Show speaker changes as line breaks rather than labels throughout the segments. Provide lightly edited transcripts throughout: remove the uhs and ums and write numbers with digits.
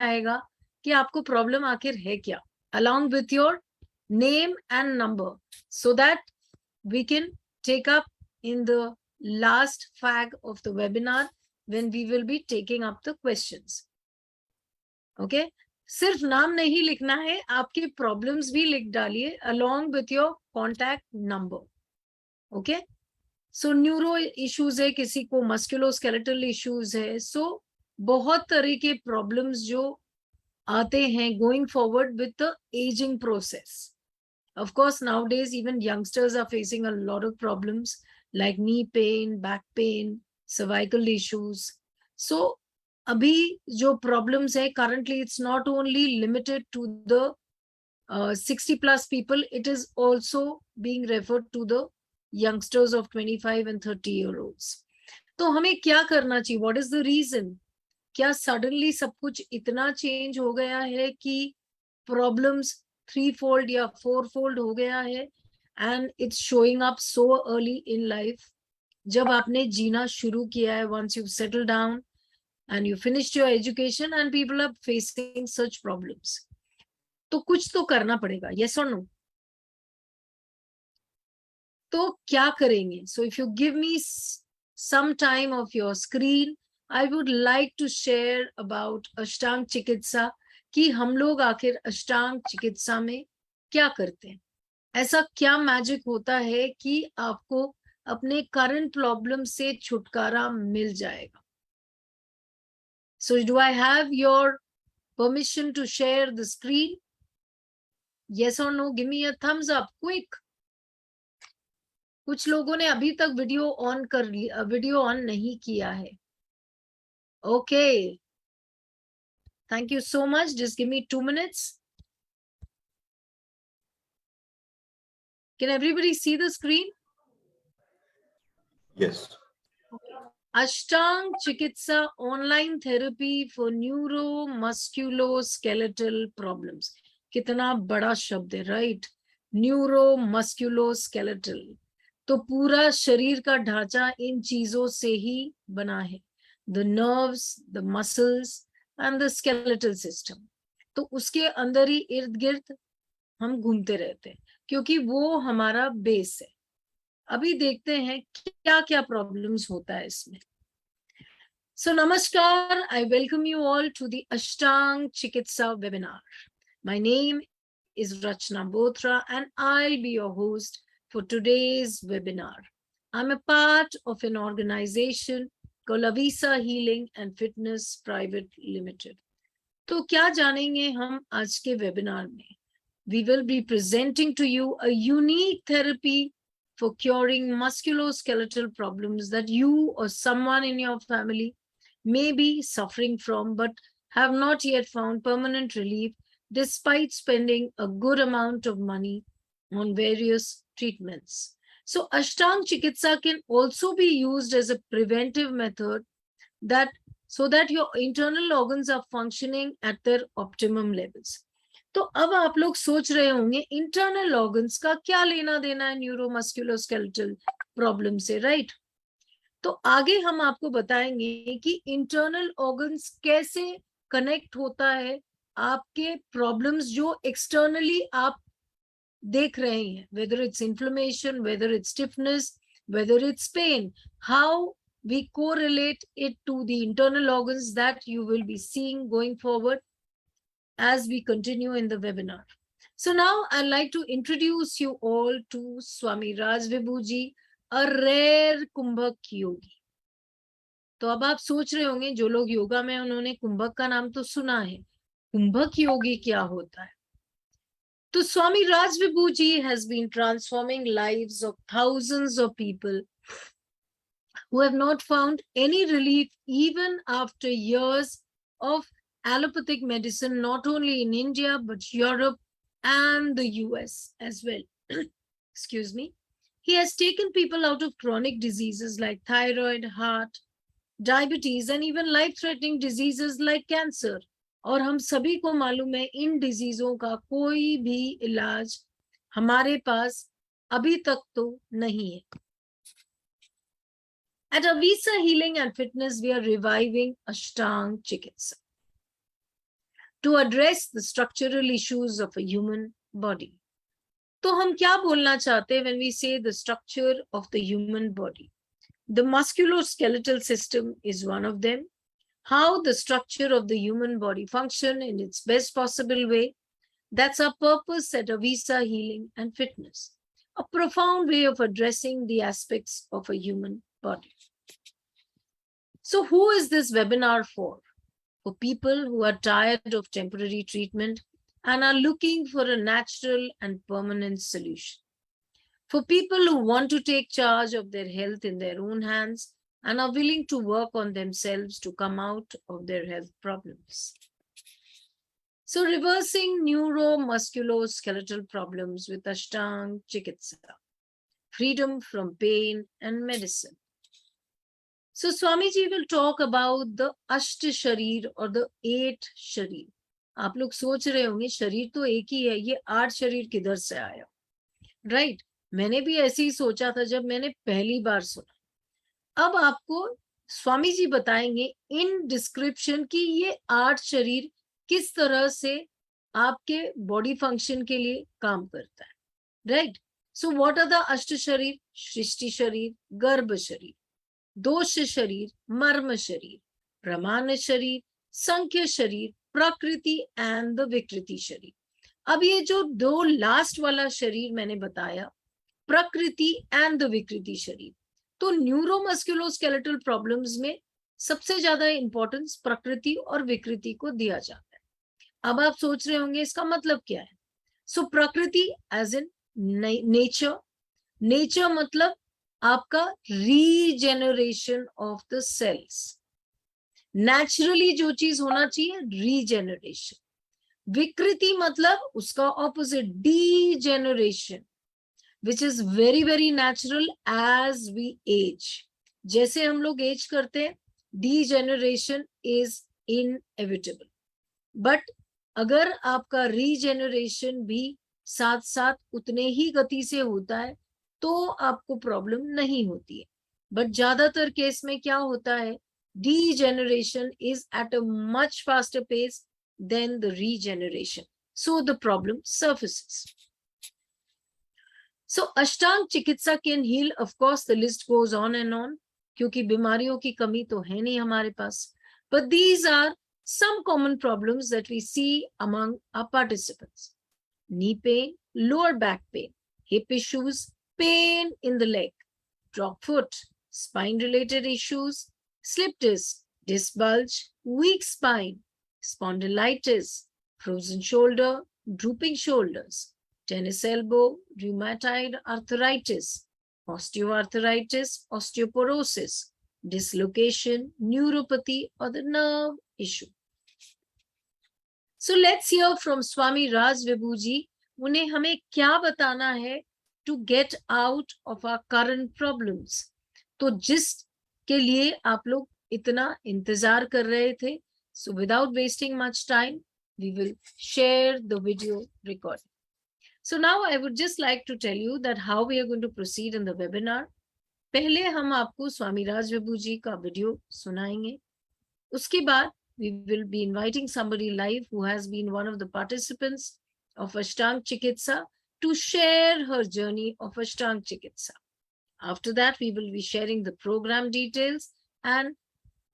आएगा कि आपको प्रॉब्लम आखिर है क्या, along with your name and number, so that we can take up in the last fag of the webinar when we will be taking up the questions. Okay, सिर्फ नाम नहीं लिखना है, आपके प्रॉब्लम्स भी लिख डालिए along with your contact number. Okay, so neuro issues है, किसी को मस्कुलोस्केलेटल इश्यूज है, सो बहुत तरह के प्रॉब्लम्स जो आते हैं going forward with the ageing process. Of course nowadays even youngsters are facing a lot of problems like knee pain, back pain, cervical issues. So अभी जो प्रॉब्लम्स है currently, it's not only limited to the 60+ people, it is also being referred to the youngsters of 25 and 30-year-olds. तो हमें क्या करना चाहिए? What is the reason? क्या suddenly सब कुछ इतना चेंज हो गया है कि प्रॉब्लम्स 3-fold या 4-fold हो गया है and it's showing up so early in life? जब आपने जीना शुरू किया है, once you've settled down and you finished your education and people are facing such problems, तो कुछ तो करना पड़ेगा. yes or no? तो क्या करेंगे? So if you give me some time of your screen, I would like to share about अष्टांग चिकित्सा, कि हम लोग आखिर अष्टांग चिकित्सा में क्या करते हैं. ऐसा क्या मैजिक होता है कि आपको अपने करंट प्रॉब्लम से छुटकारा मिल जाएगा. So do I have your permission to share the screen? Yes or no? Give me a thumbs up quick. कुछ लोगों ने अभी तक वीडियो ऑन कर लिया, वीडियो ऑन नहीं किया है. Okay, thank you so much. Just give me 2 minutes. Can everybody see the screen?
Yes.
अष्टांग चिकित्सा online therapy for neuro musculo skeletal problems. कितना बड़ा शब्द है, राइट? न्यूरो मस्क्यूलो स्केलेटल, तो पूरा शरीर का ढांचा इन चीजों से ही बना है. The nerves, the muscles and the skeletal system. तो उसके अंदर ही इर्द गिर्द हम घूमते रहते हैं, क्योंकि वो हमारा बेस है. अभी देखते हैं क्या क्या प्रॉब्लम्स होता है इसमें. So namaskar, I welcome you all to the Ashtang Chikitsa webinar. My name is Rachna Bothra and I'll be your host for today's webinar. I'm a part of an organization called Avisa Healing and Fitness Private Limited. तो क्या जानेंगे हम आज के webinar में? We will be presenting to you a unique therapy for curing musculoskeletal problems that you or someone in your family may be suffering from but have not yet found permanent relief despite spending a good amount of money on various treatments. So Ashtang Chikitsa can also be used as a preventive method that so that your internal organs are functioning at their optimum levels. तो अब आप लोग सोच रहे होंगे internal organs का क्या लेना देना है न्यूरोमस्कुलोस्केलेटल प्रॉब्लम से, राइट? तो आगे हम आपको बताएंगे कि इंटरनल ऑर्गन्स कैसे कनेक्ट होता है आपके प्रॉब्लम्स जो एक्सटर्नली आप देख रहे हैं, whether it's inflammation, whether it's stiffness, whether it's pain, how we correlate it to the internal organs that you will be seeing going forward as we continue in the webinar. So now I'd like to introduce you all to Swami Raj Vibhuji, a rare कुंभक योगी. तो अब आप सोच रहे होंगे जो लोग योगा में, उन्होंने कुंभक का नाम तो सुना है, कुंभक योगी क्या होता है? तो Swami Raj Vibhuji has been transforming lives of thousands of people who have not found any relief even after years of allopathic medicine, not only in India, but Europe and the US as well. Excuse me. He has taken people out of chronic diseases like thyroid, heart, diabetes, and even life-threatening diseases like cancer. और हम सभी को मालूम है इन डिजीजों का कोई भी इलाज हमारे पास अभी तक तो नहीं है. At Avisa Healing and Fitness, we are reviving Ashtang Chikitsa. to address the structural issues of a human body. तो हम क्या बोलना चाहते हैं when we say the structure of the human body? The musculoskeletal system is one of them. How the structure of the human body function in its best possible way. That's our purpose at Avisa Healing and Fitness. A profound way of addressing the aspects of a human body. So who is this webinar for? For people who are tired of temporary treatment and are looking for a natural and permanent solution. For people who want to take charge of their health in their own hands and are willing to work on themselves to come out of their health problems. So reversing neuromusculoskeletal problems with Ashtang Chikitsa. Freedom from pain and medicine. So Swamiji will talk about the Ashta Sharir or the 8 Sharir. आप लोग सोच रहे होंगे शरीर तो एक ही है, ये 8 शरीर किधर से आया? राइट, मैंने भी ऐसे ही सोचा था जब मैंने पहली बार सुना. अब आपको स्वामी जी बताएंगे इन डिस्क्रिप्शन की ये 8 शरीर किस तरह से आपके बॉडी फंक्शन के लिए काम करता है. Right, so what are the अष्ट शरीर? सृष्टि शरीर, गर्भ शरीर, दोष शरीर, मर्म शरीर, प्रमाण शरीर, संख्य शरीर, प्रकृति एंड द विकृति शरीर. अब ये जो 2 लास्ट वाला शरीर मैंने बताया, प्रकृति एंड द विकृति शरीर, तो न्यूरोमस्कुलोस्केलेटल प्रॉब्लम्स में सबसे ज्यादा इंपॉर्टेंस प्रकृति और विकृति को दिया जाता है. अब आप सोच रहे होंगे इसका मतलब क्या है? सो प्रकृति एज इन नेचर, नेचर मतलब आपका regeneration of the cells. Naturally जो चीज होना चाहिए रीजेनरेशन. विकृति मतलब उसका opposite degeneration, which is very very natural as we age. जैसे हम लोग एज करते हैं, degeneration is inevitable. But अगर आपका रीजेनरेशन भी साथ साथ उतने ही गति से होता है तो आपको प्रॉब्लम नहीं होती है. बट ज्यादातर केस में क्या होता है, degeneration is at a much faster pace than the regeneration. So the problem surfaces. So Ashtang Chikitsa can heal. Of course, the list goes on and on, क्योंकि बीमारियों की कमी तो है नहीं हमारे पास. But these are some common problems that we see among our participants. Knee pain, lower back pain, hip issues, pain in the leg, drop foot, spine-related issues, slip disc bulge, weak spine, spondylitis, frozen shoulder, drooping shoulders, tennis elbow, rheumatoid arthritis, osteoarthritis, osteoporosis, dislocation, neuropathy, or the nerve issue. So let's hear from Swami Raj Vibhuji. उन्हें हमें क्या बताना है to get out of our current problems. तो जिसके लिए आप लोग इतना इंतजार कर रहे थे. So without wasting much time, we will share the video recording. So now I would just like to tell you that how we are going to proceed in the webinar. पहले हम आपको स्वामी राज विभूजी का वीडियो सुनाएंगे. उसके बाद we will be inviting somebody live who has been one of the participants of Ashtang Chikitsa to share her journey of Ashtang Chikitsa. After that, we will be sharing the program details, and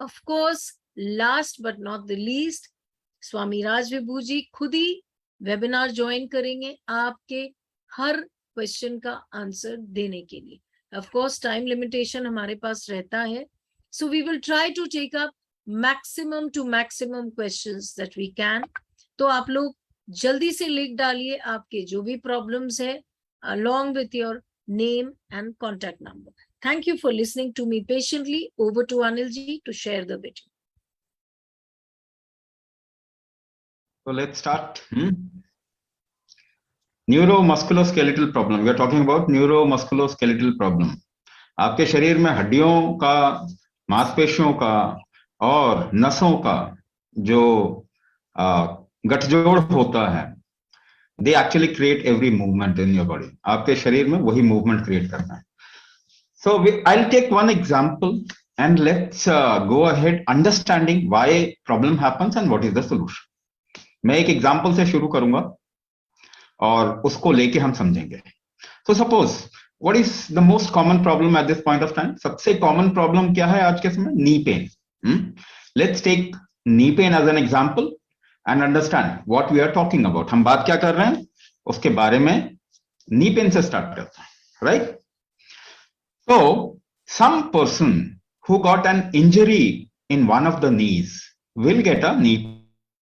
of course, last but not the least, Swami Raj Vibhuji खुद ही webinar join करेंगे आपके हर question का answer देने के लिए. Of course, time limitation हमारे पास रहता है, so we will try to take up maximum to maximum questions that we can. तो आप लोग जल्दी से लिख डालिए आपके जो भी प्रॉब्लम्स है along with your name and contact number. Thank you for listening to me patiently. Over to Anil ji to share the video.
So let's start. Neuromusculoskeletal problem. We are talking about neuromusculoskeletal problem. आपके शरीर में हड्डियों का, मांसपेशियों का और नसों का जो गठजोड़ होता है, they actually create every movement in your body. आपके शरीर में वही movement create करना है. So I'll take one example and let's go ahead understanding why problem happens and what is the solution. मैं एक एग्जांपल से शुरू करूंगा और उसको लेके हम समझेंगे. So suppose what is the most common problem at this point of time? सबसे common problem क्या है आज के समय? knee pain. Let's take knee pain as an example and understand what we are talking about. हम बात क्या कर रहे हैं उसके बारे में knee pain से start करते हैं, right? So some person who got an injury in one of the knees will get a knee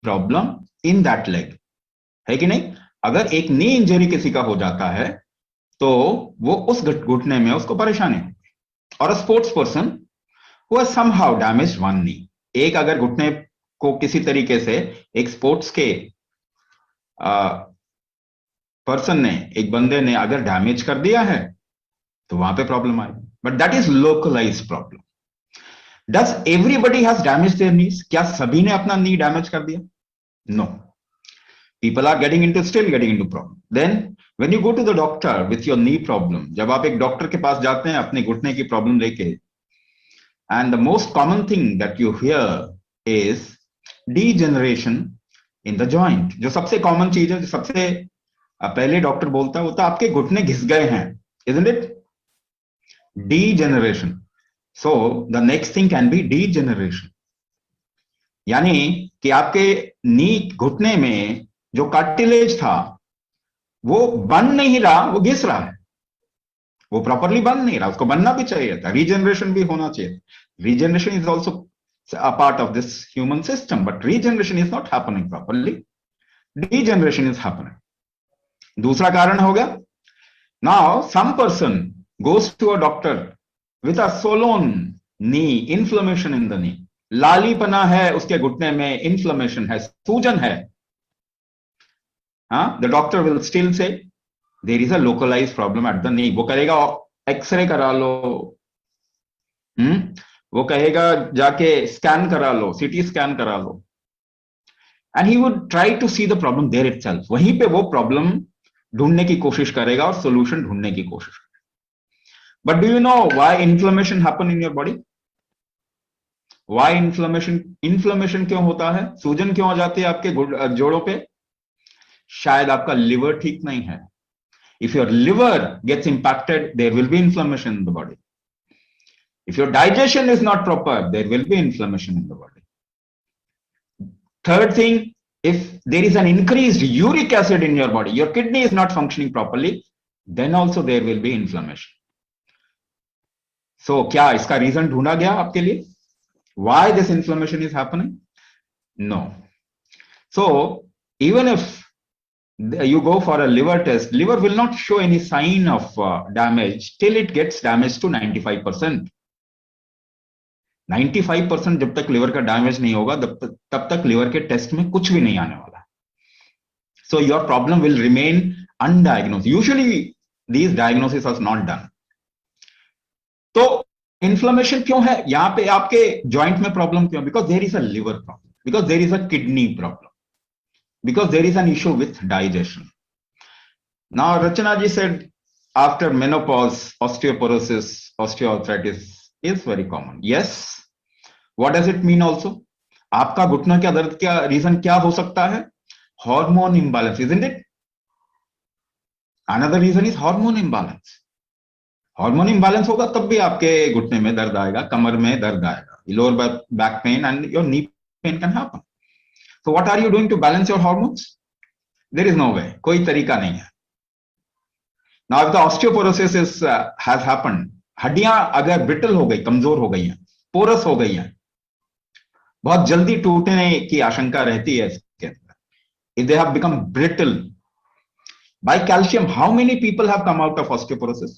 problem in that leg. है कि नहीं? अगर एक नी इंजरी किसी का हो जाता है तो वो उस घुटने में उसको परेशानी होगी. और sports person who has somehow damaged one knee, एक अगर घुटने को किसी तरीके से एक स्पोर्ट्स के पर्सन ने, एक बंदे ने अगर डैमेज कर दिया है तो वहां पे प्रॉब्लम आएगी. But that is localised problem. Does everybody has damage their knees? क्या सभी ने अपना नी डैमेज कर दिया? No. People are still getting into problem. Then when you go to the doctor with your knee problem, जब आप एक doctor के पास जाते हैं अपने घुटने की प्रॉब्लम लेके, and the most common thing that you hear is degeneration in the joint. जो सबसे कॉमन चीज है, जो सबसे पहले डॉक्टर बोलता है वो तो आपके घुटने घिस गए हैं, isn't it? Degeneration. So the next thing can be degeneration. यानी कि आपके नी घुटने में जो कार्टिलेज था वो बन नहीं रहा, वो घिस रहा है, वो प्रॉपरली बन नहीं रहा, उसको बनना भी चाहिए था, रीजनरेशन भी होना चाहिए. Regeneration is also a part of this human system, but regeneration is not happening properly, degeneration is happening. दूसरा कारण हो गया, now some person goes to a doctor with a swollen knee, inflammation in the knee, लालीपना है उसके घुटने में, inflammation है, सूजन है. The doctor will still say there is a localized problem at the knee. वो कहेगा एक्सरे करा लो, वो कहेगा जाके स्कैन करा लो, सीटी स्कैन करा लो, and he would try to see the problem there itself. वहीं पे वो प्रॉब्लम ढूंढने की कोशिश करेगा और सोल्यूशन ढूंढने की कोशिश करेगा. But do you know why inflammation happen in your body? Why inflammation क्यों होता है? सूजन क्यों हो जाती है आपके जोड़ों पे? शायद आपका लिवर ठीक नहीं है. If your liver gets impacted, there will be inflammation in the body. If your digestion is not proper, there will be inflammation in the body. Third thing, if there is an increased uric acid in your body, your kidney is not functioning properly, then also there will be inflammation. So क्या इसका reason ढूंढा गया आपके लिए? Why this inflammation is happening? No. So even if you go for a liver test, liver will not show any sign of damage till it gets damaged to 95%. 95% जब तक liver का damage नहीं होगा तब तक लिवर के test में कुछ भी नहीं आने वाला. So your problem will remain undiagnosed. Usually these diagnoses are not done. तो इन्फ्लेमेशन क्यों है यहां पे आपके जॉइंट में? प्रॉब्लम क्यों? Because there is a liver problem, because there is a kidney problem, because there is an issue with digestion. Now Rachana ji said after menopause osteoporosis, osteoarthritis is very common. Yes. What does it mean also? आपका घुटना का दर्द क्या reason क्या हो सकता है? Hormone imbalance, isn't it? Another reason is hormone imbalance. Hormone imbalance होगा तब भी आपके घुटने में दर्द आएगा, कमर में दर्द आएगा, lower back pain and your knee pain can happen. So what are you doing to balance your hormones? There is no way. कोई तरीका नहीं है. Now if the osteoporosis has happened, हड्डियां अगर ब्रिटल हो गई, कमजोर हो गई हैं, पोरस हो गई हैं, बहुत जल्दी टूटने की आशंका रहती है इसके अंदर. If they have become brittle by calcium, how many people have come out of osteoporosis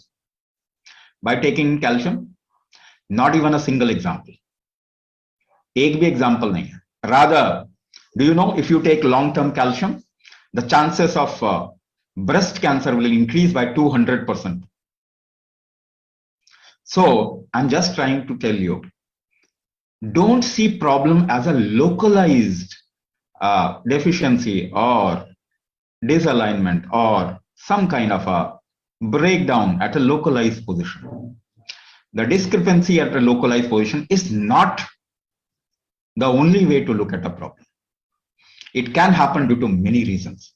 by taking calcium? Not even a single example. एक भी एग्जाम्पल नहीं है. Rather, do you know if you take long-term calcium, the chances of breast cancer will increase by 200%. So I'm just trying to tell you, don't see problem as a localized deficiency or disalignment or some kind of a breakdown at a localized position. The discrepancy at a localized position is not the only way to look at a problem. It can happen due to many reasons.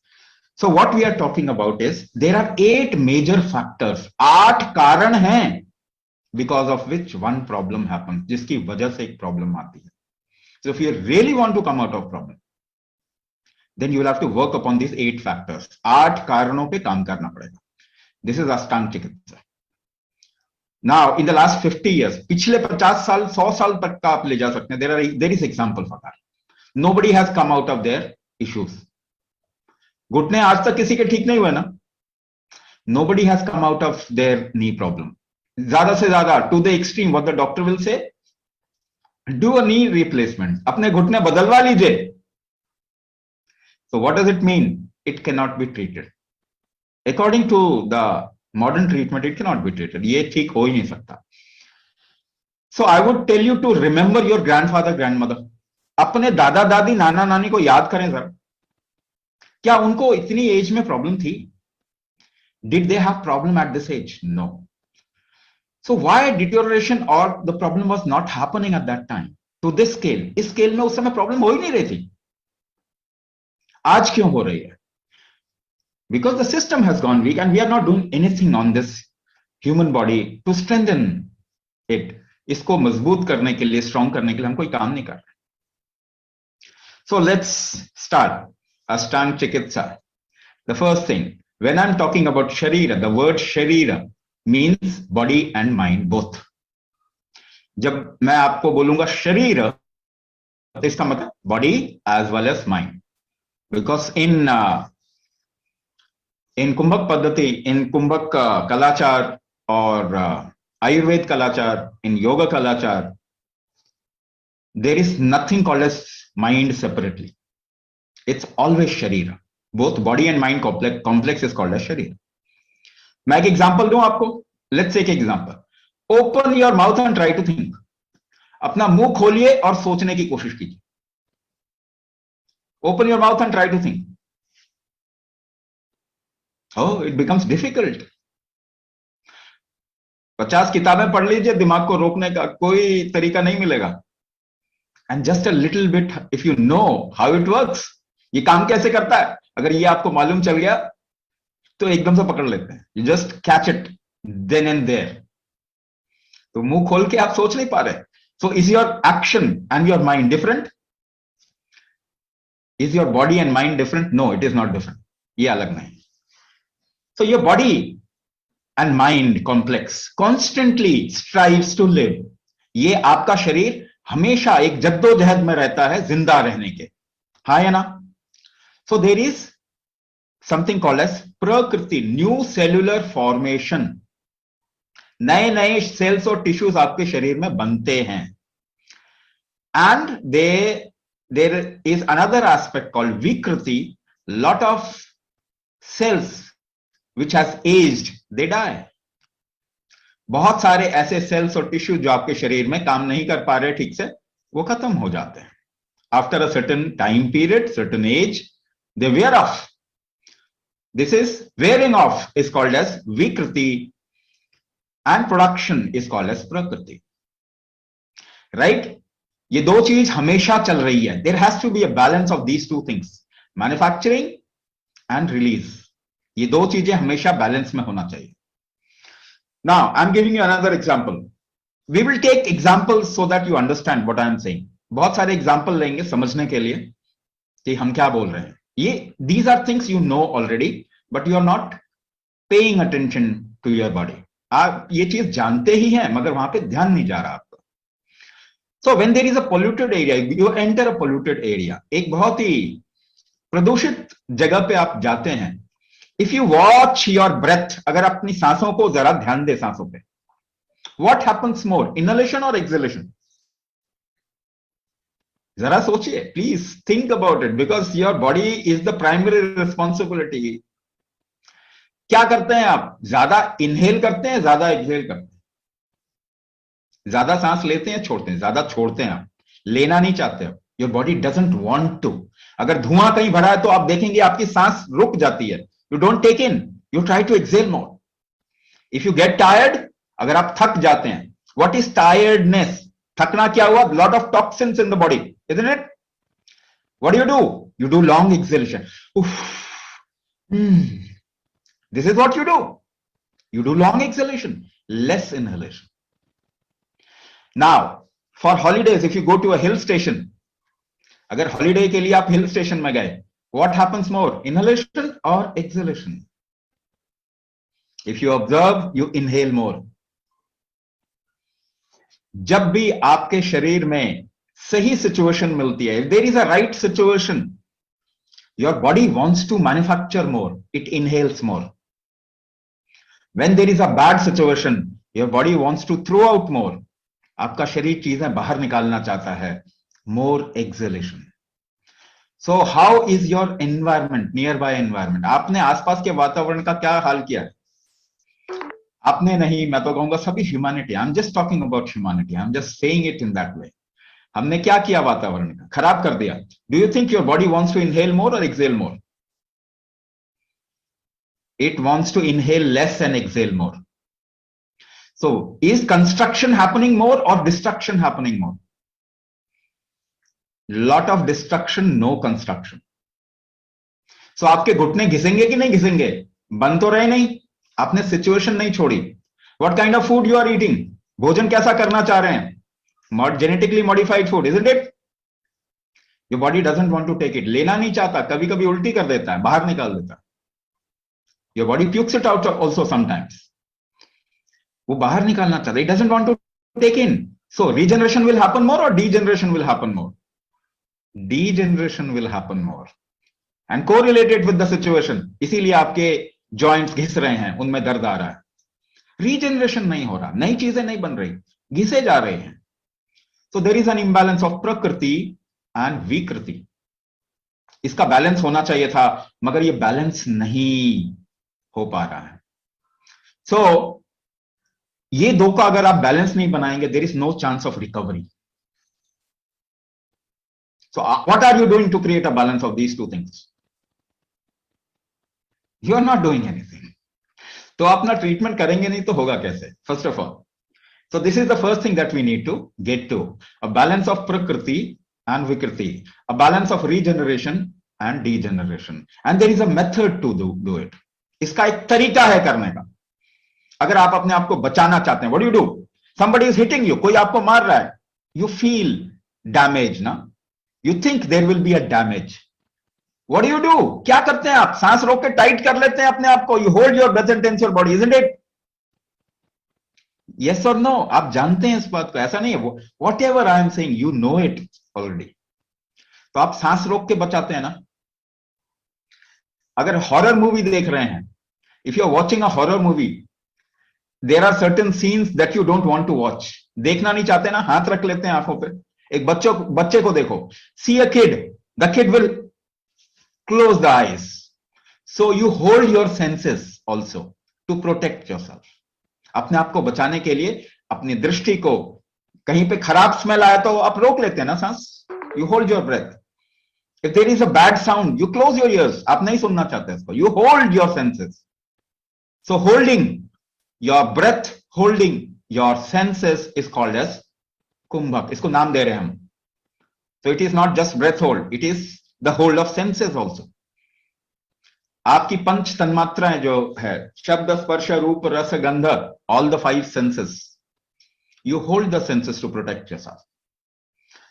So what we are talking about is there are 8 major factors, 8 कारण हैं because of which one problem happens, जिसकी वजह से एक problem आती है. So if you really want to come out of problem, then you will have to work upon these 8 factors. 8 कारणों पे काम करना पड़ेगा. This is Ashtang Chikitsa. Now, in the last 50 years, पिछले 50 साल, 100 साल तक का आप ले जा सकते हैं. There is example for that. Nobody has come out of their issues. घुटने आज तक किसी के ठीक नहीं हुए ना. Nobody has come out of their knee problem. ज्यादा से ज्यादा to the extreme, what the doctor will say, do a knee replacement. अपने घुटने बदलवा लीजिए. So what does it mean? It cannot be treated. According to the modern treatment, it cannot be treated. ये ठीक हो ही नहीं सकता. So I would tell you to remember your grandfather, grandmother. अपने दादा दादी नाना नानी को याद करें सर. क्या उनको इतनी एज में प्रॉब्लम थी? Did they have problem at this age? No. So why deterioration or the problem was not happening at that time to this scale? इस स्केल में उस समय प्रॉब्लम हो ही नहीं रही थी. आज क्यों हो रही है? Because the system has gone weak and we are not doing anything on this human body to strengthen it. इसको मजबूत करने के लिए, स्ट्रॉन्ग करने के लिए हम कोई काम नहीं कर रहे. So let's start Ashtang Chikitsa. The first thing, when I'm talking about Sharira, the word Sharira means body and mind both. जब मैं आपको बोलूंगा शरीर, तो इसका मतलब body as well as mind. Because in कुंभक पद्धति, in कुंभक कलाचार और Ayurveda कलाचार, in yoga कलाचार, there is nothing called as mind separately. It's always Sharira. Both body and mind complex is called as Sharira. मैं एक एग्जांपल दूं आपको. Let's take example. Open your mouth and try to think. अपना मुंह खोलिए और सोचने की कोशिश कीजिए. Open your mouth and try to think. Oh, it becomes difficult. 50 किताबें पढ़ लीजिए, दिमाग को रोकने का कोई तरीका नहीं मिलेगा. And just a little bit, if you know how it works, ये काम कैसे करता है, अगर ये आपको मालूम चल गया तो एकदम से पकड़ लेते हैं. You just catch it then and there. तो मुंह खोल के आप सोच नहीं पा रहे. So is your action and your mind different? Is your body and mind different? No, it is not different. ये अलग नहीं. So your body and mind complex constantly strives to live. ये आपका शरीर हमेशा एक जद्दोजहद में रहता है जिंदा रहने के. हाँ या ना? So there is something called as प्रकृति, new cellular formation. नए नए सेल्स और टिश्यूज आपके शरीर में बनते हैं. And there is another aspect called vikriti. Lot of cells which has aged, they die. बहुत सारे ऐसे सेल्स और टिश्यू जो आपके शरीर में काम नहीं कर पा रहे ठीक से, वो खत्म हो जाते हैं. After a certain time period, certain age, they wear off. This is wearing off is called as vikriti and production is called as prakriti. Right? ये दो चीज हमेशा चल रही है. There has to be a balance of these two things, manufacturing and release. ये दो चीजें हमेशा बैलेंस में होना चाहिए. Now, I'm giving you another example. We will take examples so that you understand what I am saying. बहुत सारे example लेंगे समझने के लिए कि हम क्या बोल रहे हैं. ये these are things you know already, but you are not paying attention to your body. आप ये चीज जानते ही हैं मगर वहां पे ध्यान नहीं जा रहा आपका. So when there is a polluted area, you enter a polluted area. एक बहुत ही प्रदूषित जगह पे आप जाते हैं. If you watch your breath, अगर अपनी सांसों को जरा ध्यान दे सांसों पे, what happens more, inhalation or exhalation? जरा सोचिए, please think about it because your body is the primary responsibility. क्या करते हैं आप? ज्यादा इनहेल करते हैं, ज्यादा एक्सहेल करते हैं? ज्यादा सांस लेते हैं, छोड़ते हैं? ज्यादा छोड़ते हैं आप, लेना नहीं चाहते हो. Your body doesn't want to. अगर धुआं कहीं भरा है तो आप देखेंगे आपकी सांस रुक जाती है. You don't take in, you try to exhale more. If you get tired, अगर आप थक जाते हैं, what is tiredness? थकना क्या हुआ? Lot of toxins in the body, isn't it? What do? You do long exhalation. Oof. This is what you do. You do long exhalation, less inhalation. Now, for holidays, if you go to a hill station, अगर holiday के लिए आप hill station में गए, what happens more, inhalation or exhalation? If you observe, you inhale more. जब भी आपके शरीर में सही सिचुएशन मिलती है, if there is a right situation, your body wants to manufacture more, it inhales more. When there is a bad situation, your body wants to throw out more. आपका शरीर चीजें बाहर निकालना चाहता है, more exhalation. So how is your environment, nearby environment? आपने आसपास के वातावरण का क्या हाल किया है? आपने नहीं, मैं तो कहूंगा सभी humanity, I am just talking about humanity, I am just saying it in that way. हमने क्या किया वातावरण का? खराब कर दिया. Do you think your body wants to inhale more और exhale more? It wants to inhale less and exhale more. So is construction happening more or destruction happening more? Lot of destruction, no construction. So आपके घुटने घिसेंगे कि नहीं घिसेंगे? बंद तो रहे नहीं, आपने सिचुएशन नहीं छोड़ी. What kind of food you are eating? भोजन कैसा करना चाह रहे हैं? Genetically modified food, isn't it? Your body doesn't want to take it. लेना नहीं चाहता, कभी कभी उल्टी कर देता है, बाहर निकाल देता है. Your body pukes it out also sometimes. वो बाहर निकालना चाहता है. It doesn't want to take in. So regeneration will happen more or degeneration will happen more? Degeneration will happen more. And correlated with the situation. इसीलिए आपके joints घिस रहे हैं, उनमें दर्द आ रहा है. Regeneration नहीं हो रहा, नई चीजें नहीं बन रही, घिसे जा रहे हैं. So there is an imbalance of prakriti and vikriti. इसका बैलेंस होना चाहिए था, मगर ये बैलेंस नहीं हो पा रहा है. So ये दो का अगर आप बैलेंस नहीं बनाएंगे, there is no chance of recovery. So what are you doing to create a balance of these two things? You are not doing anything. तो अपना ट्रीटमेंट करेंगे नहीं तो होगा कैसे? First of all, so this is the first thing that we need to get to, a balance of prakriti and vikriti, a balance of regeneration and degeneration, and there is a method to do it. इसका एक तरीका है करने का. अगर आप अपने आप को बचाना चाहते हैं, what do you do? Somebody is hitting you, कोई आपको मार रहा है, you feel damage ना, you think there will be a damage. What do? क्या करते हैं आप? सांस रोक के टाइट कर लेते हैं अपने आप को. You hold your breath and tense your body, isn't it? Yes or no? आप जानते हैं इस बात को, ऐसा नहीं है. Whatever I am saying, you know it already. तो आप सांस रोक के बचाते हैं ना. अगर हॉरर मूवी देख रहे हैं, if you are watching a horror movie, there are certain scenes that you don't want to watch. देखना नहीं चाहते ना, हाथ रख लेते हैं आंखों पे. एक बच्चे को देखो, see a kid, the kid will close the eyes. So you hold your senses also to protect yourself. अपने आप को बचाने के लिए अपनी दृष्टि को, कहीं पे खराब स्मेल आया तो आप रोक लेते हैं ना सांस. You hold your breath. If there is a bad sound, you close your ears. आप नहीं सुनना चाहते इसको. You hold your senses. So holding your breath, holding your senses is called as kumbhak. इसको नाम दे रहे हैं हम. So it is not just breath hold, it is the hold of senses also. आपकी पंच तन्मात्राएं जो है, शब्द, स्पर्श, रूप, रस, गंध, all the 5 senses. You hold the senses to protect yourself.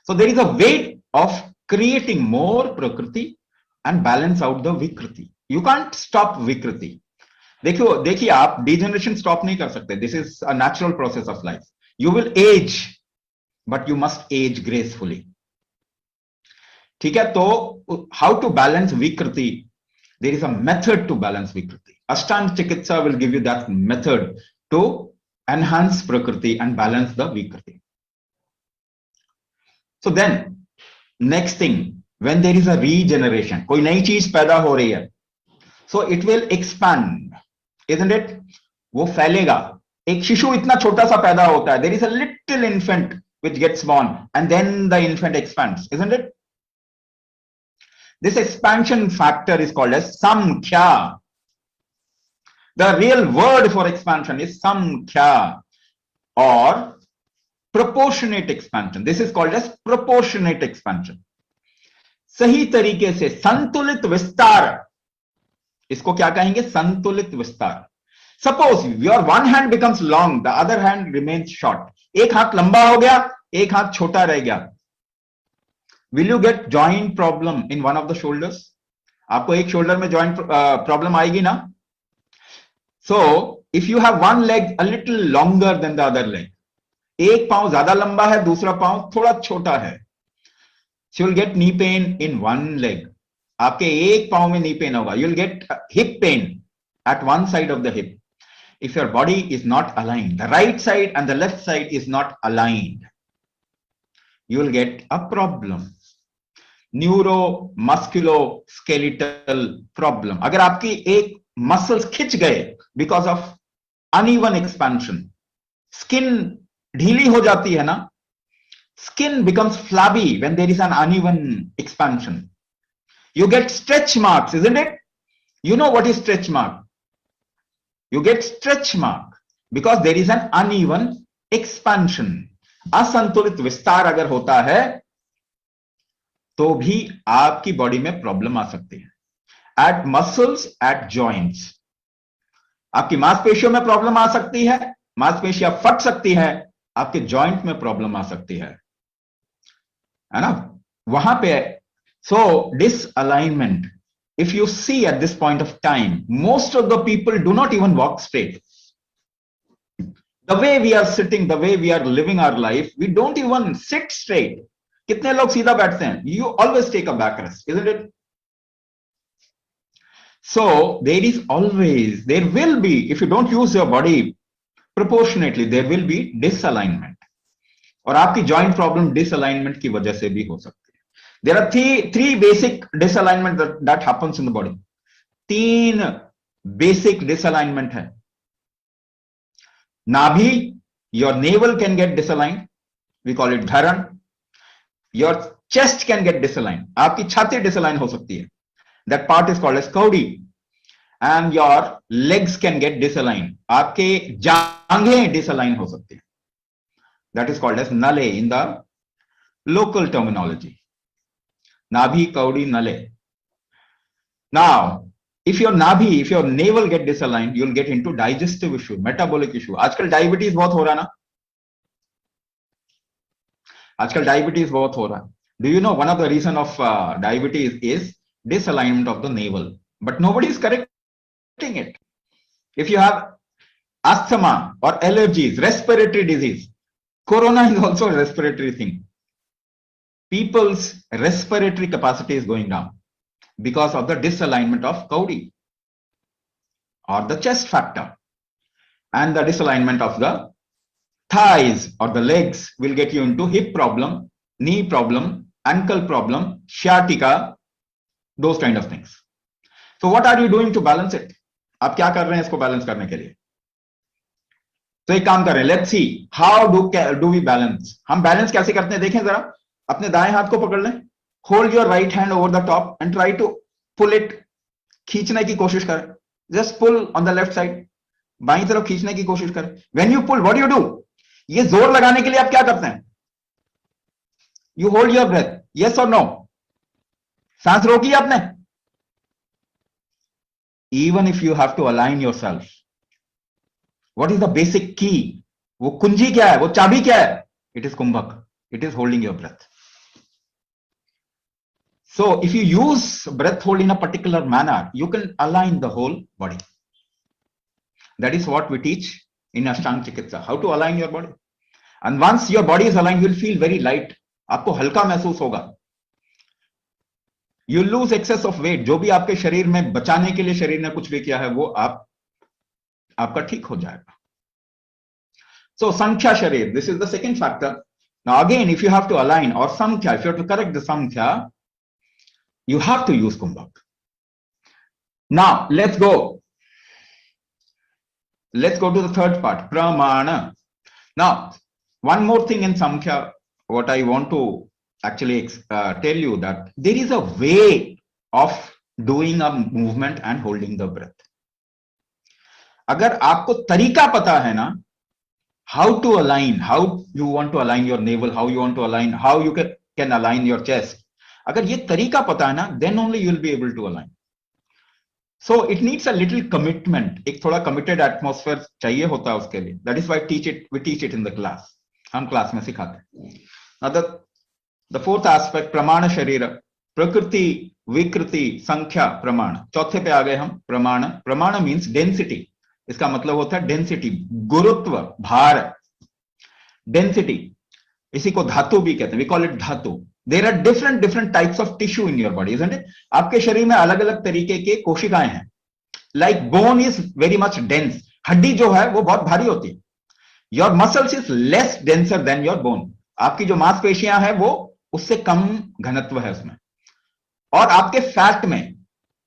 So there is a way of creating more prakriti and balance out the vikriti. You can't stop vikriti. देखिए आप degeneration stop नहीं कर सकते. This is a natural process of life. You will age, but you must age gracefully. ठीक है? तो how to balance vikriti? There is a method to balance vikriti. Ashtanga Chikitsa will give you that method to enhance prakriti and balance the vikriti. So then next thing, when there is a regeneration, कोई नई चीज पैदा हो रही है, so it will expand, isn't it? वो फैलेगा. एक शिशु इतना छोटा सा पैदा होता है. There is a little infant which gets born and then the infant expands, isn't it? This expansion factor is called as samkhya. The real word for expansion is samkhya or proportionate expansion. This is called as proportionate expansion. सही तरीके से संतुलित विस्तार, इसको क्या कहेंगे? संतुलित विस्तार। Suppose your one hand becomes long, the other hand remains short. एक हाथ लंबा हो गया, एक हाथ छोटा रह गया। Will you get joint problem in one of the shoulders? आपको एक शोल्डर में जॉइंट प्रॉब्लम आएगी ना। So if you have one leg a little longer than the other leg, एक पांव ज्यादा लंबा है, दूसरा पांव थोड़ा छोटा है, so you'll get knee pain in one leg. आपके एक पांव में नी पेन होगा. You'll get hip pain at one side of the hip. If your body is not aligned, the right side and the left side is not aligned, you will get a problem. Neuromusculoskeletal problem. अगर आपकी एक muscles खिंच गए because of uneven expansion, skin ढीली हो जाती है ना, skin becomes flabby when there is an uneven expansion. You get stretch marks, isn't it? You know what is stretch mark? You get stretch mark because there is an uneven expansion. असंतुलित विस्तार अगर होता है तो भी आपकी body में problem आ सकती है. At muscles, at joints. आपकी मांसपेशियों में प्रॉब्लम आ सकती है, मांसपेशियां फट सकती है, आपके जॉइंट में प्रॉब्लम आ सकती है ना, वहां पे. So disalignment, if you see at this point of time, most of the people do not even walk straight. The way we are sitting, the way we are living our life, we don't even sit straight. कितने लोग सीधा बैठते हैं? You always take a back rest, isn't it? So there is always, there will be, if you don't use your body proportionately, there will be disalignment. और आपकी joint problem डिसअलाइनमेंट की वजह से भी हो सकती है. There are three basic disalignment that happens in the body. तीन बेसिक डिसअलाइनमेंट है. नाभि, your navel can get disaligned, we call it धरण. Your chest can get disaligned, आपकी छाती डिसअलाइन हो सकती है, that part is called as कौड़ी. And your legs can get disaligned. आपके जांघें डिसअलाइन हो सकती हैं. That is called as नले in the local terminology. नाभि, कौड़ी, नले. Now, if your नाभि, if your navel get disaligned, you'll get into digestive issue, metabolic issue. आजकल डायबिटीज बहुत हो रहा ना, आजकल डायबिटीज बहुत हो रहा. Do you know one of the reason of diabetes is disalignment of the navel, but nobody is correcting it. If you have asthma or allergies, respiratory disease, corona is also a respiratory thing. People's respiratory capacity is going down because of the disalignment of Cowdy or the chest factor, and the disalignment of the thighs or the legs will get you into hip problem, knee problem, ankle problem, sciatica, those kind of things. So what are you doing to balance it? आप क्या कर रहे हैं इसको balance करने के लिए? तो एक काम करें, let's see how do we balance. हम बैलेंस कैसे करते हैं देखें जरा. अपने दाएं हाथ को पकड़ लें, hold your right hand over the top and try to pull it. खींचने की कोशिश करें, just pull on the left side, बाईं तरफ खींचने की कोशिश करें. When you pull, what you do, ये जोर लगाने के लिए आप क्या करते हैं? You hold your breath, yes और नो. सांस रोकी आपने. Even if you have to align yourself, what is the basic key? वो कुंजी क्या है, वो चाबी क्या है? It is कुंभक. It is holding your breath. So if you use breath hold in a particular manner, you can align the whole body. That is what we teach in Ashtanga Chikitsa, how to align your body. And once your body is aligned, you will feel very light. आपको हल्का महसूस होगा. You lose excess of weight. जो भी आपके शरीर में बचाने के लिए शरीर ने कुछ भी किया है वो आपका ठीक हो जाएगा. So Sankhya Sharir, this is the second factor. Now again, if you have to align or Sankhya, if you have to correct the Sankhya, you have to use Kumbhak. Now let's go. Let's go to the third part, Pramana. Now, one more thing in Sankhya, what I want to actually tell you that there is a way of doing a movement and holding the breath. अगर आपको तरीका पता है ना, how to align, how you want to align your navel, how you want to align, how you can align your chest, अगर ये तरीका पता है ना, then only you will be able to align. So it needs a little commitment. एक थोड़ा committed atmosphere चाहिए होता है उसके लिए. That is why we teach it in the class. हम क्लास में सिखाते हैं. Now the fourth aspect, प्रमाण शरीर, प्रकृति, विकृति, संख्या, प्रमाण. चौथे पे आ गए हम, प्रमाण. प्रमाण means density. इसका मतलब होता है density, गुरुत्व, भार. Density, इसी को धातु भी कहते हैं. We call it धातु. There are different types of tissue in your body, isn't it? आपके शरीर में अलग अलग तरीके के कोशिकाएं हैं. Like bone is very much dense. हड्डी जो है वो बहुत भारी होती है. Your muscles is less denser than your bone. आपकी जो मांसपेशियां हैं वो उससे कम घनत्व है उसमें. और आपके फैट में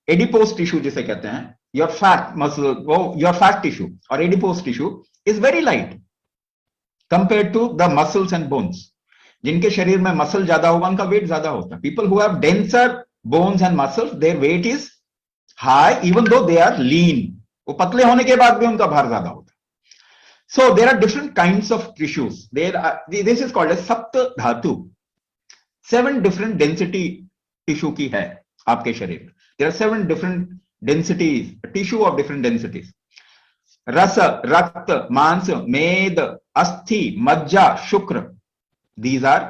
एडिपोज टिश्यू जिसे कहते हैं, your fat muscle, वो your fat tissue और adipose tissue is very light compared to the muscles and bones. जिनके शरीर में मसल ज्यादा होगा उनका वेट ज्यादा होता है. People who have denser bones and muscles, their weight is high even though they are लीन. वो पतले होने के बाद भी उनका भार ज्यादा होता है. So there are different kinds of tissues. This is called as सप्त धातु. 7 डिफरेंट डेंसिटी टिश्यू की है आपके शरीर में. There are 7 different densities, tissue of different densities. रस, रक्त, मांस, मेद, अस्थि, मज्जा, शुक्र. These are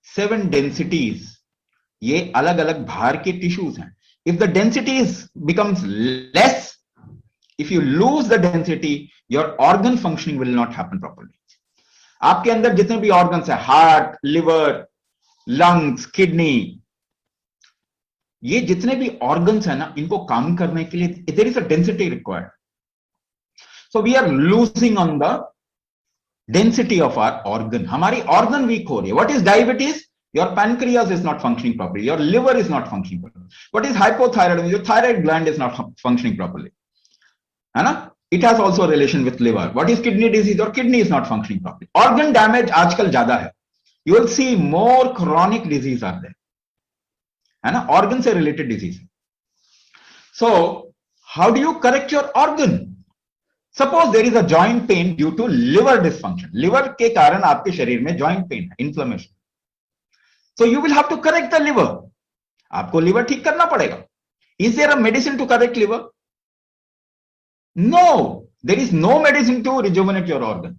7 densities. ये अलग अलग भार के टिश्यूज हैं. If the densities becomes less, if you lose the density, your organ functioning will not happen properly. आपके अंदर जितने भी organs हैं, हार्ट, लिवर, लंग्स, किडनी, ये जितने भी organs हैं ना, इनको काम करने के लिए there is a density required. So we are losing on the density of our organ. हमारी organ weak हो रही है. What is diabetes? Your pancreas is not functioning properly. Your liver is not functioning properly. What is hypothyroidism? Your thyroid gland is not functioning properly. है ना? It has also a relation with liver. What is kidney disease? Your kidney is not functioning properly. Organ damage आजकल ज्यादा है. You will see more chronic disease are there. है ना? Organ से related disease. So how do you correct your organ? Suppose there is a joint pain due to liver dysfunction. Liver के कारण आपके शरीर में joint pain है, inflammation. So you will have to correct the liver. आपको liver ठीक करना पड़ेगा. Is there a medicine to correct liver? No, there is no medicine to rejuvenate your organ.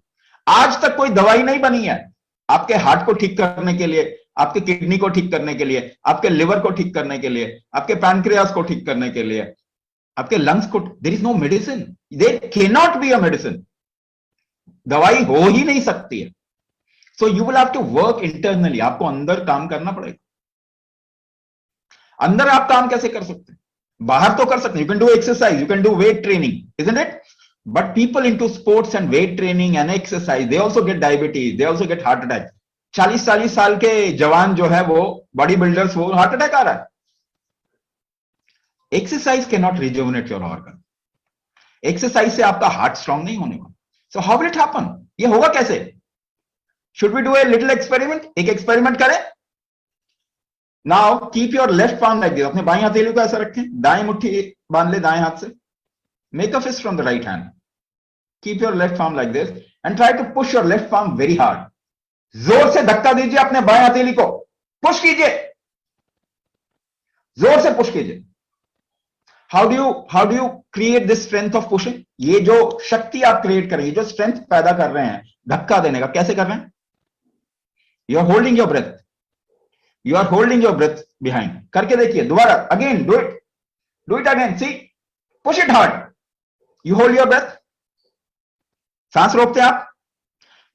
आज तक कोई दवाई नहीं बनी है आपके हार्ट को ठीक करने के लिए, आपके किडनी को ठीक करने के लिए, आपके लिवर को ठीक करने के लिए, आपके पैनक्रियास को ठीक करने के लिए, आपके लंग्स को. There is no medicine. There can not be a medicine. दवाई हो ही नहीं सकती है. So you will have to work internally. आपको अंदर काम करना पड़ेगा. अंदर आप काम कैसे कर सकते हैं? बाहर तो कर सकते हैं. You can do exercise, you can do weight training, isn't it? But people into sports and weight training and exercise, they also get diabetes, they also get heart attack. 40 साल के जवान जो है वो बॉडी बिल्डर्स, वो heart attack आ रहा है. Exercise can not rejuvenate your organ. Exercise से आपका हार्ट स्ट्रांग नहीं होने वाला. So how will it happen? ये होगा कैसे? Should we do a little experiment? एक एक्सपेरिमेंट करें. Now keep your left palm like this. अपने बाएं हथेली को ऐसा रखें, दाएं मुट्ठी बांध ले दाएं हाथ से. Make a fist from the right hand. Keep your left palm like this and try to push your left palm very hard. जोर से धक्का दीजिए अपने बाएं हथेली को. पुश कीजिए, जोर से पुश कीजिए. How do you create this strength of pushing? ये जो शक्ति आप क्रिएट कर रहे हैं, जो स्ट्रेंथ पैदा कर रहे हैं धक्का देने का, कैसे कर रहे हैं? You are holding your breath. You are holding your breath behind. करके देखिए दोबारा. Again, do it. Do it again. See, push it hard. You hold your breath. सांस रोकते हैं आप.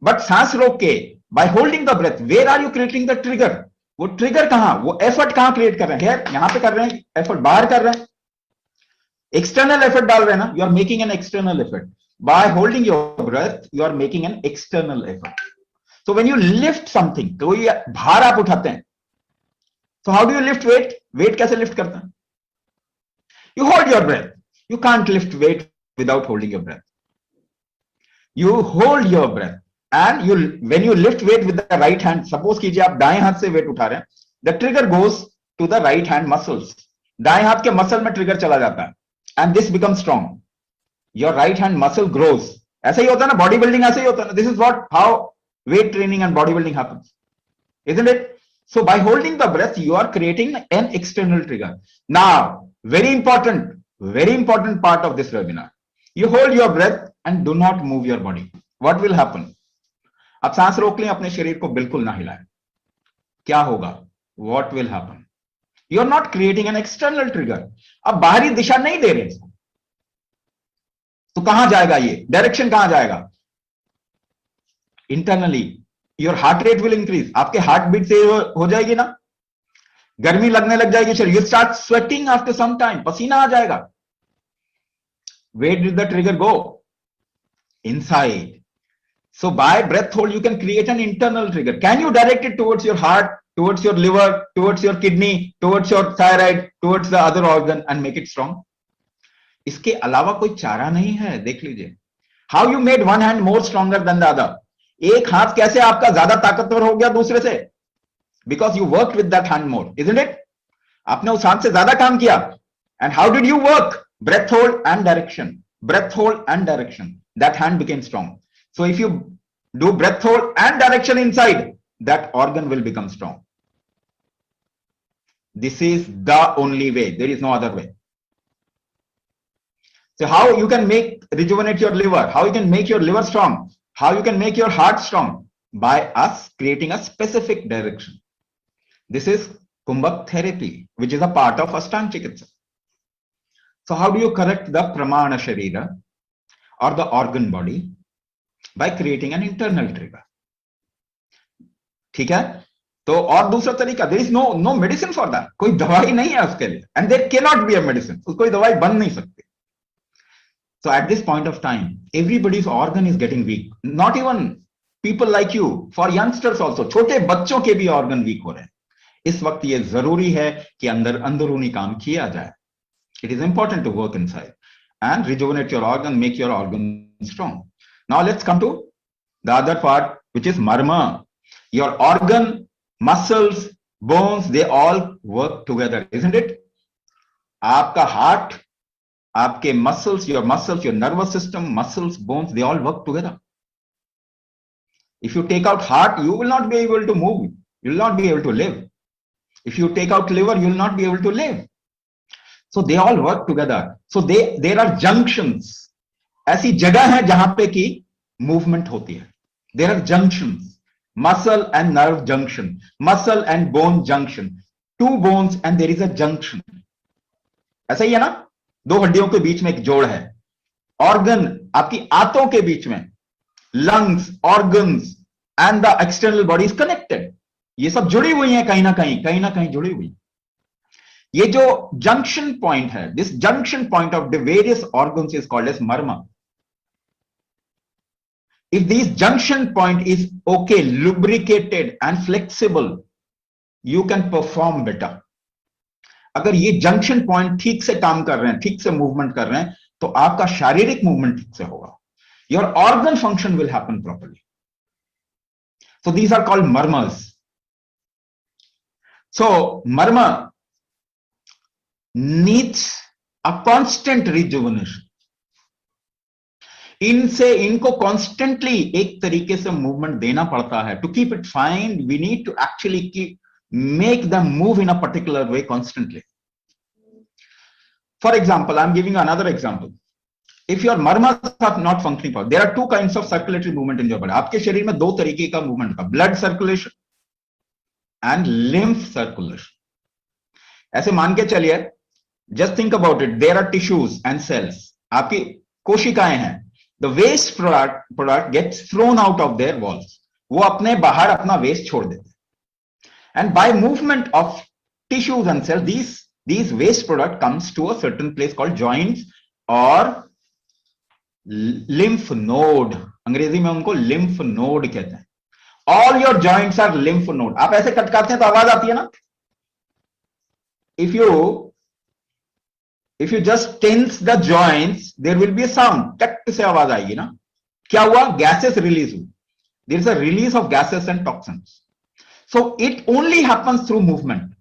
But सांस रोक के by holding the breath, where are you creating the trigger? वो ट्रिगर कहां, वो एफर्ट कहां क्रिएट कर रहे हैं? यहां पे कर रहे हैं एफर्ट, बाहर कर रहे हैं. एक्सटर्नल एफर्ट डाल रहे हैं ना. You are making an external effort. By holding your breath you are making an external effort. So when you lift something, कोई भार आप उठाते हैं, so how do you lift weight? Weight कैसे लिफ्ट करते हैं? You hold your breath. You can't lift weight without holding your breath. You hold your breath and when you lift weight with the right hand, suppose कीजिए आप दाएं हाथ से wait उठा रहे हैं, the trigger goes to the right hand muscles. दाएं हाथ के मसल में ट्रिगर चला जाता है and this becomes strong. Your right hand muscle grows. ऐसा ही होता है ना, बॉडी बिल्डिंग ऐसे ही होता है ना. This is how weight training and bodybuilding happens, isn't it? So by holding the breath, you are creating an external trigger. Now, very important part of this webinar. You hold your breath and do not move your body. What will happen? आप सांस रोक लें, अपने शरीर को बिल्कुल ना हिलाएं. क्या होगा? What will happen? You are not creating an external trigger. अब बाहरी दिशा नहीं दे रहे इसको. तो कहां जाएगा ये? डायरेक्शन कहां जाएगा? Internally, your heart rate will increase. आपके हार्ट बीट से हो जाएगी ना, गर्मी लगने लग जाएगी शरीर. You start sweating after some time. पसीना आ जाएगा. Where did the trigger go? Inside. So by breath hold, you can create an internal trigger. Can you direct it towards your heart, towards your liver, towards your kidney, towards your thyroid, towards the other organ and make it strong? इसके अलावा कोई चारा नहीं है. देख लीजिए. How you made one hand more stronger than the other? एक हाथ कैसे आपका ज्यादा ताकतवर हो गया दूसरे से? Because you worked with that hand more, isn't it? आपने उस हाथ से ज्यादा काम किया. And how did you work? Breath hold and direction. Breath hold and direction. That hand became strong. So if you do breath hold and direction inside, that organ will become strong. This is the only way. There is no other way. So how you can rejuvenate your liver? How you can make your liver strong? How you can make your heart strong? By us creating a specific direction. This is Kumbhak therapy, which is a part of Ashtanga Chikitsa. So how do you correct the Pramana Sharira or the organ body? By creating an internal trigger. ठीक है? तो और दूसरा तरीका, there is no medicine for that. कोई दवाई नहीं है उसके लिए. And there cannot be a medicine. कोई दवाई बन नहीं सकती. So at this point of time, everybody's organ is getting weak. Not even people like you. For youngsters also, छोटे बच्चों के भी organ weak हो रहे हैं. इस वक्त ये जरूरी है कि अंदरूनी काम किया जाए. It is important to work inside and rejuvenate your organ, make your organ strong. Now let's come to the other part, which is marma. Your organ, muscles, bones, they all work together, isn't it? आपका heart, आपके muscles, your nervous system, muscles, bones, they all work together. If you take out heart, you will not be able to move. You will not be able to live. If you take out liver, you will not be able to live. So they all work together. So there are junctions. ऐसी जगह है जहां पे की movement होती है. There are junctions. Muscle and nerve junction. Muscle and bone junction. Two bones and there is a junction. ऐसा ही है ना? दो हड्डियों के बीच में एक जोड़ है. Organ आपकी आंतों के बीच में. Lungs, organs and the external body is connected. ये सब जुड़ी हुई हैं कहीं ना कहीं जुड़ी हुई. ये जो junction point है, this junction point of the various organs is called as marma. If this junction point is okay, lubricated and flexible, you can perform better. अगर ये junction point ठीक से काम कर रहे हैं, ठीक से movement कर रहे हैं, तो आपका शारीरिक movement ठीक से होगा. Your organ function will happen properly. So these are called marmas. So marma needs a constant rejuvenation. इनको constantly एक तरीके से movement देना पड़ता है. To keep it fine, we need to actually make them move in a particular way constantly. For example, I'm giving another example. If your marmas are not functioning properly, there are two kinds of circulatory movement in your body. आपके शरीर में दो तरीके का movement का, blood circulation and lymph circulation. ऐसे मान के चलिए, just think about it. There are tissues and cells. आपकी कोशिकाएं हैं. The waste product gets thrown out of their walls. वो अपने बाहर अपना waste छोड़ देते हैं. And by movement of tissues and cells, these waste product comes to a certain place called joints or lymph node. अंग्रेजी में उनको lymph node कहते हैं. All your joints are lymph node. आप ऐसे कटकाते हैं तो आवाज आती है ना? If you just tense the joints, there will be a sound. टक से आवाज आएगी ना? क्या हुआ? Gases release हुई. There is a release of gases and toxins. So it only happens through movement.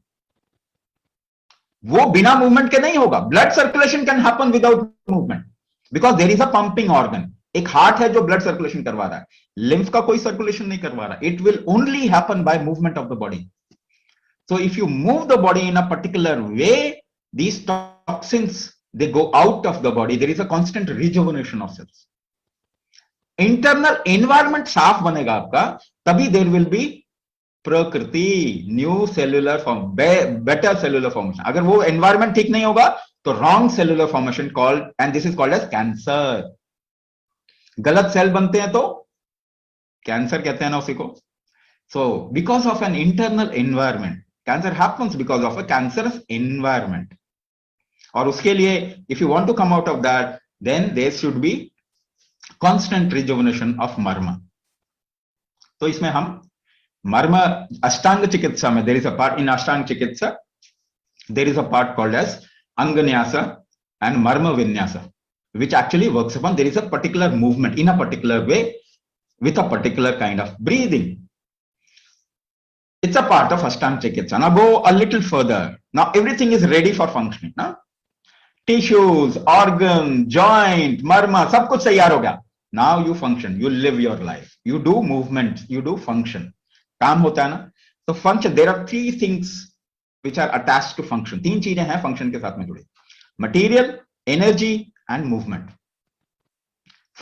वो बिना movement के नहीं होगा. Blood circulation can happen without movement because there is a pumping organ. एक heart है जो blood circulation करवा रहा है. Lymph का कोई circulation नहीं करवा रहा. It will only happen by movement of the body. So if you move the body in a particular way, these toxins, they go out of the body. There is a constant rejuvenation of cells. Internal environment साफ बनेगा आपका, तभी there will be प्रकृति, new cellular form, better cellular formation. अगर वो environment ठीक नहीं होगा तो wrong cellular formation called, and this is called as cancer. गलत सेल बनते हैं तो कैंसर कहते हैं ना उसी को. So because of an internal environment, cancer happens because of a cancerous environment. और उसके लिए if you want to come out of that, then there should be constant rejuvenation of मर्म. तो इसमें हम मर्म अष्टांग चिकित्सा में, there is a part in Ashtanga Chikitsa, there is a part called as Anganyasa and Marma Vinyasa, which actually works upon, there is a particular movement in a particular way with a particular kind of breathing. It's a part of Ashtanga Chikitsa. Now go a little further. Now everything is ready for functioning. Now tissues, organ, joint, marma, सब कुछ तैयार हो गया. Now you function, you live your life, you do movement, you do function. काम होता है ना. तो function, there are three things which are attached to function. तीन चीजें हैं function के साथ में जुड़ी: material, energy and movement.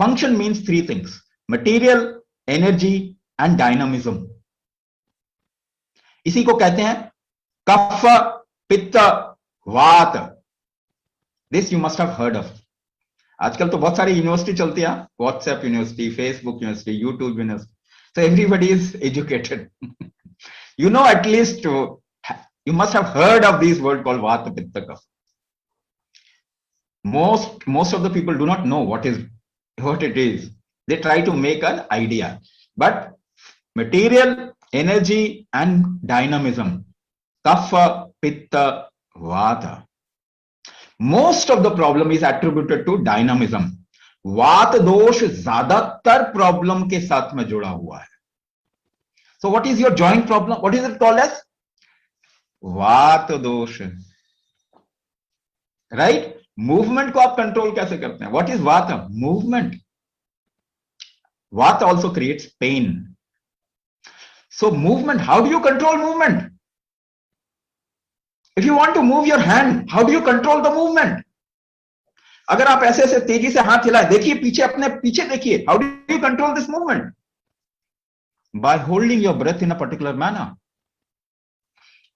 Function means three things: material, energy and dynamism. इसी को कहते हैं कफ, पित्त, वात. This you must have heard of. आजकल तो बहुत सारी यूनिवर्सिटी चलती है, WhatsApp university, Facebook university, YouTube university. So everybody is educated. You know, at least you must have heard of this word called vata, pitta, kapha. Most of the people do not know what it is. They try to make an idea. But material, energy and dynamism, kapha, pitta, vata. Most of the problem is attributed to dynamism. वात दोष ज्यादातर problem के साथ में जुड़ा हुआ है. So what is your joint problem? What is it called as? वात दोष. Right? मूवमेंट को आप कंट्रोल कैसे करते हैं? What is vata? Movement. Vata also creates pain. So movement, how do you control movement? If you want to move your hand, how do you control the movement? अगर आप ऐसे ऐसे तेजी से हाथ हिलाए, देखिए पीछे, अपने पीछे देखिए. How do you control this movement? By holding your breath in a particular manner.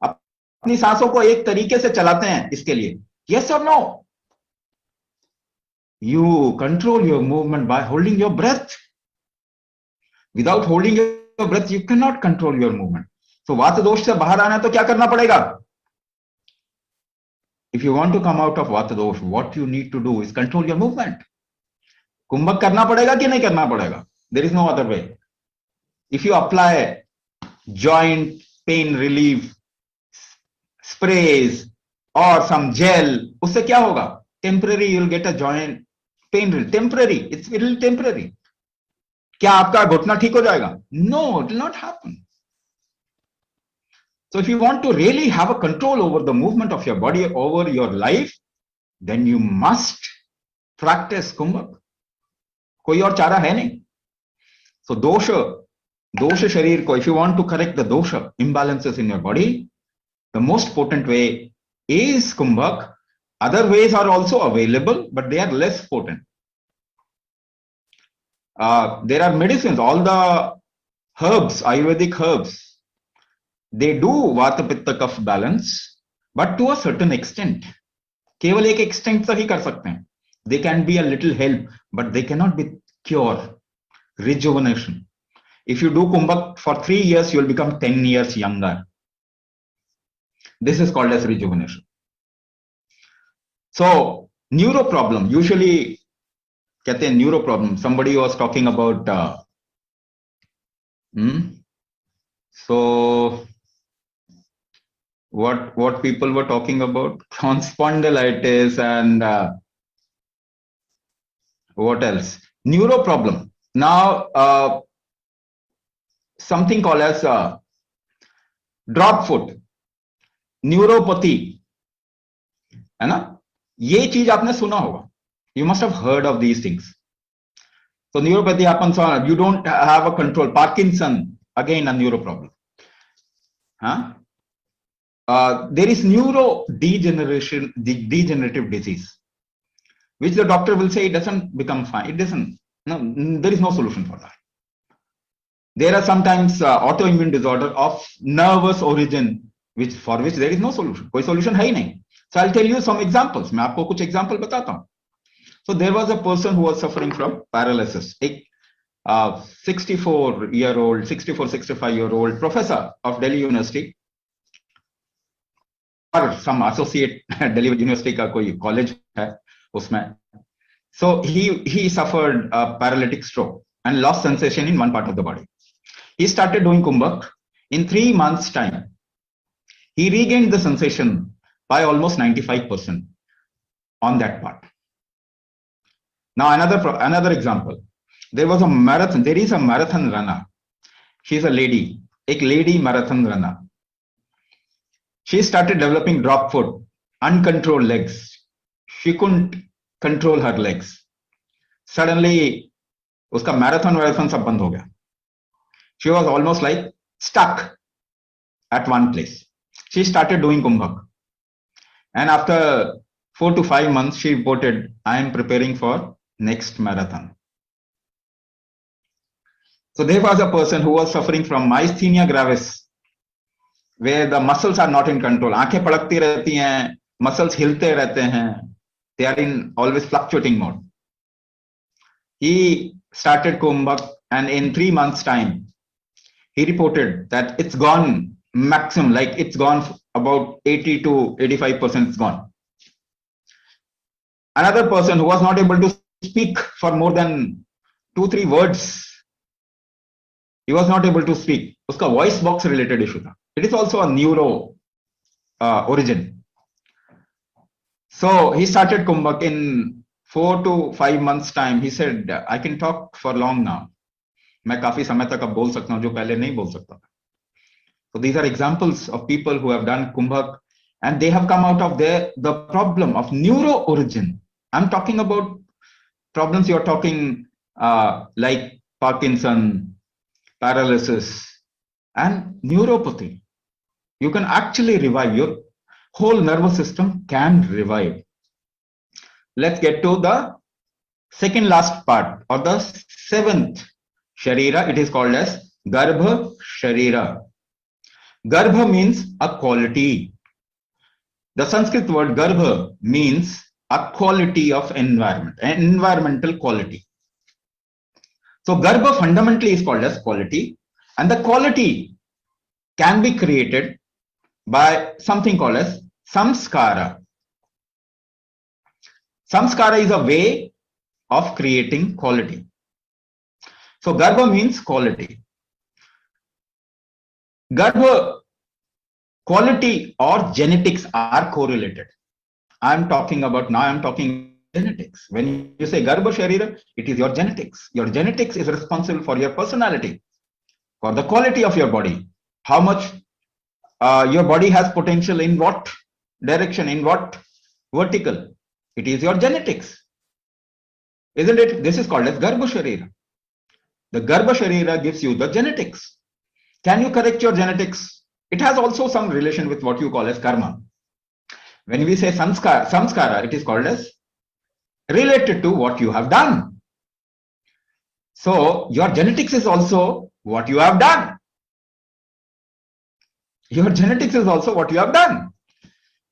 अपनी सांसों को एक तरीके से चलाते हैं इसके लिए. यस और no? You control your movement by holding your breath. Without holding your breath you can not control your movement. तो वात दोष से बाहर आना है तो क्या करना पड़ेगा? If you want to come out of vata dosh, what you need to do is control your movement. कुंभक करना पड़ेगा कि नहीं करना पड़ेगा? There is no other way. If you apply joint pain relief sprays or some gel, उससे क्या होगा? Temporary, you will get a joint pain relief. Temporary, it's little temporary. क्या आपका घुटना ठीक हो जाएगा? No, it will not happen. So if you want to really have a control over the movement of your body, over your life, then you must practice kumbhak. कोई और चारा है नहीं. So दोष शरीर को, if you want to correct the dosha imbalances in your body, the most potent way is kumbhak. Other ways are also available, but they are less potent. There are medicines, all the herbs, Ayurvedic herbs, they do vata pitta kapha balance, but to a certain extent. केवल एक extent तक ही कर सकते हैं. They can be a little help, but they cannot be cure, rejuvenation. If you do kumbhak for 3 years, you will become 10 years younger. This is called as rejuvenation. So neuro problem, usually कहते हैं neuro problem. Somebody was talking about so what people were talking about, spondylitis and what else? Neuro problem. Now something called as drop foot, neuropathy, है ना? ये चीज आपने सुना होगा. You must have heard of these things. So neuropathy happens on, you don't have a control. Parkinson, again a neuro problem. Huh? there is degenerative disease, which the doctor will say it doesn't become fine. It doesn't. No, there is no solution for that. There are sometimes autoimmune disorder of nervous origin, for which there is no solution. कोई solution है ही नहीं. So I'll tell you some examples. मैं आपको कुछ example बताता हूँ. So there was a person who was suffering from paralysis. एक 65-year-old professor of Delhi University or some associate Delhi University का कोई college है उसमें. So he suffered a paralytic stroke and lost sensation in one part of the body. He started doing Kumbhak. In 3 months' time, he regained the sensation by almost 95% on that part. Now another example. There is a marathon runner. She's a lady, marathon runner. She started developing drop foot, uncontrolled legs. She couldn't control her legs. Suddenly, uska marathon सब बंद हो गया. She was almost like stuck at one place. She started doing Kumbhak. And after 4 to 5 months, she reported, I am preparing for next marathon. So there was a person who was suffering from myasthenia gravis, where the muscles are not in control. आंखें पड़कती रहती हैं, muscles हिलते रहते हैं. They are in always fluctuating mode. He started Kumbhak, and in 3 months' time, he reported that it's gone maximum, like it's gone about 80 to 85% it's gone. Another person who was not able to speak for more than 2-3 words, he was not able to speak. Uska voice box related issue tha. It is also a neuro origin. So he started Kumbhak. In 4 to 5 months time, he said, I can talk for long now. मैं काफी समय तक अब बोल सकता हूं जो पहले नहीं बोल सकता था. So these are examples of people who have done Kumbhak, and they have come out of the problem of neuro origin. I'm talking about problems you're talking like Parkinson, paralysis, and neuropathy. You can actually revive. Your whole nervous system can revive. Let's get to the second last part, or the 7th Sharira. It is called as Garbha Sharira. Garbha means a quality. The Sanskrit word Garbha means a quality of environment, an environmental quality. So Garbha fundamentally is called as quality, and the quality can be created by something called as samskara. Samskara is a way of creating quality. So Garbha means quality. Garbha, quality or genetics are correlated. I'm talking genetics. When you say Garbha Sharira, it is your genetics. Your genetics is responsible for your personality, for the quality of your body. How much your body has potential in what direction, in what vertical. It is your genetics. Isn't it? This is called as Garbha Sharira. The Garbha Sharira gives you the genetics. Can you correct your genetics? It has also some relation with what you call as karma. When we say samskara, it is called as related to what you have done. So your genetics is also what you have done. Your genetics is also what you have done.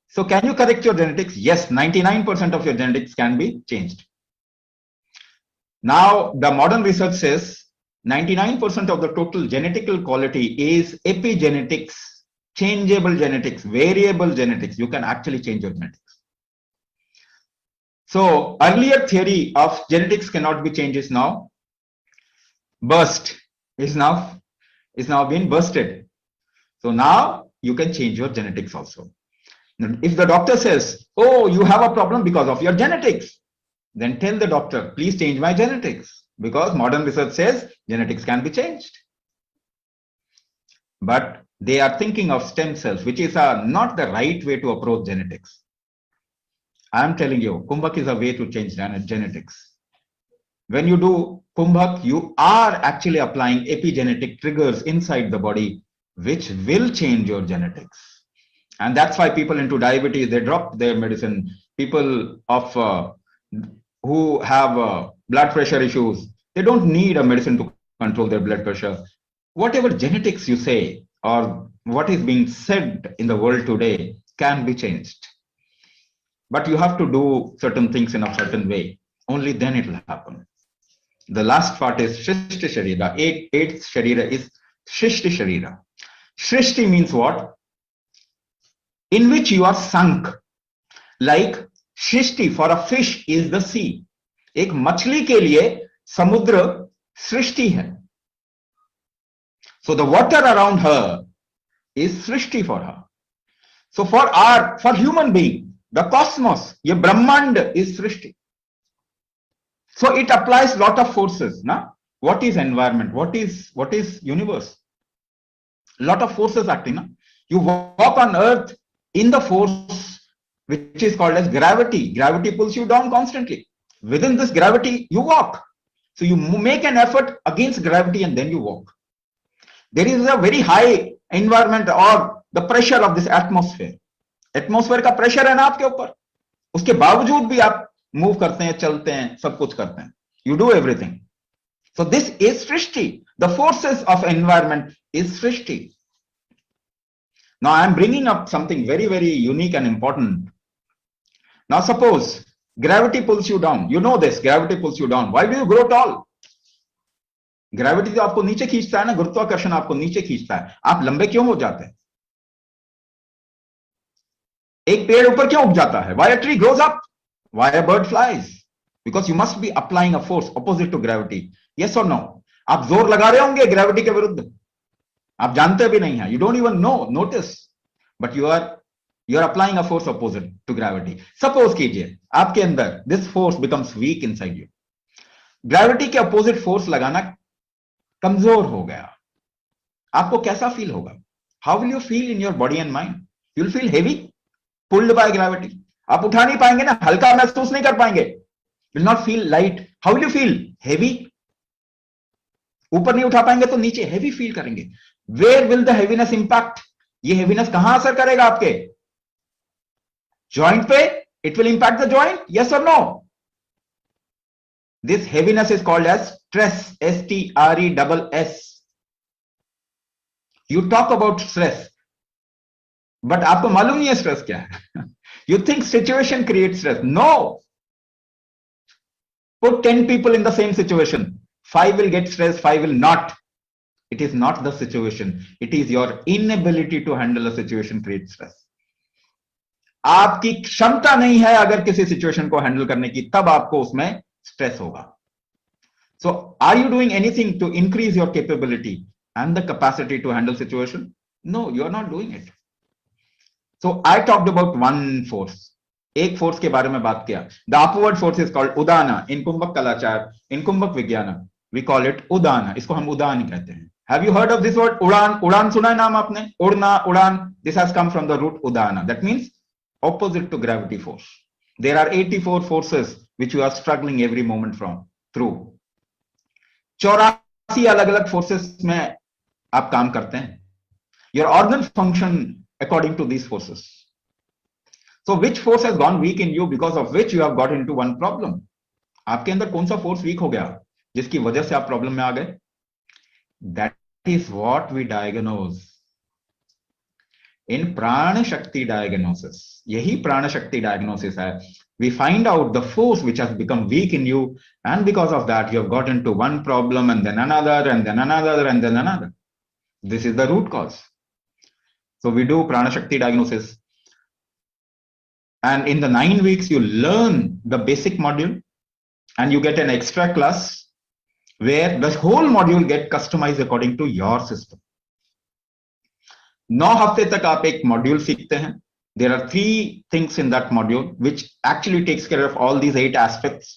So can you correct your genetics? Yes, 99% of your genetics can be changed. Now, the modern research says 99% of the total genetical quality is epigenetics, changeable genetics, variable genetics. You can actually change your genetics. So earlier theory of genetics cannot be changed is now burst, is now being bursted. So now you can change your genetics also. If the doctor says, oh, you have a problem because of your genetics, then tell the doctor, please change my genetics, because modern research says genetics can be changed. But they are thinking of stem cells, which is not the right way to approach genetics. I am telling you, Kumbhak is a way to change genetics. When you do Kumbhak, you are actually applying epigenetic triggers inside the body, which will change your genetics. And that's why people into diabetes, they drop their medicine. People of who have blood pressure issues, they don't need a medicine to control their blood pressure. Whatever genetics you say or what is being said in the world today can be changed. But you have to do certain things in a certain way. Only then it will happen. The last part is Shrishti Sharira. Eighth Sharira is Shrishti Sharira. Shrishti means what? In which you are sunk. Like Shrishti for a fish is the sea. एक मछली के लिए समुद्र सृष्टि है. So the water around her is Srishti for her. So for human being, the cosmos, ये ब्रह्मांड is Srishti. So it applies lot of forces. Na? What is environment? What is universe? Lot of forces acting. Na? You walk on earth in the force which is called as gravity. Gravity pulls you down constantly. Within this gravity, you walk. So you make an effort against gravity and then you walk. There is a very high environment or the pressure of this atmosphere. Atmosphere का pressure है ना आपके ऊपर. उसके बावजूद भी आप move करते हैं, चलते हैं, सब कुछ करते हैं. You do everything. So this is Srishti. The forces of environment is Srishti. Now I am bringing up something very, very unique and important. Now suppose gravity pulls you down. You know this, gravity pulls you down. Why do you grow tall? Gravity तो आपको नीचे खींचता है ना, गुरुत्वाकर्षण आपको नीचे खींचता है. आप लंबे क्यों हो जाते हैं? एक पेड़ ऊपर क्यों उग जाता है? Why a tree grows up? Why a bird flies? Because you must be applying a force opposite to gravity. Yes or no? आप जोर लगा रहे होंगे gravity के विरुद्ध. आप जानते भी नहीं हैं. You don't even know, notice. But you are applying a force opposite to gravity. Suppose कीजिए आपके अंदर this force becomes weak inside you. Gravity के opposite force लगाना कमजोर हो गया. आपको कैसा फील होगा? How will you feel in your body and mind? You'll feel heavy, pulled by gravity. आप उठा नहीं पाएंगे ना, हल्का महसूस नहीं कर पाएंगे. Will not feel light. How will you feel? Heavy. ऊपर नहीं उठा पाएंगे तो नीचे heavy feel करेंगे. Where will the heaviness impact? ये heaviness कहां असर करेगा आपके? Joint पे? It will impact the joint? Yes or no? This heaviness is called as stress. S-T-R-E-S-S. You talk about stress, but आपको मालूम नहीं है stress क्या है. You think situation creates stress. No. Put 10 people in the same situation. 5 will get stressed, 5 will not. It is not the situation. It is your inability to handle a situation creates stress. आपकी क्षमता नहीं है अगर किसी situation को handle करने की, तब आपको उसमें स्ट्रेस होगा. So are you doing anything to increase your capability and the capacity to handle situation? No, you are not doing it. So I talked about one force. एक फोर्स के बारे में बात किया. The upward force is called Udana. In कुंभक कलाचार, in कुंभक विज्ञान, we call it Udana. इसको हम उदान कहते हैं. Have you heard of this word उड़ान? उड़ान सुना है नाम आपने? उड़ना, उड़ान. This has come from the root udana. That means opposite to gravity force. There are 84 forces which you are struggling every moment through. 84 अलग-अलग forces में आप काम करते हैं. Your organ function according to these forces. So which force has gone weak in you because of which you have got into one problem? आपके अंदर कौन सा force weak हो गया जिसकी वजह से आप problem में आ गए? That is what we diagnose in prana shakti diagnosis. यही prana shakti diagnosis है. We find out the force which has become weak in you, and because of that you have got into one problem and then another and then another and then another. This is the root cause. So we do prana shakti diagnosis, and in the 9 weeks you learn the basic module and you get an extra class where the whole module get customized according to your system. 9 हफ्ते तक आप एक module सीखते हैं. There are 3 things in that module which actually takes care of all these 8 aspects.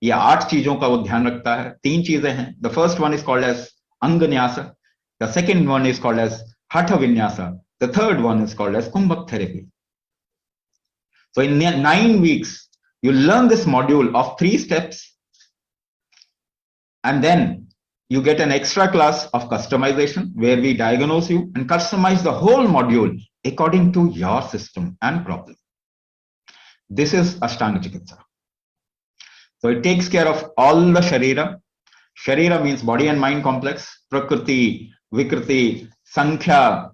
ये 8 चीजों का वो ध्यान रखता है. 3 चीजें हैं. The first one is called as अंगन्यास. The second one is called as hatha vinyasa. The third one is called as kumbhak therapy. So in 9 weeks, you learn this module of 3 steps, and then you get an extra class of customization where we diagnose you and customize the whole module according to your system and problem. This is Ashtanga Chikitsa. So it takes care of all the Sharira. Sharira means body and mind complex. Prakriti, Vikriti, Sankhya,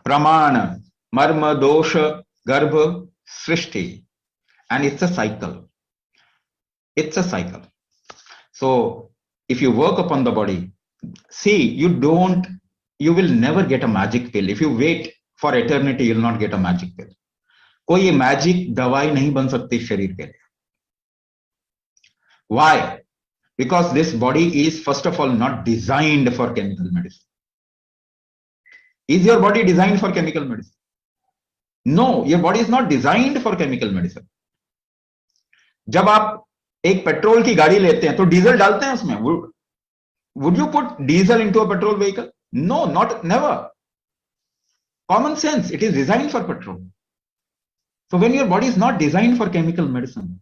Pramana, Marma, Dosha, Garbha, Srishti. And it's a cycle. It's a cycle. So if you work upon the body, see, you will never get a magic pill. If you wait for eternity, you'll not get a magic pill. कोई magic दवाई नहीं बन सकती शरीर के लिए. Why? Because this body is first of all not designed for chemical medicine. Is your body designed for chemical medicine? No, your body is not designed for chemical medicine. जब आप एक पेट्रोल की गाड़ी लेते हैं तो डीजल डालते हैं उसमें. Would you put diesel into a petrol vehicle? No, never. Common sense, it is designed for petrol. So when your body is not designed for chemical medicine,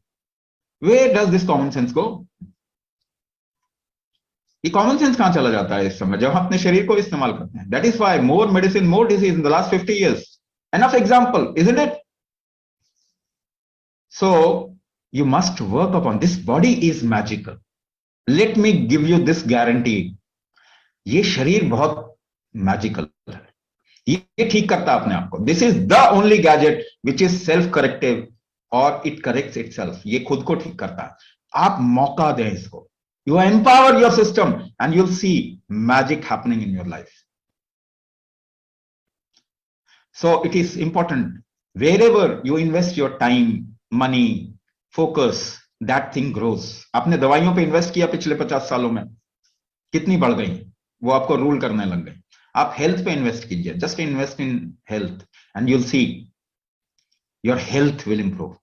where does this common sense go? ये common sense कहां चला जाता है इस समय जब हम अपने शरीर को इस्तेमाल करते हैं. That is why more medicine, more disease in the last 50 years. Enough example, isn't it? So you must work upon this. Body is magical. Let me give you this guarantee. ये शरीर बहुत मैजिकल है. ये ठीक करता है अपने आप को. This is the only gadget which is self corrective और इट करेक्ट्स इटसेल्फ. ये खुद को ठीक करता है. आप मौका दें इसको. You empower your system and you'll see magic happening in your life. So it is important, wherever you invest your time, money, focus, that thing grows. आपने दवाइयों पे इन्वेस्ट किया पिछले 50 सालों में, कितनी बढ़ गई, वो आपको रूल करने लग गई. आप हेल्थ पे इन्वेस्ट कीजिए. Just invest in health and you'll see your health will improve.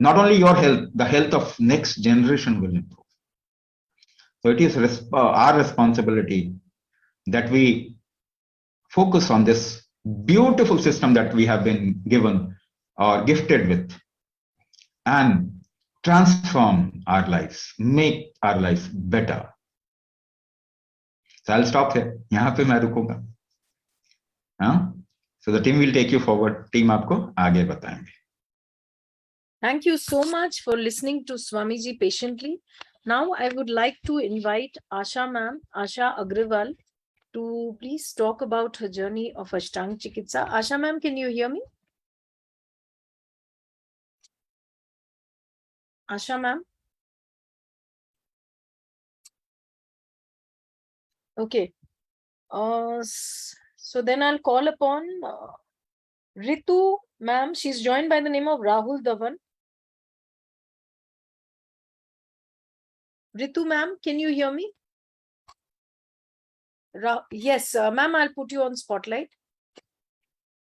Not only your health, the health of next generation will improve. So it is our responsibility that we focus on this beautiful system that we have been given or gifted with and transform our lives, make our lives better. So I'll stop here. यहाँ पे मैं रुकूंगा. So the team will take you forward. Team आपको आगे बताएंगे.
Thank you so much for listening to Swamiji patiently. Now I would like to invite Asha ma'am, Asha Agrawal, to please talk about her journey of Ashtanga Chikitsa. Asha ma'am, can you hear me? Asha ma'am? Okay. So then I'll call upon Ritu ma'am. She's joined by the name of Rahul Dhawan. Ritu ma'am, can you hear me? Yes, ma'am, I'll put you on spotlight.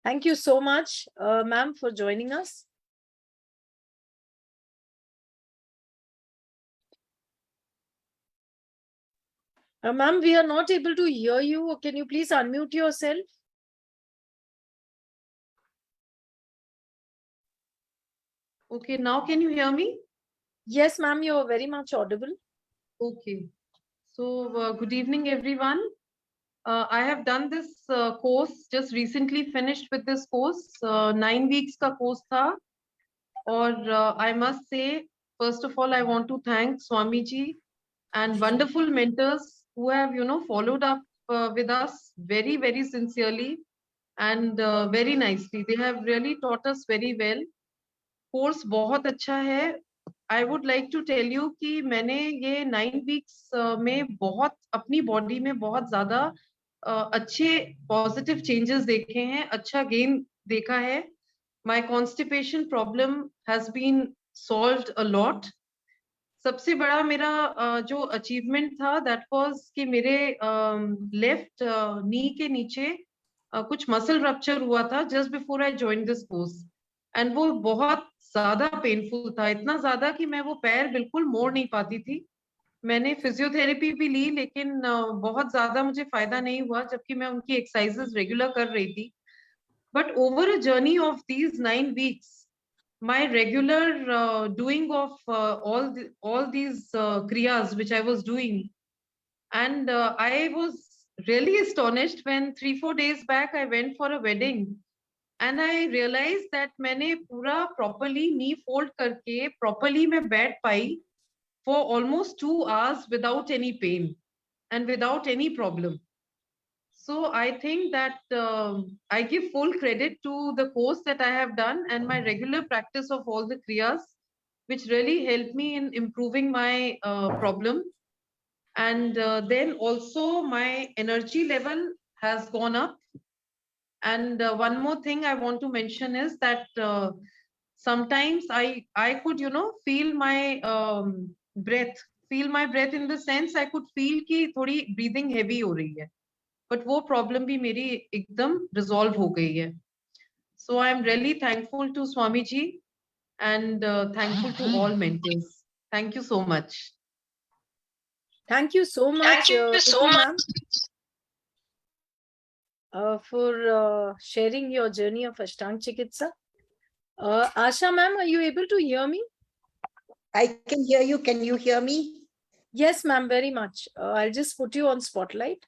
Thank you so much, ma'am, for joining us. Ma'am, we are not able to hear you. Can you please unmute yourself?
Okay, now can you hear me?
Yes, ma'am, you are very much audible.
Okay. So, good evening, everyone. I have done this course, just recently finished with this course. 9 weeks ka course tha. Or I must say, first of all, I want to thank Swamiji and wonderful mentors who have, followed up with us very, very sincerely and very nicely. They have really taught us very well. Course बहुत अच्छा है. I would like to tell you कि मैंने ये 9 weeks में बहुत अपनी body में बहुत ज्यादा अच्छे पॉजिटिव चेंजेस देखे हैं, अच्छा गेन देखा है. My constipation problem has been solved a lot. सबसे बड़ा मेरा जो अचीवमेंट था दैट वाज कि मेरे लेफ्ट नी के नीचे कुछ मसल रप्चर हुआ था just before I join this course and वो बहुत ज्यादा पेनफुल था, इतना ज्यादा कि मैं वो पैर बिल्कुल मोड़ नहीं पाती थी. मैंने फिजियोथेरेपी भी ली लेकिन बहुत ज्यादा मुझे फायदा नहीं हुआ, जबकि मैं उनकी एक्सरसाइजेस रेगुलर कर रही थी. But over a journey of these 9 weeks, my regular doing of all these kriyas which I was doing, and I was really astonished when 3-4 days back I went for a wedding and I realized that मैंने पूरा properly knee fold करके properly मैं बैठ पाई for almost 2 hours without any pain and without any problem. So I think that I give full credit to the course that I have done and my regular practice of all the kriyas, which really helped me in improving my problem. And then also my energy level has gone up. And one more thing I want to mention is that sometimes I could, feel my breath, in the sense I could feel कि थोड़ी breathing heavy हो रही है. But वो problem भी मेरी एकदम resolve हो गई है. So I am really thankful to Swami ji and thankful to all mentors. Thank you so much.
Thank you so much, Ritu ma'am, for sharing your journey of Ashtang Chikitsa. Asha ma'am, are you able to hear me?
I can hear you. Can you hear me?
Yes, ma'am, very much. I'll just put you on spotlight.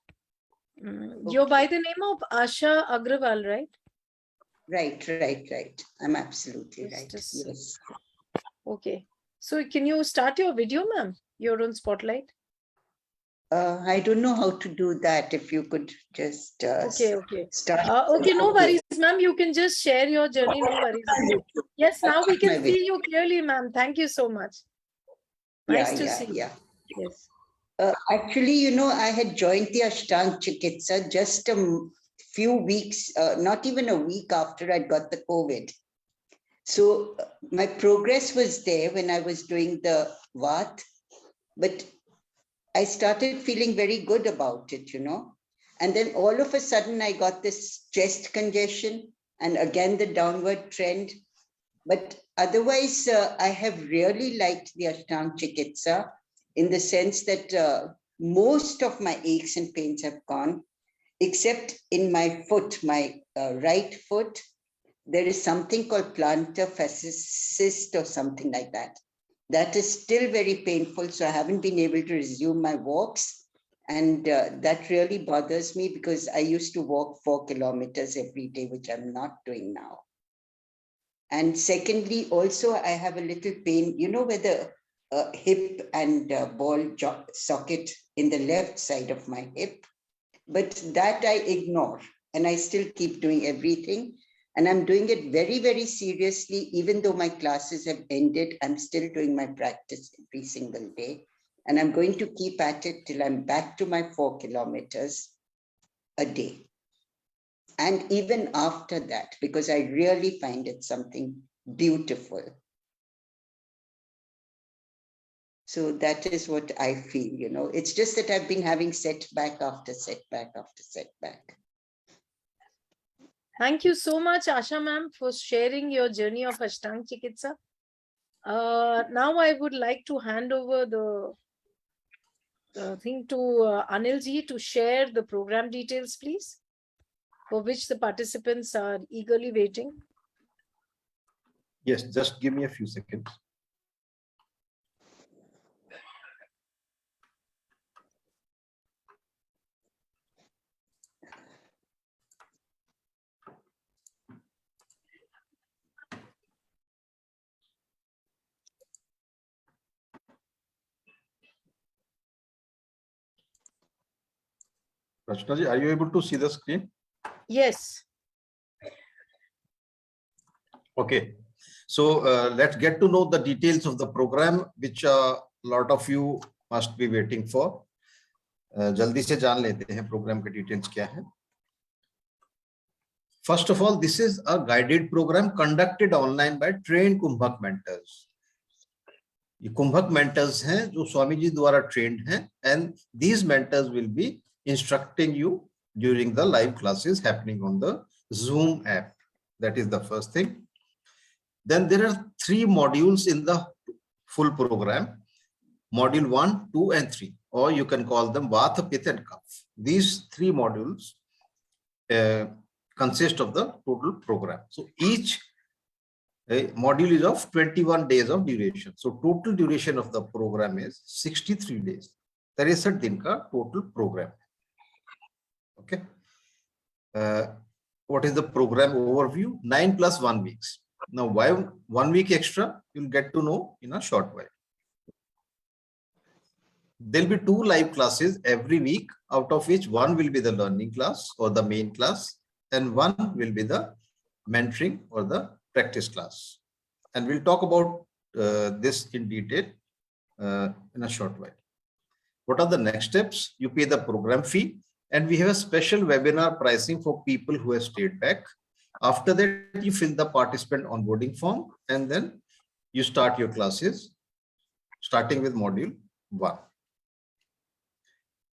You're by the name of Asha Agrawal, right?
Right. I'm absolutely
Just
right.
a sec.
Yes.
Okay. So can you start your video, ma'am? You're on spotlight.
I don't know how to do that. If you could just
Okay.
start.
Okay, no worries, ma'am. You can just share your journey. No worries. Yes, now we can see you clearly, ma'am. Thank you so much. Nice to see you.
Yeah.
Yes.
Actually, I had joined the Ashtang Chikitsa just a few weeks, not even a week after I got the COVID. So my progress was there when I was doing the Vat, but I started feeling very good about it, And then all of a sudden I got this chest congestion and again the downward trend. But otherwise, I have really liked the Ashtang Chikitsa in the sense that most of my aches and pains have gone, except in my foot, my right foot. There is something called plantar fasciitis or something like that. That is still very painful. So I haven't been able to resume my walks. And that really bothers me because I used to walk 4 kilometers every day, which I'm not doing now. And secondly, also, I have a little pain, where the hip and ball socket in the left side of my hip. But that I ignore. And I still keep doing everything. And I'm doing it very, very seriously. Even though my classes have ended, I'm still doing my practice every single day. And I'm going to keep at it till I'm back to my 4 kilometers a day. And even after that, because I really find it something beautiful. So that is what I feel, It's just that I've been having setback after setback after setback.
Thank you so much, Asha ma'am, for sharing your journey of Ashtang Chikitsa. Now I would like to hand over the thing to Anil ji to share the program details, please, for which the participants are eagerly waiting.
Yes, just give me a few seconds. Rachna ji, are you able to see the screen?
Yes.
Okay. So let's get to know the details of the program, which a lot of you must be waiting for. जल्दी से जान लेते हैं program के details क्या है. First of all, this is a guided program conducted online by trained Kumbhak mentors. ये कुंभक mentors हैं जो स्वामी जी द्वारा trained हैं, and these mentors will be instructing you during the live classes happening on the Zoom app. That is the first thing. Then there are 3 modules in the full program. Module 1, 2, and 3, or you can call them Vata, Pitta, and Kapha. These 3 modules consist of the total program. So each module is of 21 days of duration. So total duration of the program is 63 days. 63 दिन का total program. Okay. what is the program overview? 9 plus 1 weeks. Now, why 1 week extra? You'll get to know in a short while. There'll be 2 live classes every week, out of which one will be the learning class or the main class, and one will be the mentoring or the practice class. And we'll talk about this in detail in a short while. What are the next steps? You pay the program fee, and we have a special webinar pricing for people who have stayed back. After that, you fill the participant onboarding form, and then you start your classes, starting with module 1.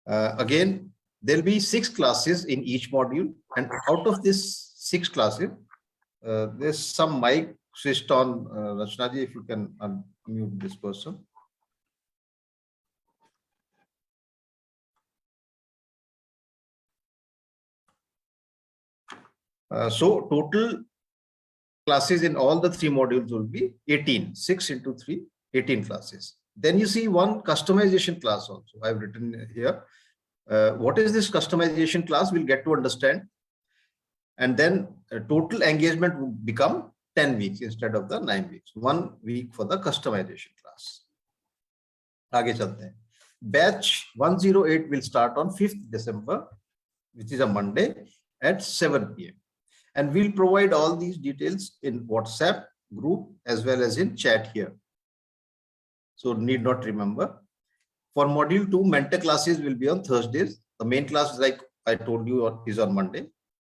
Again, there'll be 6 classes in each module, and out of these 6 classes, there's some mic switched on. Rachna ji, if you can unmute this person. So total classes in all the 3 modules will be 18, 6 into 3, 18 classes. Then you see one customization class also. I've written here. What is this customization class? We'll get to understand. And then total engagement will become 10 weeks instead of the 9 weeks. 1 week for the customization class. आगे चलते हैं. Batch 108 will start on 5th December, which is a Monday at 7 p.m. And we'll provide all these details in WhatsApp group as well as in chat here. So need not remember. For module 2, mentor classes will be on Thursdays. The main class, like I told you, is on Monday.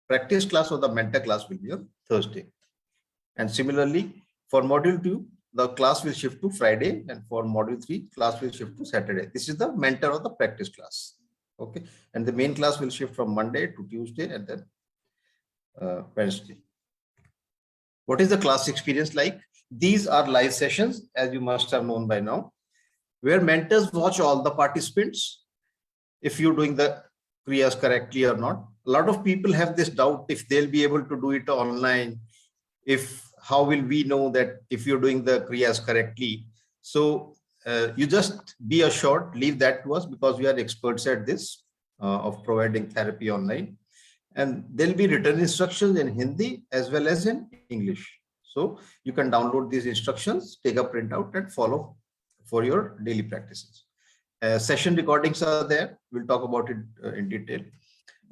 Practice class or the mentor class will be on Thursday. And similarly, for module 2, the class will shift to Friday, and for module 3, class will shift to Saturday. This is the mentor or the practice class. Okay. And the main class will shift from Monday to Tuesday and then Wednesday. What is the class experience like? These are live sessions, as you must have known by now, where mentors watch all the participants if you're doing the kriyas correctly or not. A lot of people have this doubt if they'll be able to do it online. How will we know that if you're doing the kriyas correctly? So you just be assured, leave that to us, because we are experts at this of providing therapy online. And there'll be written instructions in Hindi as well as in English. So you can download these instructions, take a printout and follow for your daily practices. Session recordings are there. We'll talk about it in detail.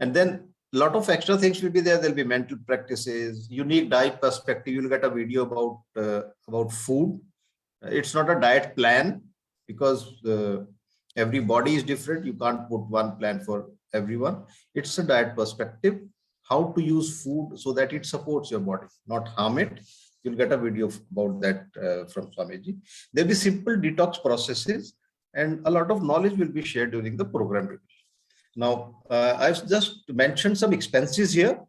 And then a lot of extra things will be there. There'll be mental practices, unique diet perspective. You'll get a video about food. It's not a diet plan because every body is different. You can't put one plan for everyone. It's a diet perspective, how to use food so that it supports your body, not harm it. You'll get a video about that from Swamiji. There'll be simple detox processes and a lot of knowledge will be shared during the program review. Now, I've just mentioned some expenses here,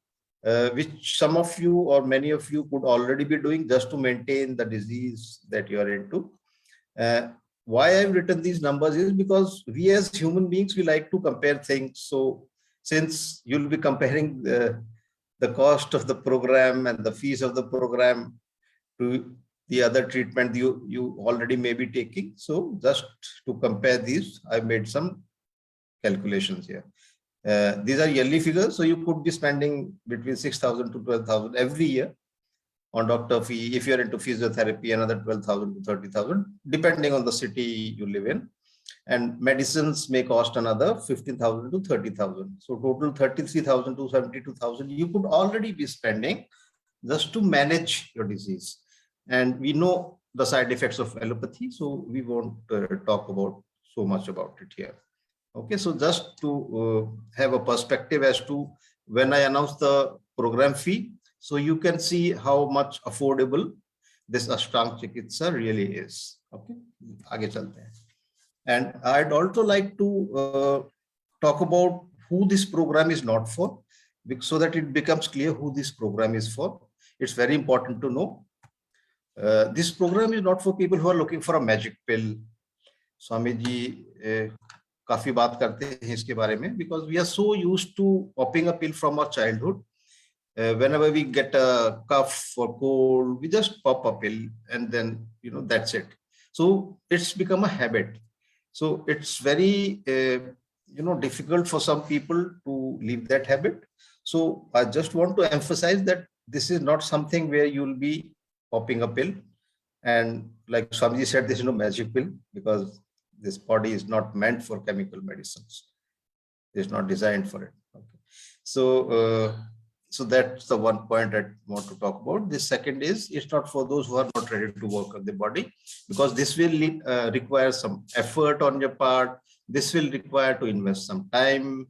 which some of you or many of you could already be doing just to maintain the disease that you are into. Why I've written these numbers is because we as human beings, we like to compare things. So since you'll be comparing the cost of the program and the fees of the program to the other treatment you already may be taking. So just to compare these, I've made some calculations here. These are yearly figures. So you could be spending between 6,000 to 12,000 every year on doctor fee. If you're into physiotherapy, another 12,000 to 30,000, depending on the city you live in. And medicines may cost another 15,000 to 30,000. So total 33,000 to 72,000 you could already be spending just to manage your disease. And we know the side effects of allopathy, so we won't talk about so much about it here. Okay, so just to have a perspective as to when I announce the program fee, so you can see how much affordable this Ashtang Chikitsa really is. Okay, आगे चलते हैं. And I'd also like to talk about who this program is not for, so that it becomes clear who this program is for. It's very important to know. This program is not for people who are looking for a magic pill. Swami ji काफी बात करते हैं इसके बारे में, because we are so used to popping a pill from our childhood. Whenever we get a cough or cold, we just pop a pill and then, that's it. So it's become a habit. So it's very, difficult for some people to leave that habit. So I just want to emphasize that this is not something where you'll be popping a pill. And like Swamiji said, this is no magic pill, because this body is not meant for chemical medicines. It's not designed for it. Okay. So, so that's the one point I want to talk about. The second is, it's not for those who are not ready to work on the body, because this will require some effort on your part. This will require to invest some time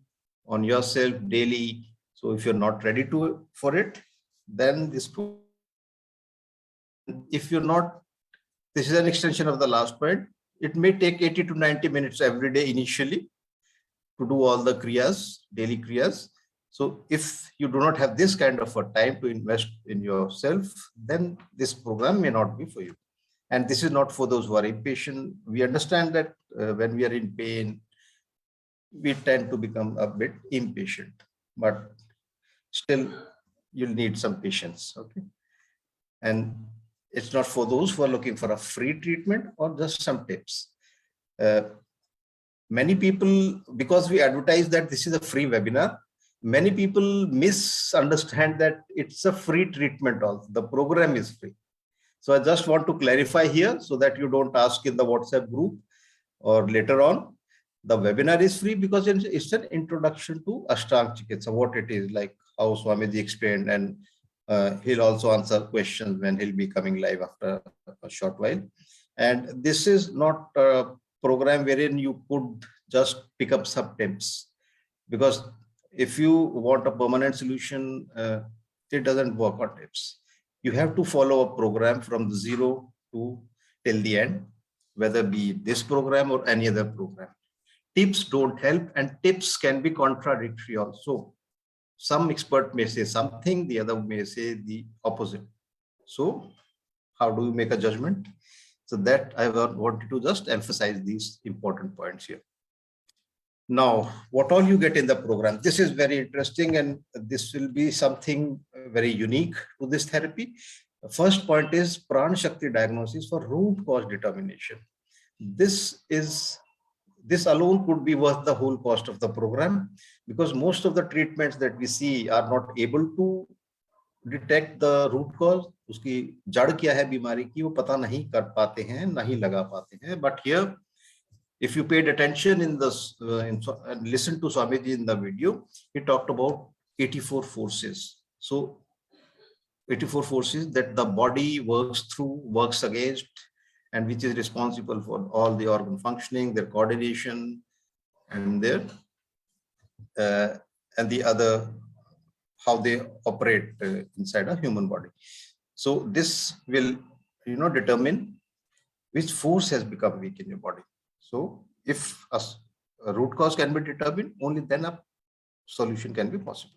on yourself daily. So if you're not ready for it, then this, if you're not, this is an extension of the last point. It may take 80 to 90 minutes every day initially to do all the kriyas, daily kriyas. So if you do not have this kind of a time to invest in yourself, then this program may not be for you. And this is not for those who are impatient. We understand that when we are in pain, we tend to become a bit impatient, but still you'll need some patience. Okay. And it's not for those who are looking for a free treatment or just some tips. Many people, because we advertise that this is a free webinar, many people misunderstand that it's a free treatment also. The program is free. So I just want to clarify here so that you don't ask in the WhatsApp group or later on. The webinar is free because it's an introduction to Ashtanga Chikitsa, what it is, like how Swamiji explained, and he'll also answer questions when he'll be coming live after a short while. And this is not a program wherein you could just pick up some tips, because if you want a permanent solution, it doesn't work on tips. You have to follow a program from the zero to till the end, whether be this program or any other program. Tips don't help, and tips can be contradictory also. Some expert may say something, the other may say the opposite. So how do you make a judgment? So that I wanted to just emphasize these important points here. Now, what all you get in the program, this is very interesting, and this will be something very unique to this therapy. The first point is Prana Shakti diagnosis for root cause determination. This alone could be worth the whole cost of the program, because most of the treatments that we see are not able to detect the root cause. Uski jad kya hai bimari ki, wo pata nahi kar paate hain, nahi laga paate hain. But here, if you paid attention in this and listen to Swamiji in the video, he talked about 84 forces. So 84 forces that the body works through, works against, and which is responsible for all the organ functioning, their coordination, and their and the other, how they operate inside a human body. So this will, determine which force has become weak in your body. So if a root cause can be determined, only then a solution can be possible.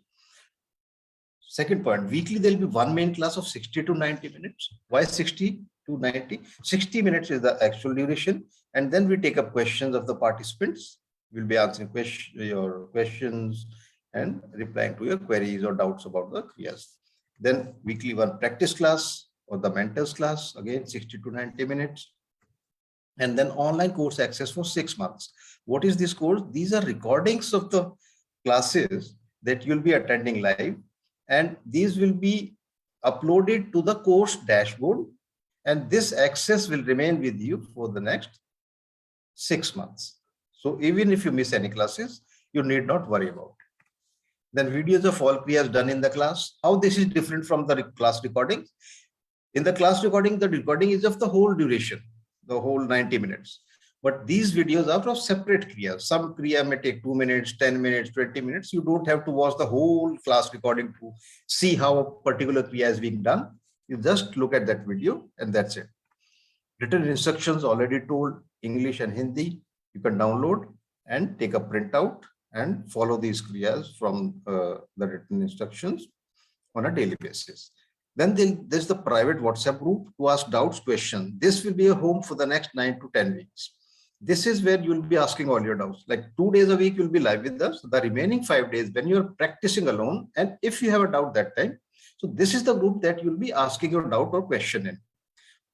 Second point, weekly there will be one main class of 60 to 90 minutes. Why 60 to 90? 60 minutes is the actual duration, and then we take up questions of the participants. We'll be answering your questions and replying to your queries or doubts about the kriyas. Then weekly one practice class or the mentors class, again 60 to 90 minutes. And then online course access for 6 months. What is this course? These are recordings of the classes that you'll be attending live, and these will be uploaded to the course dashboard, and this access will remain with you for the next 6 months. So even if you miss any classes, you need not worry about it. Then videos of all kriyas done in the class. How this is different from the class recording? In the class recording, the recording is of the whole duration, the whole 90 minutes. But these videos are of separate kriyas. Some kriya may take 2 minutes, 10 minutes, 20 minutes. You don't have to watch the whole class recording to see how a particular kriya is being done. You just look at that video and that's it. Written instructions already told, English and Hindi. You can download and take a printout and follow these kriyas from the written instructions on a daily basis. Then there's the private WhatsApp group to ask doubts, questions. This will be a home for the next 9 to 10 weeks. This is where you'll be asking all your doubts. Like 2 days a week, you'll be live with us. The remaining 5 days, when you're practicing alone, and if you have a doubt that time, so this is the group that you'll be asking your doubt or question in.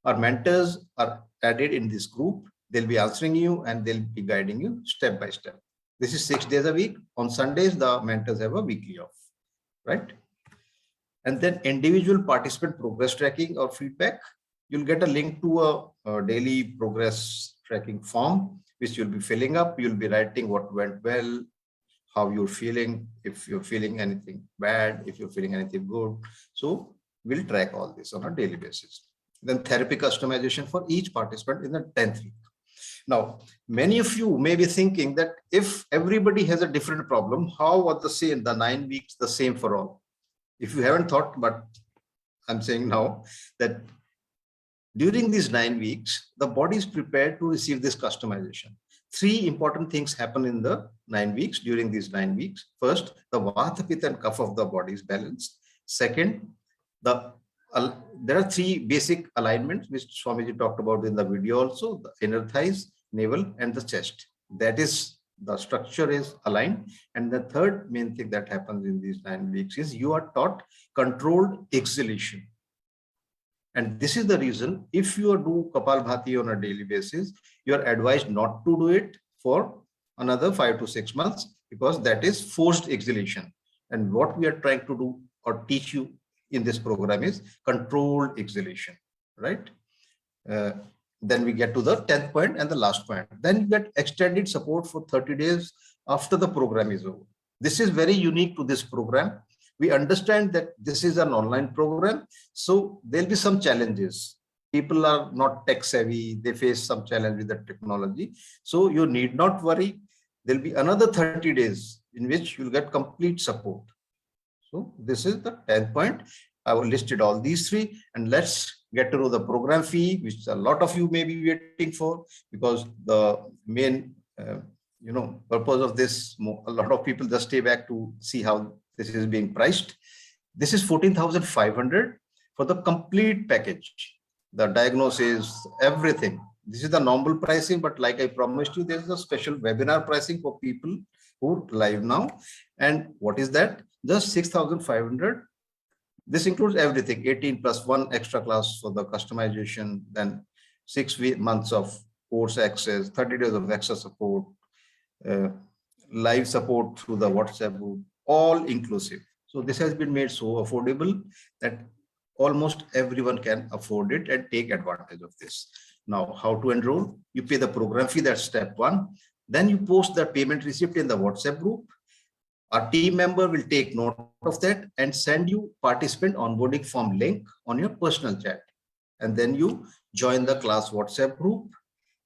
Our mentors are added in this group. They'll be answering you and they'll be guiding you step by step. This is 6 days a week. On Sundays, the mentors have a weekly off. right? And then individual participant progress tracking or feedback. You'll get a link to a daily progress tracking form, which you'll be filling up. You'll be writing what went well, how you're feeling, if you're feeling anything bad, if you're feeling anything good. So we'll track all this on a daily basis. Then therapy customization for each participant in the 10th week. Now, many of you may be thinking that if everybody has a different problem, how are the 9 weeks the same for all? If you haven't thought, but I'm saying now that during these 9 weeks, the body is prepared to receive this customization. 3 important things happen in the 9 weeks during these 9 weeks. First, the Vata, Pitta and Kapha of the body is balanced. Second, there are 3 basic alignments which Swamiji talked about in the video also: the inner thighs, navel, and the chest. That is, the structure is aligned. And the third main thing that happens in these 9 weeks is you are taught controlled exhalation. And this is the reason, if you do Kapalbhati on a daily basis, you are advised not to do it for another 5 to 6 months, because that is forced exhalation. And what we are trying to do or teach you in this program is controlled exhalation, right? Then we get to the 10th point and the last point. Then you get extended support for 30 days after the program is over. This is very unique to this program. We understand that this is an online program, so there'll be some challenges. People are not tech savvy, they face some challenge with the technology. So you need not worry. There'll be another 30 days in which you'll get complete support. So this is the 10th point. I will listed all these 3, and let's get to know the program fee, which a lot of you may be waiting for, because the main purpose of this, a lot of people just stay back to see how this is being priced. This is 14,500 for the complete package, the diagnosis, everything. This is the normal pricing, but like I promised you, there is a special webinar pricing for people who are live now. And what is that? Just 6,500. This includes everything: 18 plus 1 extra class for the customization, then 6 months of course access, 30 days of extra support, live support through the WhatsApp group, all inclusive. So this has been made so affordable that almost everyone can afford it and take advantage of this. Now, how to enroll? You pay the program fee, that's step 1. Then you post the payment receipt in the WhatsApp group. Our team member will take note of that and send you participant onboarding form link on your personal chat. And then you join the class WhatsApp group,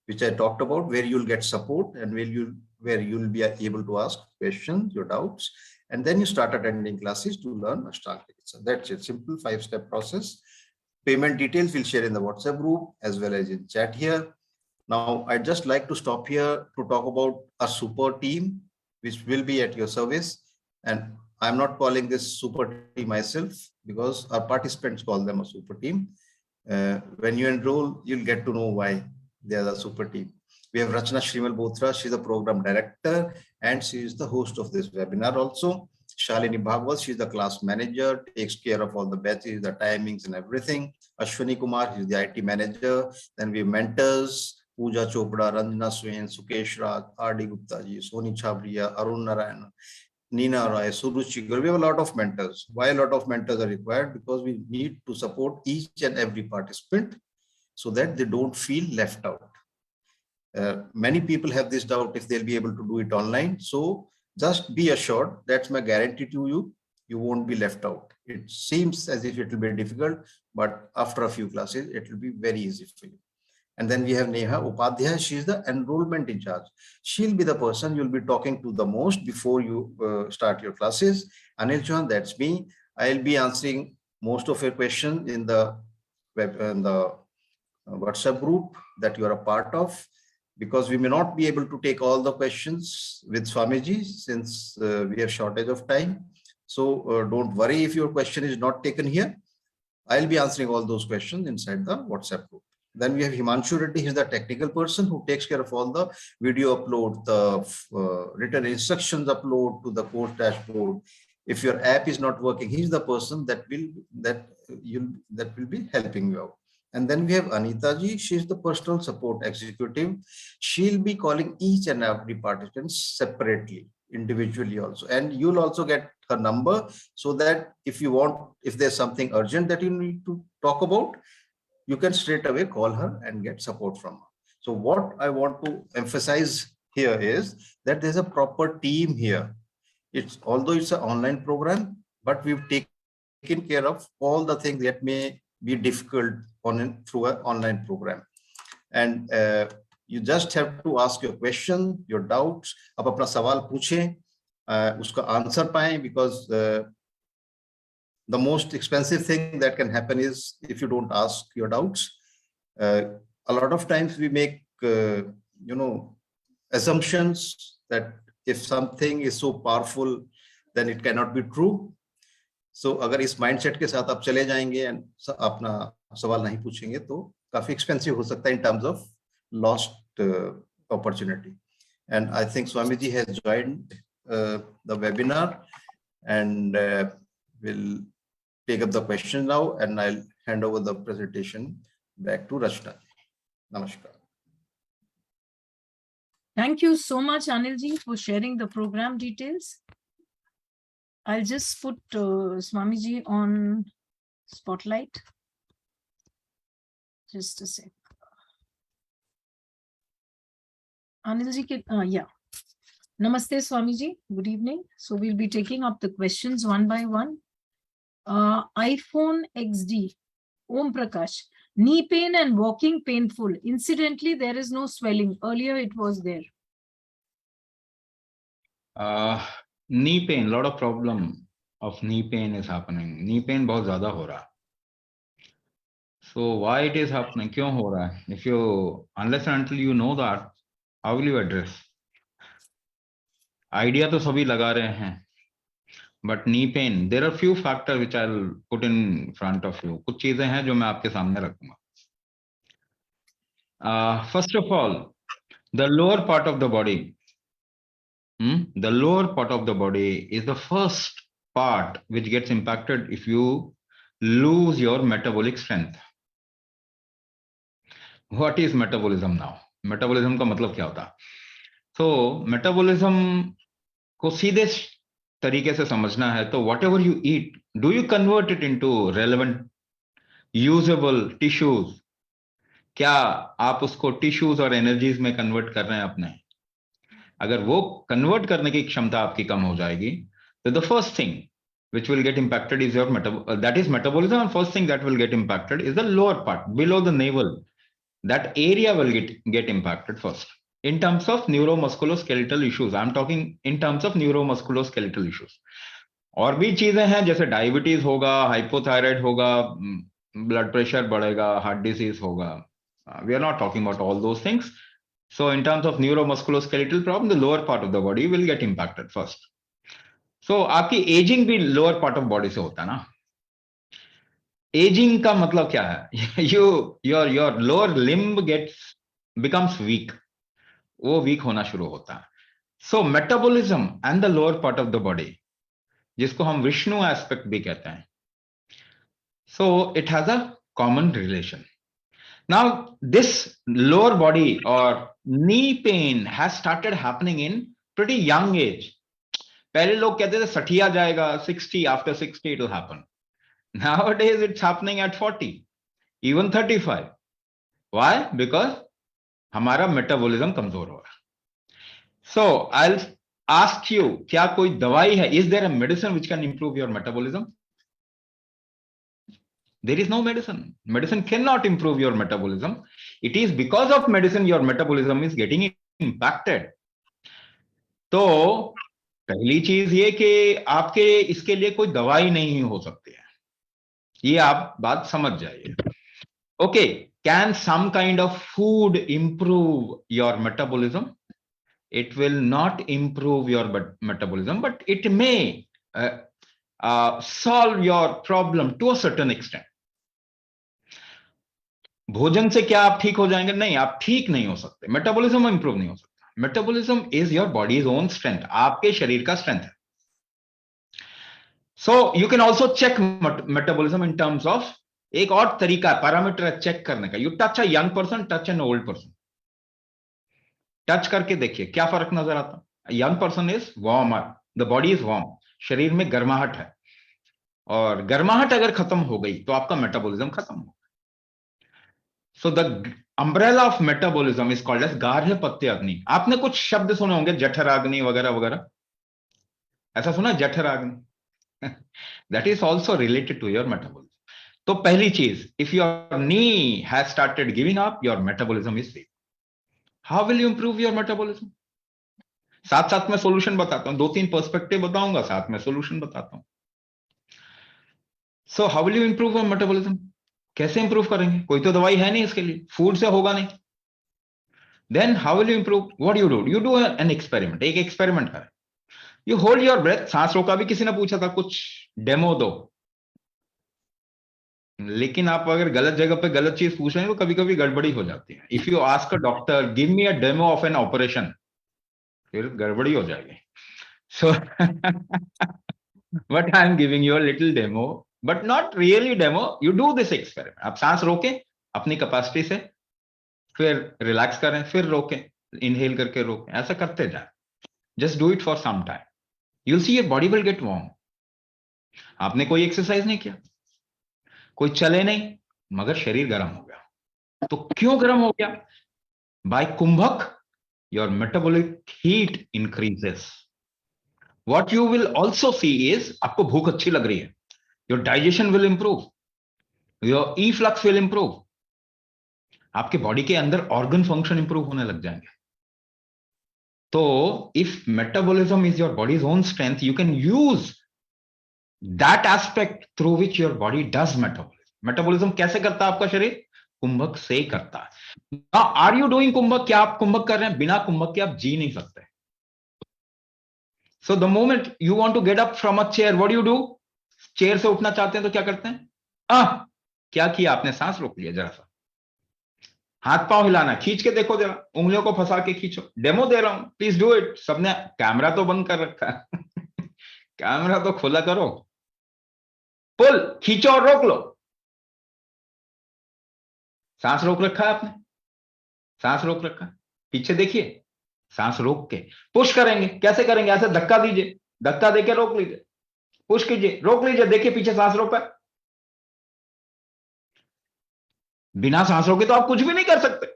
which I talked about, where you'll get support and where you'll be able to ask questions, your doubts. And then you start attending classes to learn Ashtanga Chikitsa. That's it, simple 5-step process. Payment details we'll share in the WhatsApp group as well as in chat here. Now, I'd just like to stop here to talk about a super team, which will be at your service. And I'm not calling this super team myself, because our participants call them a super team. When you enroll, you'll get to know why they are the super team. We have Rachna Shrimal Bothra. She's the program director and she is the host of this webinar also. Shalini Bhagwat, she's the class manager, takes care of all the batches, the timings and everything. Ashwini Kumar, he's the IT manager. Then we have mentors: Pooja Chopra, Ranjana Swain, Sukesh Raj, R.D. Gupta ji, Soni Chhabria, Arun Narayan, Nina Roy, Suruchi. We have a lot of mentors. Why a lot of mentors are required? Because we need to support each and every participant so that they don't feel left out. Many people have this doubt if they'll be able to do it online. So just be assured, that's my guarantee to you, you won't be left out. It seems as if it will be difficult, but after a few classes, it will be very easy for you. And then we have Neha Upadhyay. She is the enrollment in charge. She'll be the person you'll be talking to the most before you start your classes. Anil Chauhan, that's me. I'll be answering most of your questions in the WhatsApp group that you are a part of, because we may not be able to take all the questions with Swamiji since we have shortage of time. So don't worry if your question is not taken here. I'll be answering all those questions inside the WhatsApp group. Then we have Himanshu Reddy. He's the technical person who takes care of all the video upload, the written instructions upload to the course dashboard. If your app is not working, he's the person that will be helping you out. And then we have Anita ji. She's the personal support executive. She'll be calling each and every participant separately. individually also, and you'll also get her number, so that if there's something urgent that you need to talk about, you can straight away call her and get support from her. So what I want to emphasize here is that there's a proper team here. Although it's an online program, but we've taken care of all the things that may be difficult through an online program. And you just have to ask your question, your doubts. आप अपना सवाल पूछें, उसका answer पाएं, because the most expensive thing that can happen is if you don't ask your doubts. A lot of times we make assumptions that if something is so powerful, then it cannot be true. So अगर इस mindset के साथ आप चले जाएंगे and अपना सवाल नहीं पूछेंगे, तो काफी expensive हो सकता है in terms of lost opportunity. And I think Swamiji has joined the webinar, and will take up the question now, and I'll hand over the presentation back to Rachna. Namaskar.
Thank you so much, Anilji, for sharing the program details. I'll just put Swamiji on spotlight. Just a sec. Anilji, yeah. Namaste, Swamiji. Good evening. So we'll be taking up the questions one by one. iPhone XD, Om Prakash. Knee pain and walking painful. Incidentally, there is no swelling. Earlier it was there.
Knee pain, lot of problem of knee pain is happening. Knee pain बहुत ज़्यादा हो रहा है. So why it is happening? क्यों हो रहा है? If you, unless and until you know that, how will you address? Idea तो सभी लगा रहे हैं. But knee pain, there are few factors which I'll put in front of you. कुछ चीजें हैं जो मैं आपके सामने रखूंगा. First of all, the lower part of the body. The lower part of the body is the first part which gets impacted if you lose your metabolic strength. What is metabolism now? Metabolism का मतलब क्या होता है? So metabolism को सीधे तरीके से समझना है तो whatever you eat, do you convert it into relevant usable tissues? क्या आप उसको tissues और energies में convert कर रहे हैं अपने? अगर वो convert करने की क्षमता आपकी कम हो जाएगी, तो the first thing which will get impacted is your metabolism, and first thing that will get impacted is the lower part below the navel. That area will get impacted first. In terms of neuromusculoskeletal issues, I'm talking in terms of neuromusculoskeletal issues. और भी चीजें हैं जैसे diabetes होगा, hypothyroid होगा, blood pressure बढ़ेगा, heart disease होगा. We are not talking about all those things. So in terms of neuromusculoskeletal problem, the lower part of the body will get impacted first. So आपकी aging भी lower part of body से होता है ना. Aging का मतलब क्या है? Your lower limb becomes weak. वो weak होना शुरू होता है. So metabolism and the lower part of the body, जिसको हम विष्णु aspect भी कहते हैं. So it has a common relation. Now this lower body or knee pain has started happening in pretty young age. पहले लोग कहते थे 60 आ जाएगा, 60, after 60 it will happen. Nowadays it's happening at 40, even 35. Why? Because हमारा metabolism कमजोर हो रहा है. So I'll ask you, क्या कोई दवाई है? Is there a medicine which can improve your metabolism? There is no medicine. Medicine cannot improve your metabolism. It is because of medicine your metabolism is getting impacted. तो पहली चीज ये कि आपके इसके लिए कोई दवाई नहीं हो सकती है. ये आप बात समझ जाइए. Okay, can some kind of food improve your metabolism? It will not improve your metabolism, but it may solve your problem to a certain extent. भोजन से क्या आप ठीक हो जाएंगे? नहीं, आप ठीक नहीं हो सकते. मेटाबॉलिज्म इंप्रूव नहीं हो सकता. Metabolism is your body's own strength, आपके शरीर का स्ट्रेंथ है. So you can also check metabolism in terms of, एक और तरीका है पैरामीटर है चेक करने का. You touch a young person, touch an old person. Touch करके देखिए क्या फर्क नजर आता. Young person is warmer, the body is warm, शरीर में गर्माहट है, और गर्माहट अगर खत्म हो गई तो आपका मेटाबॉलिज्म खत्म हो। So the umbrella of metabolism is called as Garhapatya Agni. आपने कुछ शब्द सुने होंगे, जठराग्नि वगैरह वगैरह, ऐसा सुना जठराग्नि? That is also related to your metabolism. तो पहली चीज, if your knee has started giving up, your metabolism is weak. How will you improve your metabolism? साथ साथ में सॉल्यूशन बताता हूं, 2-3 पर्सपेक्टिव बताऊंगा, साथ में सॉल्यूशन बताता हूं। So how will you improve your metabolism? कैसे इंप्रूव करेंगे? कोई तो दवाई है नहीं इसके लिए, फूड से होगा नहीं। Then how will you improve? What you do an experiment. एक एक्सपेरिमेंट करें, यू होल्ड योर ब्रेथ। सांस रोका भी किसी ने पूछा था, कुछ डेमो दो, लेकिन आप अगर गलत जगह पे गलत चीज पूछ रहे हैं तो कभी कभी गड़बड़ी हो जाती है। If you ask a doctor give me a demo of an operation, फिर गड़बड़ी हो जाएगी। So but I am giving you a little demo, but not really demo. You do this experiment. आप सांस रोकें अपनी कैपेसिटी से, फिर रिलैक्स करें, फिर रोकें, इनहेल करके रोकें, ऐसा करते जाए। Just do it for some time, you'll see your body will get warm. आपने कोई एक्सरसाइज नहीं किया, कोई चले नहीं, मगर शरीर गर्म हो गया। तो क्यों गर्म हो गया? By kumbhak your metabolic heat increases. What you will also see is आपको भूख अच्छी लग रही है, your digestion will improve, your efflux will improve, आपके बॉडी के अंदर ऑर्गन फंक्शन इंप्रूव होने लग जाएंगे। तो if metabolism is your body's own strength, you can use that aspect through which your body does metabolism. Metabolism कैसे करता है आपका शरीर? कुंभक से करता है। Are you doing kumbhak? क्या आप कुंभक कर रहे हैं? बिना कुंभक के आप जी नहीं सकते। So the moment you want to get up from a chair, what do you do? Chair से उठना चाहते हैं तो क्या करते हैं? क्या किया आपने? सांस रोक लिया, जरा सा हाथ पांव हिलाना, खींच के देखो जरा, उंगलियों को फंसा के खींचो। डेमो दे रहा हूं, प्लीज डू इट। सबने कैमरा तो बंद कर रखा है कैमरा तो खुला करो। पुल, खींचो और रोक लो। सांस रोक रखा है आपने, सांस रोक रखा है, पीछे देखिए, सांस रोक के पुश करेंगे। कैसे करेंगे? ऐसे धक्का दीजिए, धक्का देके रोक लीजिए, पुश कीजिए, रोक लीजिए, देखिए पीछे सांस रोका है। बिना सांस रोके तो आप कुछ भी नहीं कर सकते।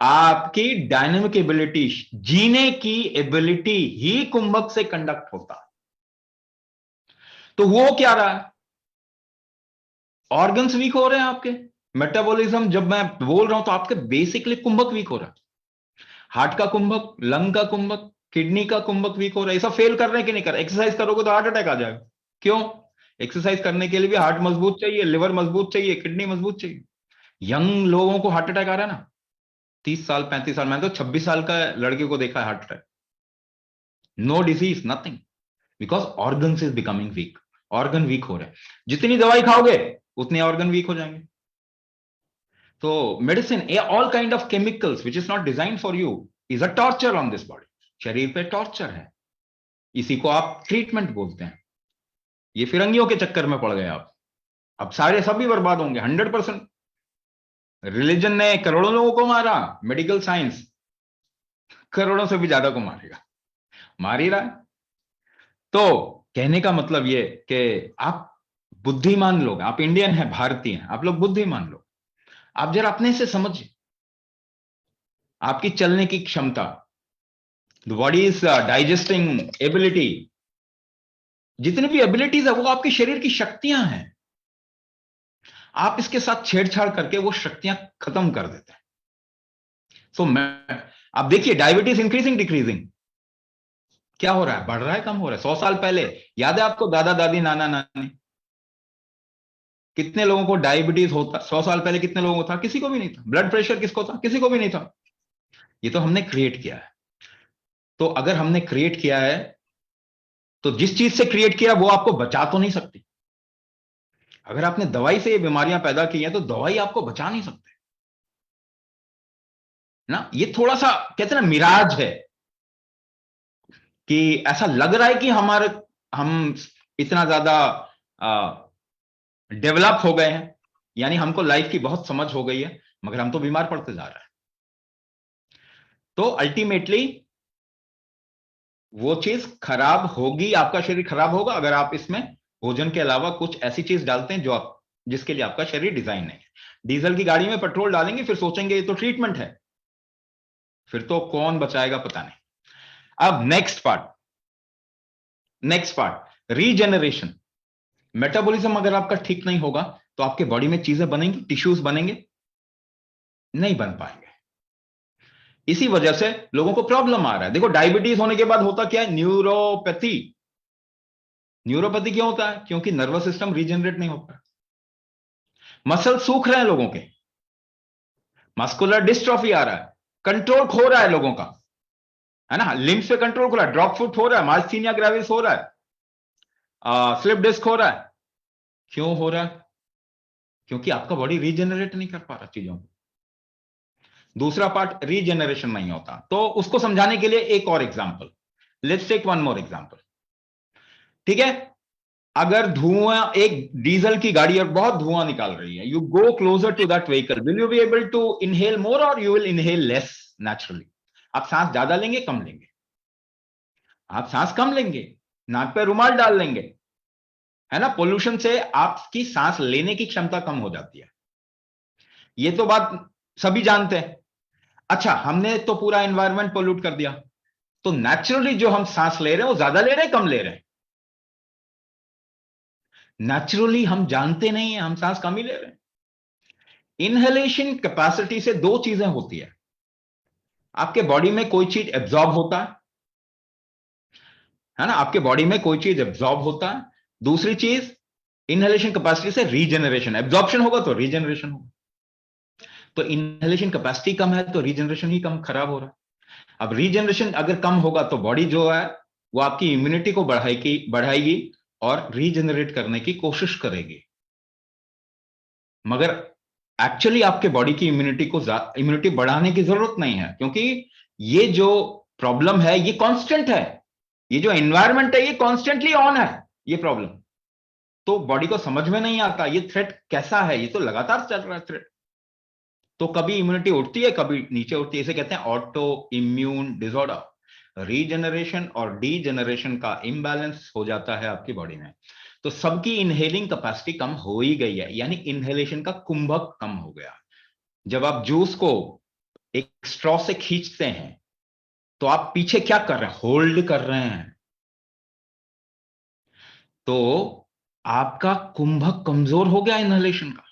आपकी डायनेमिक एबिलिटी, जीने की एबिलिटी ही कुंभक से कंडक्ट होता है। तो वो क्या रहा है? ऑर्गन्स वीक हो रहे हैं आपके। मेटाबॉलिज्म जब मैं बोल रहा हूं तो आपके बेसिकली कुंभक वीक हो रहा है। हार्ट का कुंभक, लंग का कुंभक, किडनी का कुंभक वीक हो रहा है। ऐसा फेल कर रहे हैं कि नहीं कर रहे? एक्सरसाइज करोगे तो हार्ट अटैक आ जाएगा। क्यों? एक्सरसाइज करने के लिए भी हार्ट मजबूत चाहिए, लिवर मजबूत चाहिए, किडनी मजबूत चाहिए। यंग लोगों को हार्ट अटैक आ रहा है ना, 30 साल 35 साल। मैंने तो 26 साल का लड़के को देखा है heart attack. No disease, nothing, because organs is becoming weak. Organ weak हो रहे हैं, जितनी दवाई खाओगे उतने ऑर्गन वीक हो जाएंगे। तो medicine, all kind of chemicals which is not design for you is a torture on this body. शरीर पे टॉर्चर है, इसी को आप ट्रीटमेंट बोलते हैं। ये फिरंगियों के चक्कर में पड़ गए आप, अब सारे सभी बर्बाद होंगे 100%। रिलीजन ने करोड़ों लोगों को मारा, मेडिकल साइंस करोड़ों से भी ज्यादा को मारेगा, मार ही रहा है। तो कहने का मतलब ये कि आप बुद्धिमान लोग, आप इंडियन हैं, भारतीय हैं, आप लोग बुद्धिमान लोग। आप जरा अपने से समझिए, आपकी चलने की क्षमता, the body is digesting ability, जितनी भी एबिलिटीज है वो आपके शरीर की शक्तियां हैं। आप इसके साथ छेड़छाड़ करके वो शक्तियां खत्म कर देते हैं। सो आप देखिए, डायबिटीज इंक्रीजिंग डिक्रीजिंग, क्या हो रहा है? बढ़ रहा है, कम हो रहा है? 100 साल पहले याद है आपको, दादा दादी नाना नानी, कितने लोगों को डायबिटीज होता? 100 साल पहले कितने लोगों को था? किसी को भी नहीं था। ब्लड प्रेशर किसको था? किसी को भी नहीं था। ये तो हमने क्रिएट किया है। तो अगर हमने क्रिएट किया है तो जिस चीज से क्रिएट किया वो आपको बचा तो नहीं सकती। अगर आपने दवाई से ये बीमारियां पैदा की हैं तो दवाई आपको बचा नहीं सकते ना। ये थोड़ा सा कहते हैं ना, मिराज है, कि ऐसा लग रहा है कि हम इतना ज्यादा डेवलप हो गए हैं, यानी हमको लाइफ की बहुत समझ हो गई है, मगर हम तो बीमार पड़ते जा रहे हैं। तो अल्टीमेटली वो चीज खराब होगी, आपका शरीर खराब होगा अगर आप इसमें भोजन के अलावा कुछ ऐसी चीज डालते हैं जो आप जिसके लिए आपका शरीर डिजाइन नहीं है। डीजल की गाड़ी में पेट्रोल डालेंगे फिर सोचेंगे ये तो ट्रीटमेंट है, फिर तो कौन बचाएगा पता नहीं। अब नेक्स्ट पार्ट रीजेनरेशन। मेटाबॉलिज्म अगर आपका ठीक नहीं होगा तो आपके बॉडी में चीजें बनेंगी, टिश्यूज बनेंगे नहीं बन पाएंगे। इसी वजह से लोगों को प्रॉब्लम आ रहा है। देखो डायबिटीज होने के बाद होता क्या है, न्यूरोपैथी। न्यूरोपैथी क्यों होता है? क्योंकि नर्वस सिस्टम रीजनरेट नहीं होता, मसल सूख रहे हैं लोगों के, मस्कुलर डिस्ट्रॉफी आ रहा है, कंट्रोल खो रहा है लोगों का, है ना, लिम्स पे कंट्रोल खो रहा है, ड्रॉप फुट हो रहा है, माइस्थीनिया ग्रेविस हो रहा है, स्लिप डिस्क हो रहा है। क्यों हो रहा है? क्योंकि आपका बॉडी रीजनरेट नहीं कर पा रहा चीजों को। दूसरा पार्ट रीजनरेशन नहीं होता। तो उसको समझाने के लिए एक और example, let's take one more example. ठीक है, अगर धुआं, एक डीजल की गाड़ी और बहुत धुआं निकाल रही है, you go closer to that vehicle, will you be able to inhale more और you will inhale less naturally? आप सांस ज्यादा लेंगे कम लेंगे? आप सांस कम लेंगे, नाक पे रुमाल डाल लेंगे, है ना। पोल्यूशन से आपकी सांस लेने की क्षमता कम हो जाती है, ये तो बात सभी जानते हैं। अच्छा, हमने तो पूरा एनवायरनमेंट पोल्यूट कर दिया, तो नेचुरली जो हम सांस ले रहे हैं वो ज्यादा ले रहे हैं कम ले रहे हैं? नेचुरली हम जानते नहीं है, हम सांस कम ही ले रहे हैं। इनहेलेशन कैपेसिटी से दो चीजें होती है, आपके बॉडी में कोई चीज एब्जॉर्ब होता है ना, आपके बॉडी में कोई चीज एब्जॉर्ब होता है। दूसरी चीज, इनहेलेशन कैपेसिटी से रीजनरेशन, एब्जॉर्प्शन होगा तो रीजनरेशन होगा। तो इनहेलेशन कैपेसिटी कम है तो रीजनरेशन ही कम, खराब हो रहा है। अब रीजनरेशन अगर कम होगा तो बॉडी जो है वो आपकी इम्यूनिटी को बढ़ाएगी और रीजनरेट करने की कोशिश करेगी। मगर एक्चुअली आपके बॉडी की इम्यूनिटी बढ़ाने की जरूरत नहीं है, क्योंकि ये जो प्रॉब्लम है ये कांस्टेंट है, ये जो एनवायरनमेंट है ये कॉन्स्टेंटली ऑन है ये प्रॉब्लम। तो बॉडी को समझ में नहीं आता ये थ्रेट कैसा है, ये तो लगातार चल रहा है थ्रेट। तो कभी इम्यूनिटी उठती है कभी नीचे उठती है, इसे कहते हैं ऑटो इम्यून डिसऑर्डर। रीजनरेशन और डीजनरेशन का इम्बैलेंस हो जाता है आपकी बॉडी में, तो सबकी इनहेलिंग कैपेसिटी कम हो ही गई है, यानी इनहेलेशन का कुंभक कम हो गया। जब आप जूस को एक स्ट्रॉ से खींचते हैं तो आप पीछे क्या कर रहे हैं, होल्ड कर रहे हैं, तो आपका कुंभक कमजोर हो गया इनहेलेशन का।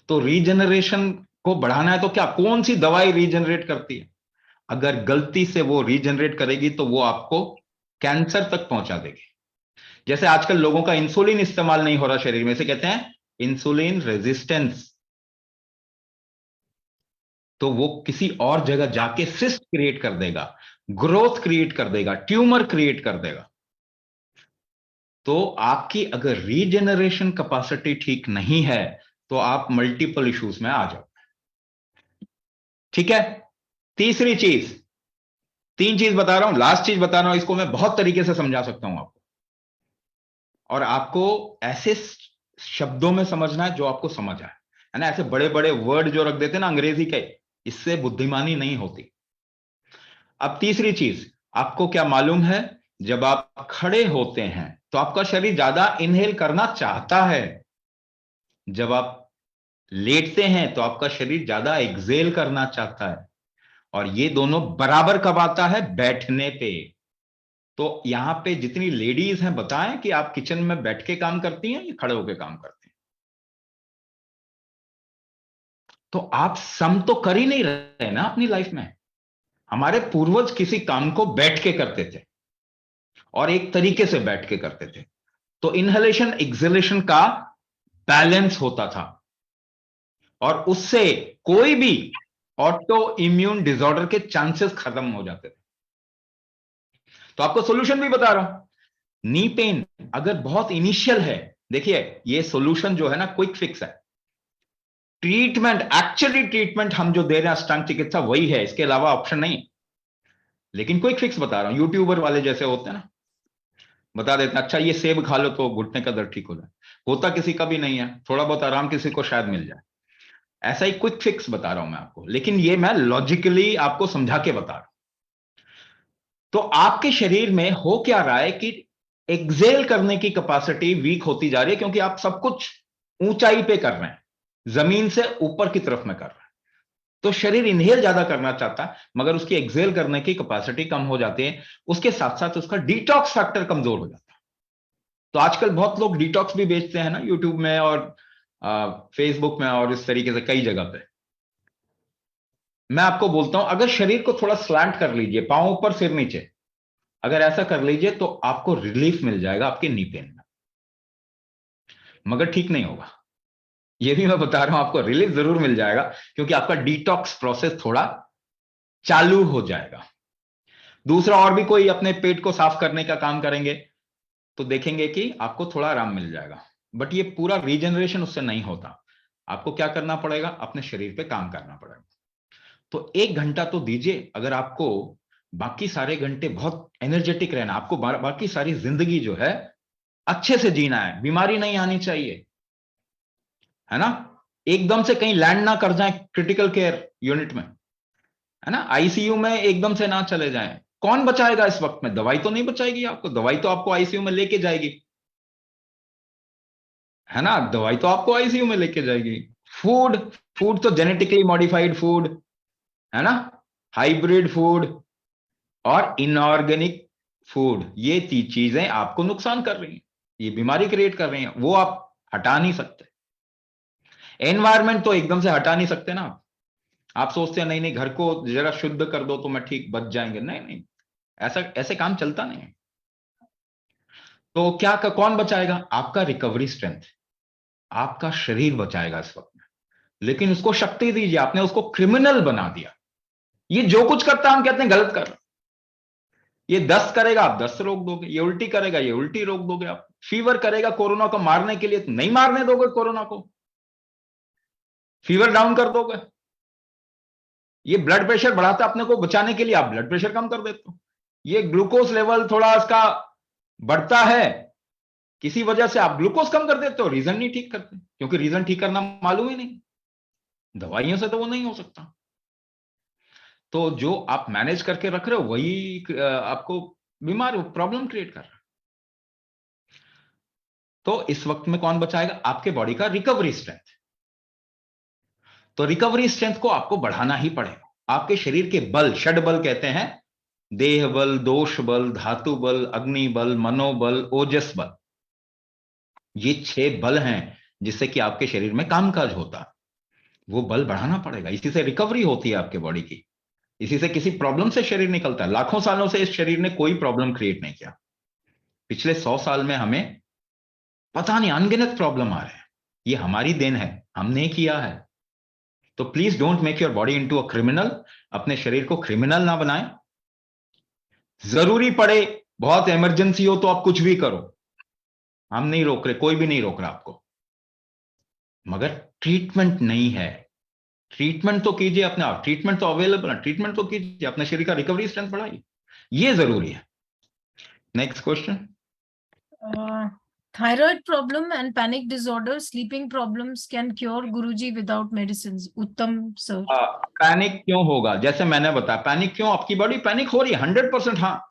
तो रीजनरेशन को बढ़ाना है तो क्या, कौन सी दवाई रीजनरेट करती है? अगर गलती से वो रीजनरेट करेगी तो वो आपको कैंसर तक पहुंचा देगी। जैसे आजकल लोगों का इंसुलिन इस्तेमाल नहीं हो रहा शरीर में, इसे कहते हैं इंसुलिन रेजिस्टेंस। तो वो किसी और जगह जाके सिस्ट क्रिएट कर देगा, ग्रोथ क्रिएट कर देगा, ट्यूमर क्रिएट कर देगा। तो आपकी अगर रीजनरेशन कैपेसिटी ठीक नहीं है तो आप मल्टीपल इश्यूज में आ जाओ। ठीक है, तीसरी चीज, तीन चीज बता रहा हूं, लास्ट चीज बता रहा हूं, इसको मैं बहुत तरीके से समझा सकता हूं आपको, और आपको ऐसे शब्दों में समझना है जो आपको समझ आए, है ना। ऐसे बड़े बड़े वर्ड जो रख देते ना अंग्रेजी के, इससे बुद्धिमानी नहीं होती। अब तीसरी चीज, आपको क्या मालूम है, जब आप खड़े होते हैं तो आपका शरीर ज्यादा इनहेल करना चाहता है, जब आप लेटते हैं तो आपका शरीर ज्यादा एक्सेल करना चाहता है, और ये दोनों बराबर कब आता है, बैठने पे। तो यहां पे जितनी लेडीज हैं बताएं कि आप किचन में बैठ के काम करती हैं या खड़े होकर काम करती हैं? तो आप सम तो कर ही नहीं रहे ना अपनी लाइफ में। हमारे पूर्वज किसी काम को बैठ के करते थे और एक तरीके से बैठ के करते थे, तो इनहेलेशन एक्सहेलेशन का बैलेंस होता था, और उससे कोई भी ऑटो इम्यून डिसऑर्डर के चांसेस खत्म हो जाते थे। तो आपको सॉल्यूशन भी बता रहा हूं। नी पेन अगर बहुत इनिशियल है, देखिए ये सॉल्यूशन जो है ना क्विक फिक्स है। ट्रीटमेंट, एक्चुअली ट्रीटमेंट हम जो दे रहे हैं अष्टांग चिकित्सा वही है, इसके अलावा ऑप्शन नहीं। लेकिन क्विक फिक्स बता रहा हूं, यूट्यूबर वाले जैसे होते हैं ना, बता देते हैं अच्छा ये सेब खा लो तो घुटने का दर्द ठीक हो जाए। होता किसी का भी नहीं है, थोड़ा बहुत आराम किसी को शायद मिल जाए। ऐसा ही क्विक फिक्स बता रहा हूं मैं आपको, लेकिन ये मैं लॉजिकली आपको समझा के बता रहा हूं। तो आपके शरीर में हो क्या रहा है कि एक्सेल करने की कैपेसिटी वीक होती जा रही है, क्योंकि आप सब कुछ ऊंचाई पे कर रहे हैं, जमीन से ऊपर की तरफ में कर रहे हैं। तो शरीर इनहेल ज्यादा करना चाहता है, मगर उसकी एक्सेल करने की कैपेसिटी कम हो जाती है। उसके साथ साथ उसका डिटॉक्स फैक्टर कमजोर हो जाता है। तो आजकल बहुत लोग डिटॉक्स भी बेचते हैं ना, यूट्यूब में और फेसबुक में और इस तरीके से कई जगह पे। मैं आपको बोलता हूं, अगर शरीर को थोड़ा स्लैंट कर लीजिए, पांव ऊपर सिर नीचे, अगर ऐसा कर लीजिए तो आपको रिलीफ मिल जाएगा आपके नी पेन में, मगर ठीक नहीं होगा। ये भी मैं बता रहा हूं, आपको रिलीफ जरूर मिल जाएगा, क्योंकि आपका डिटॉक्स प्रोसेस थोड़ा चालू हो जाएगा। दूसरा, और भी कोई अपने पेट को साफ करने का काम करेंगे तो देखेंगे कि आपको थोड़ा आराम मिल जाएगा, बट ये पूरा रीजनरेशन उससे नहीं होता। आपको क्या करना पड़ेगा, अपने शरीर पे काम करना पड़ेगा। तो 1 घंटा तो दीजिए। अगर आपको बाकी सारे घंटे बहुत एनर्जेटिक रहना, आपको बाकी सारी जिंदगी जो है अच्छे से जीना है, बीमारी नहीं आनी चाहिए, है ना, एकदम से कहीं लैंड ना कर जाए क्रिटिकल केयर यूनिट में, है ना, आईसीयू में एकदम से ना चले जाएं, कौन बचाएगा इस वक्त में? दवाई तो नहीं बचाएगी आपको, दवाई तो आपको आईसीयू में लेके जाएगी, है ना, दवाई तो आपको आईसीयू में लेके जाएगी। फूड, फूड तो जेनेटिकली मॉडिफाइड फूड, है ना, हाइब्रिड फूड और इनऑर्गेनिक फूड, ये चीजें आपको नुकसान कर रही हैं, ये बीमारी क्रिएट कर रही हैं, वो आप हटा नहीं सकते। एनवायरमेंट तो एकदम से हटा नहीं सकते ना आप सोचते हैं नहीं नहीं घर को जरा शुद्ध कर दो तो मैं ठीक बच जाएंगे, नहीं नहीं, ऐसा ऐसे काम चलता नहीं है। तो क्या कौन बचाएगा? आपका रिकवरी स्ट्रेंथ, आपका शरीर बचाएगा इस वक्त में। लेकिन उसको शक्ति दीजिए, आपने उसको क्रिमिनल बना दिया। ये जो कुछ करता है हम कहते हैं गलत कर रहे हैं। ये दस्त करेगा, आप दस्त रोक दोगे, ये उल्टी करेगा, ये उल्टी रोक दोगे, आप फीवर करेगा कोरोना को मारने के लिए, तो नहीं मारने दोगे कोरोना को, फीवर डाउन कर दोगे। ये ब्लड प्रेशर बढ़ाता है अपने को बचाने के लिए, आप ब्लड प्रेशर कम कर देते हो। ये ग्लूकोज लेवल थोड़ा इसका बढ़ता है, किसी वजह से आप ग्लूकोज कम कर देते हो, रीजन नहीं ठीक करते, क्योंकि रीजन ठीक करना मालूम ही नहीं, दवाइयों से तो वो नहीं हो सकता। तो जो आप मैनेज करके रख रहे हो वही आपको बीमार प्रॉब्लम क्रिएट कर रहा है। तो इस वक्त में कौन बचाएगा? आपके बॉडी का रिकवरी स्ट्रेंथ। तो रिकवरी स्ट्रेंथ को आपको बढ़ाना ही पड़ेगा। आपके शरीर के बल, षड बल कहते हैं, देह बल, दोष बल, धातु बल, अग्नि बल, मनोबल, ओजस बल, ये 6 बल हैं जिससे कि आपके शरीर में कामकाज होता है। वो बल बढ़ाना पड़ेगा, इसी से रिकवरी होती है आपके बॉडी की, इसी से किसी प्रॉब्लम से शरीर निकलता है। लाखों सालों से इस शरीर ने कोई प्रॉब्लम क्रिएट नहीं किया, पिछले 100 साल में हमें पता नहीं अनगिनत प्रॉब्लम आ रहे हैं, ये हमारी देन है, हमने किया है। तो please don't make your body into a criminal, अपने शरीर को क्रिमिनल ना बनाएं। जरूरी पड़े, बहुत इमरजेंसी हो तो आप कुछ भी करो, हम नहीं रोक रहे, कोई भी नहीं रोक रहा आपको, मगर ट्रीटमेंट नहीं है। ट्रीटमेंट तो कीजिए अपने आप, ट्रीटमेंट तो अवेलेबल है, ट्रीटमेंट तो कीजिए, अपने शरीर का रिकवरी स्ट्रेंथ बढ़ाइए, ये जरूरी है। Next question.
Thyroid problem and panic disorder, sleeping problems can cure Guruji without medicines. Uttam sir.
Panic क्यों होगा? जैसे मैंने बताया, पैनिक क्यों, आपकी बॉडी पैनिक हो रही है 100%, हाँ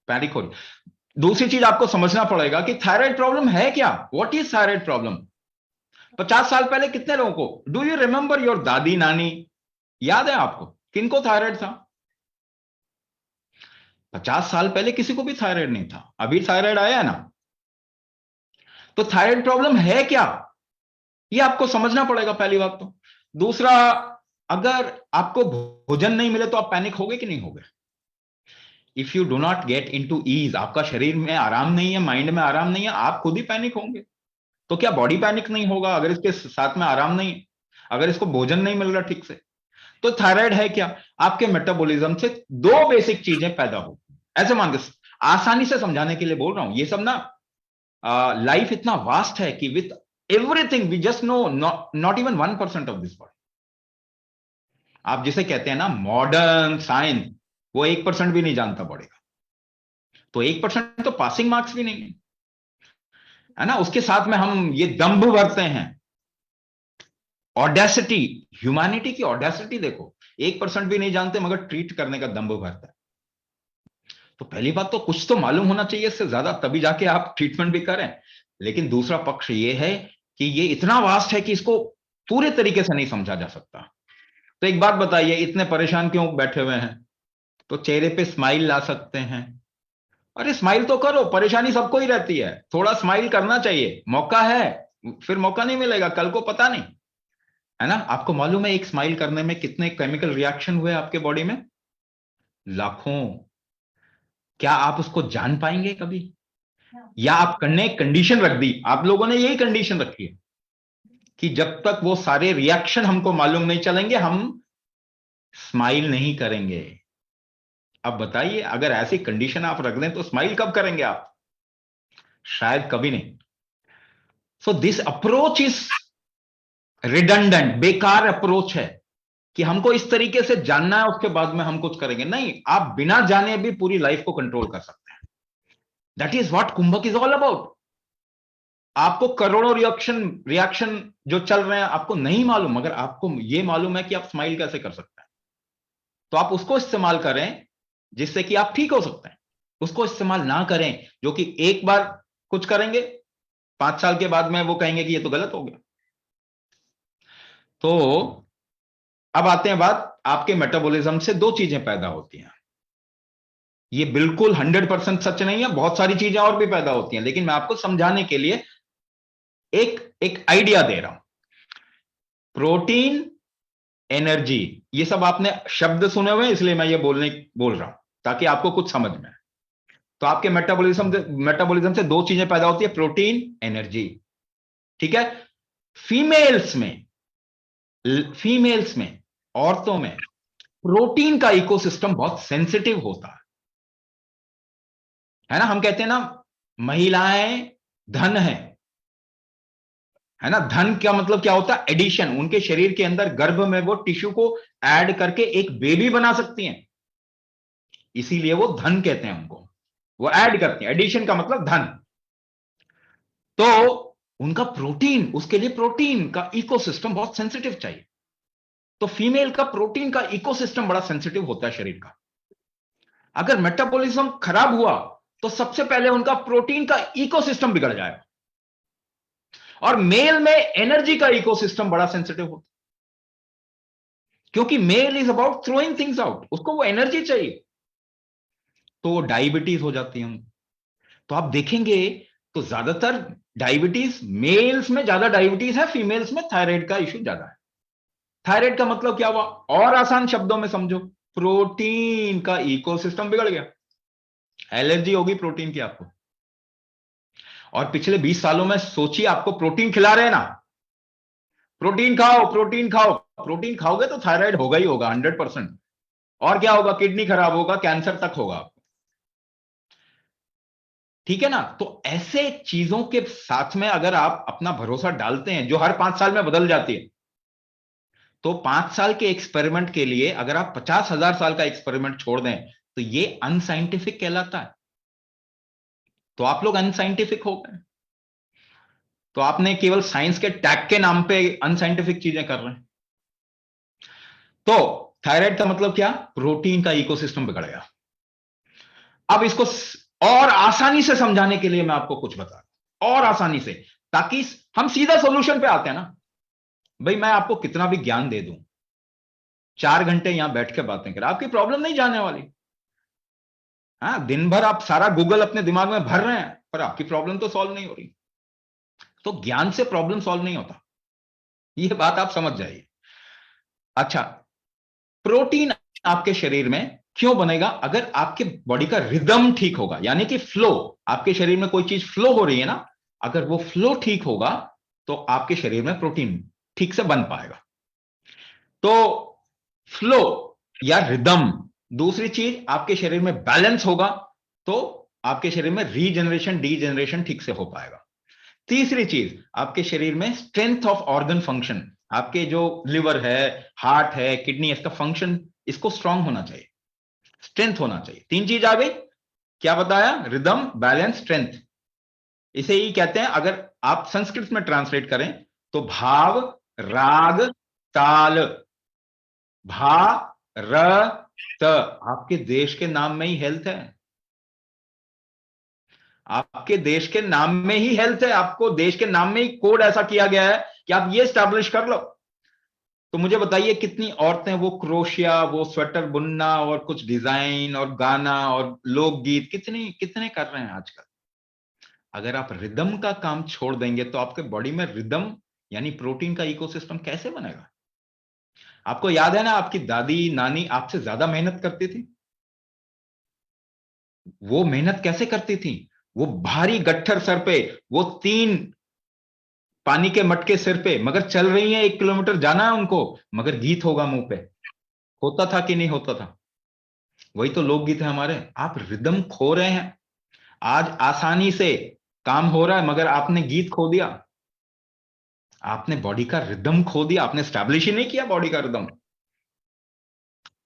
पैनिक हो रही है। दूसरी चीज आपको समझना पड़ेगा कि थायराइड प्रॉब्लम है क्या, व्हाट इज थायराइड प्रॉब्लम। 50 साल पहले कितने लोगों को, डू यू रिमेंबर योर दादी नानी, याद है आपको किनको थायराइड था? 50 साल पहले किसी को भी थायराइड नहीं था, अभी थायराइड आया है ना। तो थायराइड प्रॉब्लम है क्या, ये आपको समझना पड़ेगा पहली बात तो। दूसरा, अगर आपको भोजन नहीं मिले तो आप पैनिक होगे कि नहीं होगे? If you do not get into ease, आपका शरीर में आराम नहीं है, माइंड में आराम नहीं है, आप खुद ही पैनिक होंगे। तो क्या बॉडी पैनिक नहीं होगा अगर इसके साथ में आराम नहीं, अगर इसको भोजन नहीं मिल रहा ठीक से? तो थायराइड है क्या, आपके मेटाबॉलिज्म से 2 बेसिक चीजें पैदा हो, ऐसे मान के आसानी से समझाने के लिए बोल रहा हूं। ये सब ना लाइफ इतना वास्ट है कि with everything we just know not even 1% of this body. आप जिसे कहते हैं ना मॉडर्न साइंस, वो 1% भी नहीं जानता बॉडी का। तो 1% तो पासिंग मार्क्स भी नहीं है ना। उसके साथ में हम ये दंभ भरते हैं ऑडेसिटी, ह्यूमैनिटी की ऑडेसिटी देखो, 1% भी नहीं जानते मगर ट्रीट करने का दम्भ भरता है। तो पहली बात तो कुछ तो मालूम होना चाहिए इससे ज्यादा, तभी जाके आप ट्रीटमेंट भी करें। लेकिन दूसरा पक्ष ये है कि ये इतना वास्ट है कि इसको पूरे तरीके से नहीं समझा जा सकता। तो एक बात बताइए, इतने परेशान क्यों बैठे हुए हैं? तो चेहरे पे स्माइल ला सकते हैं। अरे स्माइल तो करो, परेशानी सबको ही रहती है, थोड़ा स्माइल करना चाहिए, मौका है, फिर मौका नहीं मिलेगा कल को पता नहीं, है ना? आपको मालूम है एक स्माइल करने में कितने केमिकल रिएक्शन हुए आपके बॉडी में? लाखों। क्या आप उसको जान पाएंगे कभी? या आप करने कंडीशन रख दी, आप लोगों ने यही कंडीशन रखी है कि जब तक वो सारे रिएक्शन हमको मालूम नहीं चलेंगे हम स्माइल नहीं करेंगे। अब बताइए, अगर ऐसी कंडीशन आप रख दें तो स्माइल कब करेंगे आप? शायद कभी नहीं। So this approach is redundant, बेकार अप्रोच है कि हमको इस तरीके से जानना है उसके बाद में हम कुछ करेंगे। नहीं, आप बिना जाने भी पूरी लाइफ को कंट्रोल कर सकते हैं। That is what kumbhak is all about. आपको करोड़ों रिएक्शन जो चल रहे हैं आपको नहीं मालूम, मगर आपको ये मालूम है कि आप स्माइल कैसे कर सकते हैं। तो आप उसको इस्तेमाल करें जिससे कि आप ठीक हो सकते हैं। उसको इस्तेमाल ना करें जो कि एक बार कुछ करेंगे 5 साल के बाद में वो कहेंगे कि ये तो गलत हो गया। तो अब आते हैं बात, आपके मेटाबॉलिज्म से 2 चीजें पैदा होती हैं। ये बिल्कुल 100% सच नहीं है, बहुत सारी चीजें और भी पैदा होती हैं, लेकिन मैं आपको समझाने के लिए एक आइडिया दे रहा हूं। प्रोटीन, एनर्जी, ये सब आपने शब्द सुने हुए हैं, इसलिए मैं ये बोल रहा हूं ताकि आपको कुछ समझ में आए। तो आपके मेटाबॉलिज्म से 2 चीजें पैदा होती है, प्रोटीन, एनर्जी। ठीक है? फीमेल्स में, औरतों में प्रोटीन का इकोसिस्टम बहुत सेंसिटिव होता है ना? हम कहते हैं ना, महिलाएं धन है ना? धन का मतलब क्या होता है? एडिशन। उनके शरीर के अंदर गर्भ में वो टिश्यू को ऐड करके एक बेबी बना सकती हैं, इसीलिए वो धन कहते हैं उनको। वो ऐड करती हैं, एडिशन का मतलब धन। तो उनका प्रोटीन, उसके लिए प्रोटीन का इकोसिस्टम बहुत सेंसिटिव चाहिए। तो फीमेल का प्रोटीन का इकोसिस्टम बड़ा सेंसिटिव होता है शरीर का। अगर मेटाबॉलिज्म खराब हुआ तो सबसे पहले उनका प्रोटीन का इकोसिस्टम बिगड़ जाएगा। और मेल में एनर्जी का इकोसिस्टम बड़ा सेंसिटिव होता है, क्योंकि male is about throwing things out, उसको वो एनर्जी चाहिए। तो डायबिटीज हो जाती है। तो आप देखेंगे तो ज्यादातर डायबिटीज, मेल्स में ज्यादा डायबिटीज है, फीमेल्स में थायराइड का इश्यू ज्यादा है। थायराइड का मतलब क्या हुआ? और आसान शब्दों में समझो, प्रोटीन का इकोसिस्टम बिगड़ गया। एलर्जी होगी प्रोटीन की आपको। और पिछले 20 सालों में सोचिए, आपको प्रोटीन खिला रहे हैं ना, प्रोटीन खाओ, प्रोटीन खाओ, प्रोटीन खाओगे तो थायराइड होगा ही होगा 100%। और क्या होगा? किडनी खराब होगा, कैंसर तक होगा। ठीक है ना? तो ऐसे चीजों के साथ में अगर आप अपना भरोसा डालते हैं जो हर 5 साल में बदल जाती है, तो 5 साल के एक्सपेरिमेंट के लिए अगर आप 50,000 साल का एक्सपेरिमेंट छोड़ दें तो ये अनसाइंटिफिक कहलाता है। तो आप लोग अनसाइंटिफिक हो गए। तो आपने केवल साइंस के टैग के नाम पे अनसाइंटिफिक चीजें कर रहे हैं। तो थायराइड का मतलब क्या? प्रोटीन का इकोसिस्टम बिगड़ गया। अब इसको और आसानी से समझाने के लिए मैं आपको कुछ बता रहा हूं, और आसानी से, ताकि हम सीधा सॉल्यूशन पे आते हैं ना। भाई मैं आपको कितना भी ज्ञान दे दूं, 4 घंटे यहां बैठ के बातें करें, आपकी प्रॉब्लम नहीं जाने वाली। हाँ, दिन भर आप सारा गूगल अपने दिमाग में भर रहे हैं, पर आपकी प्रॉब्लम तो सॉल्व नहीं हो रही। तो ज्ञान से प्रॉब्लम सॉल्व नहीं होता, यह बात आप समझ जाइए। अच्छा, प्रोटीन आपके शरीर में क्यों बनेगा? अगर आपके बॉडी का रिदम ठीक होगा, यानी कि फ्लो, आपके शरीर में कोई चीज फ्लो हो रही है ना, अगर वो फ्लो ठीक होगा तो आपके शरीर में प्रोटीन ठीक से बन पाएगा। तो फ्लो या रिदम। दूसरी चीज, आपके शरीर में बैलेंस होगा तो आपके शरीर में रीजनरेशन, डीजनरेशन ठीक से हो पाएगा। तीसरी चीज, आपके शरीर में स्ट्रेंथ ऑफ ऑर्गन फंक्शन, आपके जो लिवर है, हार्ट है, किडनी, इसका फंक्शन, इसको स्ट्रांग होना चाहिए, स्ट्रेंथ होना चाहिए। 3 चीज आ गई। क्या बताया? Rhythm, balance, strength. इसे ही कहते हैं, अगर आप संस्कृत में ट्रांसलेट करें तो भाव, राग ताल, भारत, आपके देश के नाम में ही हेल्थ है, आपके देश के नाम में ही हेल्थ है, आपको देश के नाम में ही कोड ऐसा किया गया है कि आप ये स्टैब्लिश कर लो। तो मुझे बताइए कितनी औरतें वो क्रोशिया, वो स्वेटर बुनना और कुछ डिजाइन और गाना और लोकगीत कितने कितने कर रहे हैं आजकल। अगर आप रिदम का काम छोड़ देंगे तो आपके बॉडी में रिदम यानी प्रोटीन का इकोसिस्टम कैसे बनेगा? आपको याद है ना, आपकी दादी नानी आपसे ज्यादा मेहनत करती थी। वो मेहनत कैसे करती थी? वो भारी गट्ठर सर पे, वो 3 पानी के मटके सिर पे, मगर चल रही है, 1 किलोमीटर जाना है उनको, मगर गीत होगा मुंह पे। होता था कि नहीं होता था? वही तो लोकगीत है हमारे। आप रिदम खो रहे हैं। आज आसानी से काम हो रहा है, मगर आपने गीत खो दिया, आपने बॉडी का रिदम खो दिया, आपने स्टैब्लिश ही नहीं किया बॉडी का रिदम।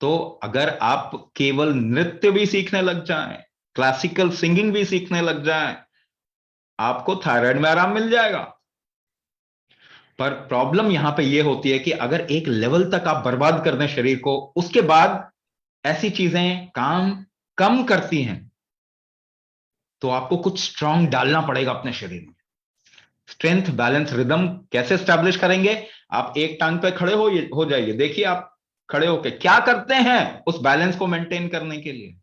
तो अगर आप केवल नृत्य भी सीखने लग जाएं, क्लासिकल सिंगिंग भी सीखने लग जाएं, आपको थायराइड में आराम मिल जाएगा। पर प्रॉब्लम यहां पे ये होती है कि अगर एक लेवल तक आप बर्बाद कर दें शरीर को, उसके बाद ऐसी चीजें काम कम करती हैं, तो आपको कुछ स्ट्रांग डालना पड़ेगा अपने शरीर में। स्ट्रेंथ, बैलेंस, रिदम कैसे स्टैब्लिश करेंगे? आप एक टांग पे खड़े हो जाइए, देखिए आप खड़े होके क्या करते हैं उस बैलेंस को मेंटेन करने के लिए।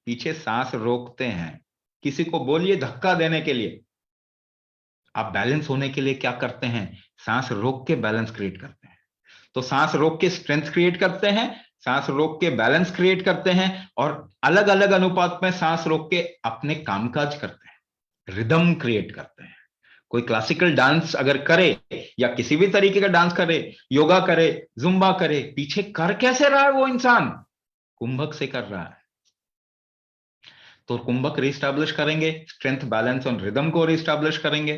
पीछे सांस रोकते हैं, किसी को बोलिए धक्का देने के लिए। आप बैलेंस होने के लिए क्या करते हैं? सांस रोक के बैलेंस क्रिएट करते हैं। तो सांस रोक के स्ट्रेंथ क्रिएट करते हैं, सांस रोक के बैलेंस क्रिएट करते हैं, और अलग अलग अनुपात में सांस रोक के अपने कामकाज करते हैं, रिदम क्रिएट करते हैं। कोई क्लासिकल डांस अगर करे या किसी भी तरीके का डांस करे, योगा करे, जुम्बा करे, पीछे कर कैसे रहा है वो इंसान? कुंभक से कर रहा है। तो कुंभक रिस्टैब्लिश करेंगे, स्ट्रेंथ, बैलेंस और रिदम को रिस्टैब्लिश करेंगे,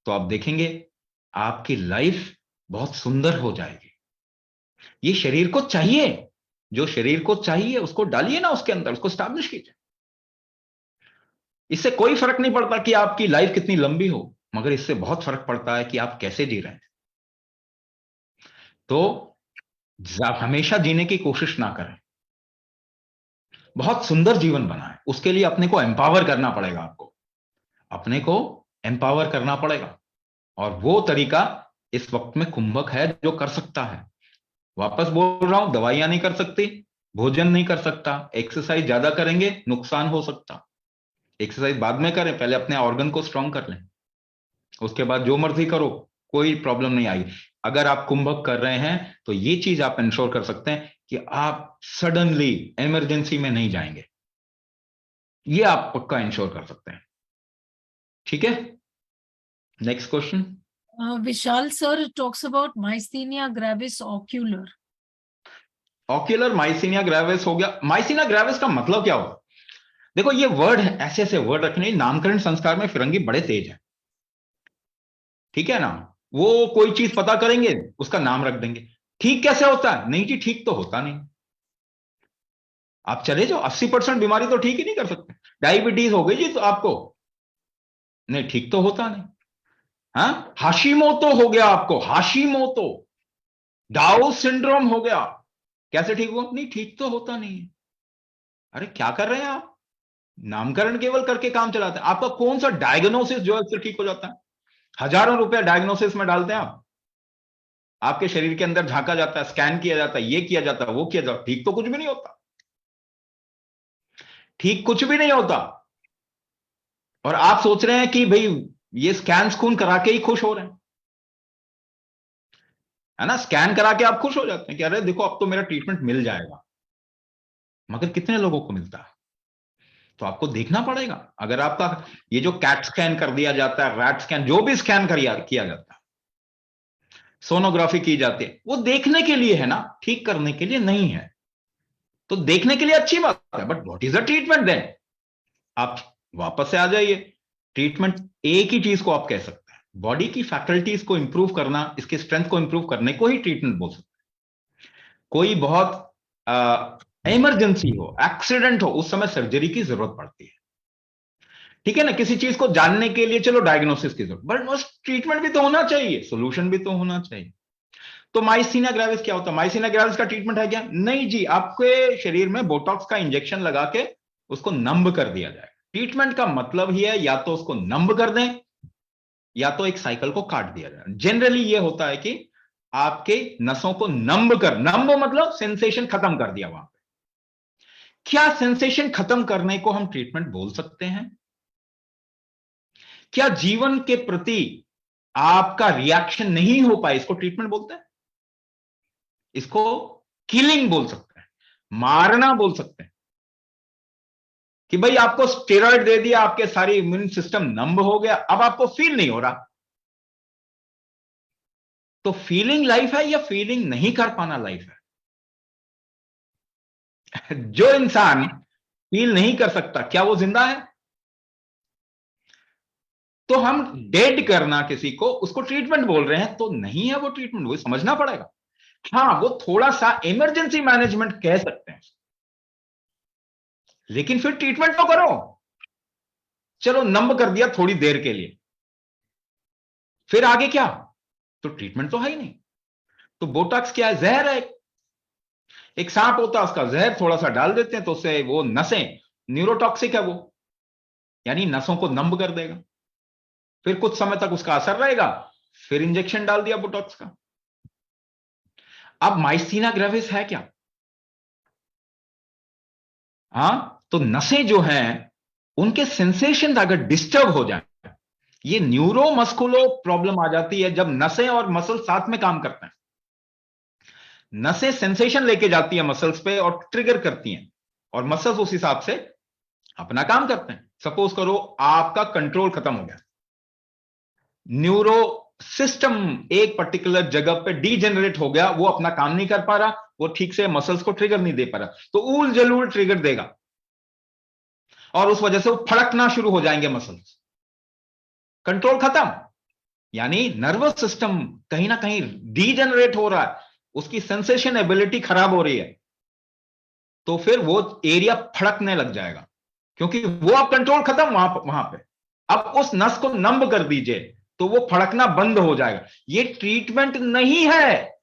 तो आप देखेंगे आपकी लाइफ बहुत सुंदर हो जाएगी। ये शरीर को चाहिए, जो शरीर को चाहिए उसको डालिए ना उसके अंदर, उसको स्टैब्लिश कीजिए। इससे कोई फर्क नहीं पड़ता कि आपकी लाइफ कितनी लंबी हो, मगर इससे बहुत फर्क पड़ता है कि आप कैसे जी रहे हैं। तो हमेशा जीने की कोशिश ना करें, बहुत सुंदर जीवन बनाएं। उसके लिए अपने को एम्पावर करना पड़ेगा, आपको अपने को एम्पावर करना पड़ेगा, और वो तरीका इस वक्त में कुंभक है जो कर सकता है। वापस बोल रहा हूं, दवाइयां नहीं कर सकती, भोजन नहीं कर सकता, एक्सरसाइज ज्यादा करेंगे नुकसान हो सकता। एक्सरसाइज बाद में करें, पहले अपने ऑर्गन को स्ट्रांग कर लें, उसके बाद जो मर्जी करो, कोई प्रॉब्लम नहीं आएगी। अगर आप कुंभक कर रहे हैं तो ये चीज आप इंश्योर कर सकते हैं कि आप सडनली इमरजेंसी में नहीं जाएंगे, ये आप पक्का इंश्योर कर सकते हैं। ठीक है, next question.
Vishal sir talks about myasthenia gravis ocular.
Ocular myasthenia gravis हो गया। माइसीनिया ग्रेविस का मतलब क्या होगा? देखो ये वर्ड है, ऐसे ऐसे वर्ड रखने, नामकरण संस्कार में फिरंगी बड़े तेज है, ठीक है ना। वो कोई चीज पता करेंगे, उसका नाम रख देंगे। ठीक कैसे होता है? नहीं जी, ठीक तो होता नहीं। आप चले जाओ, 80% बीमारी तो ठीक ही नहीं कर सकते। डायबिटीज हो गई जी तो आपको, नहीं ठीक तो होता नहीं। हाँ, हाशिमोतो हो गया आपको, हाशिमोतो, डाउ सिंड्रोम हो गया, कैसे ठीक हो? नहीं ठीक तो होता नहीं। अरे क्या कर रहे हैं आप? नामकरण केवल करके काम चलाते हैं। आपका कौन सा डायग्नोसिस जो है उससे ठीक हो जाता है? हजारों रुपया डायग्नोसिस में डालते हैं आप, आपके शरीर के अंदर झांका जाता है, स्कैन किया जाता है, ये किया जाता है, वो किया जाता है, ठीक तो कुछ भी नहीं होता, ठीक कुछ भी नहीं होता। और आप सोच रहे हैं कि भाई ये स्कैन खून करा के ही खुश हो रहे हैं, है ना। स्कैन करा के आप खुश हो जाते हैं कि अरे देखो अब तो मेरा ट्रीटमेंट मिल जाएगा, मगर कितने लोगों को मिलता है? तो आपको देखना पड़ेगा। अगर आपका ये जो कैट स्कैन कर दिया जाता है, रैट स्कैन, जो भी स्कैन किया जाता है, सोनोग्राफी की जाती है, वो देखने के लिए है ना, ठीक करने के लिए नहीं है। तो देखने के लिए अच्छी बात है, but what is the treatment then? आप वापस से आ जाइए, ट्रीटमेंट एक ही चीज को आप कह सकते हैं, बॉडी की फैकल्टीज को इंप्रूव करना, इसके स्ट्रेंथ को इंप्रूव करने को ही ट्रीटमेंट बोल सकते हैं। कोई बहुत इमरजेंसी हो, एक्सीडेंट हो, उस समय सर्जरी की जरूरत पड़ती है, ठीक है ना। किसी चीज को जानने के लिए चलो डायग्नोसिस की जरूरत, बट उस ट्रीटमेंट भी तो होना चाहिए, सोल्यूशन भी तो होना चाहिए। तो माइसीनिया ग्रेविस क्या होता है? माइसीनिया ग्रेविस का ट्रीटमेंट है क्या? नहीं जी, आपके शरीर में बोटॉक्स का इंजेक्शन लगा के उसको नंब कर दिया जाए। ट्रीटमेंट का मतलब ही है या तो उसको नंब कर दें या तो एक साइकिल को काट दिया जाए। जनरली ये होता है कि आपके नसों को नंब मतलब सेंसेशन खत्म कर दिया वहां पे। क्या सेंसेशन खत्म करने को हम ट्रीटमेंट बोल सकते हैं? क्या जीवन के प्रति आपका रिएक्शन नहीं हो पाए इसको ट्रीटमेंट बोलते हैं? इसको किलिंग बोल सकते हैं, मारना बोल सकते हैं। कि भाई आपको स्टेरॉइड दे दिया, आपके सारी इम्यून सिस्टम नंब हो गया, अब आपको फील नहीं हो रहा। तो फीलिंग लाइफ है या फीलिंग नहीं कर पाना लाइफ है? जो इंसान फील नहीं कर सकता, क्या वो जिंदा है? तो हम डेड करना किसी को, उसको ट्रीटमेंट बोल रहे हैं तो नहीं है वो ट्रीटमेंट, वो समझना पड़ेगा। हाँ, वो थोड़ा सा इमरजेंसी मैनेजमेंट कह सकते हैं, लेकिन फिर ट्रीटमेंट तो करो। चलो नंब कर दिया थोड़ी देर के लिए, फिर आगे क्या? तो ट्रीटमेंट तो है ही नहीं। तो बोटॉक्स क्या है? जहर है। एक सांप होता है, उसका जहर थोड़ा सा डाल देते हैं तो उससे वो नसें, न्यूरोटॉक्सिक है वो, यानी नसों को नंब कर देगा। फिर कुछ समय तक उसका असर रहेगा, फिर इंजेक्शन डाल दिया बोटॉक्स का। अब माइस्थीनिया ग्रेविस है क्या? हां, तो नसें जो हैं उनके सेंसेशन अगर डिस्टर्ब हो जाए, ये न्यूरोमस्कुलो प्रॉब्लम आ जाती है जब नसें और मसल साथ में काम करते हैं। नसें सेंसेशन लेके जाती है मसल्स पे और ट्रिगर करती हैं, और मसल्स उस हिसाब से अपना काम करते हैं। सपोज करो आपका कंट्रोल खत्म हो गया, न्यूरो सिस्टम एक पर्टिकुलर जगह पे डीजेनरेट हो गया, वो अपना काम नहीं कर पा रहा, वो ठीक से मसल्स को ट्रिगर नहीं दे पा रहा, तो ऊल जलूल ट्रिगर देगा और उस वजह से वो फड़कना शुरू हो जाएंगे मसल्स। कंट्रोल खत्म, यानी नर्वस सिस्टम कहीं ना कहीं डीजेनरेट हो रहा है, उसकी सेंसेशन एबिलिटी खराब हो रही है, तो फिर वो एरिया फड़कने लग जाएगा, क्योंकि वो अब कंट्रोल खत्म वहां पे। अब उस नस को नंब कर दीजिए तो वो फड़कना बंद हो जाएगा। ये ट्रीटमेंट नहीं है,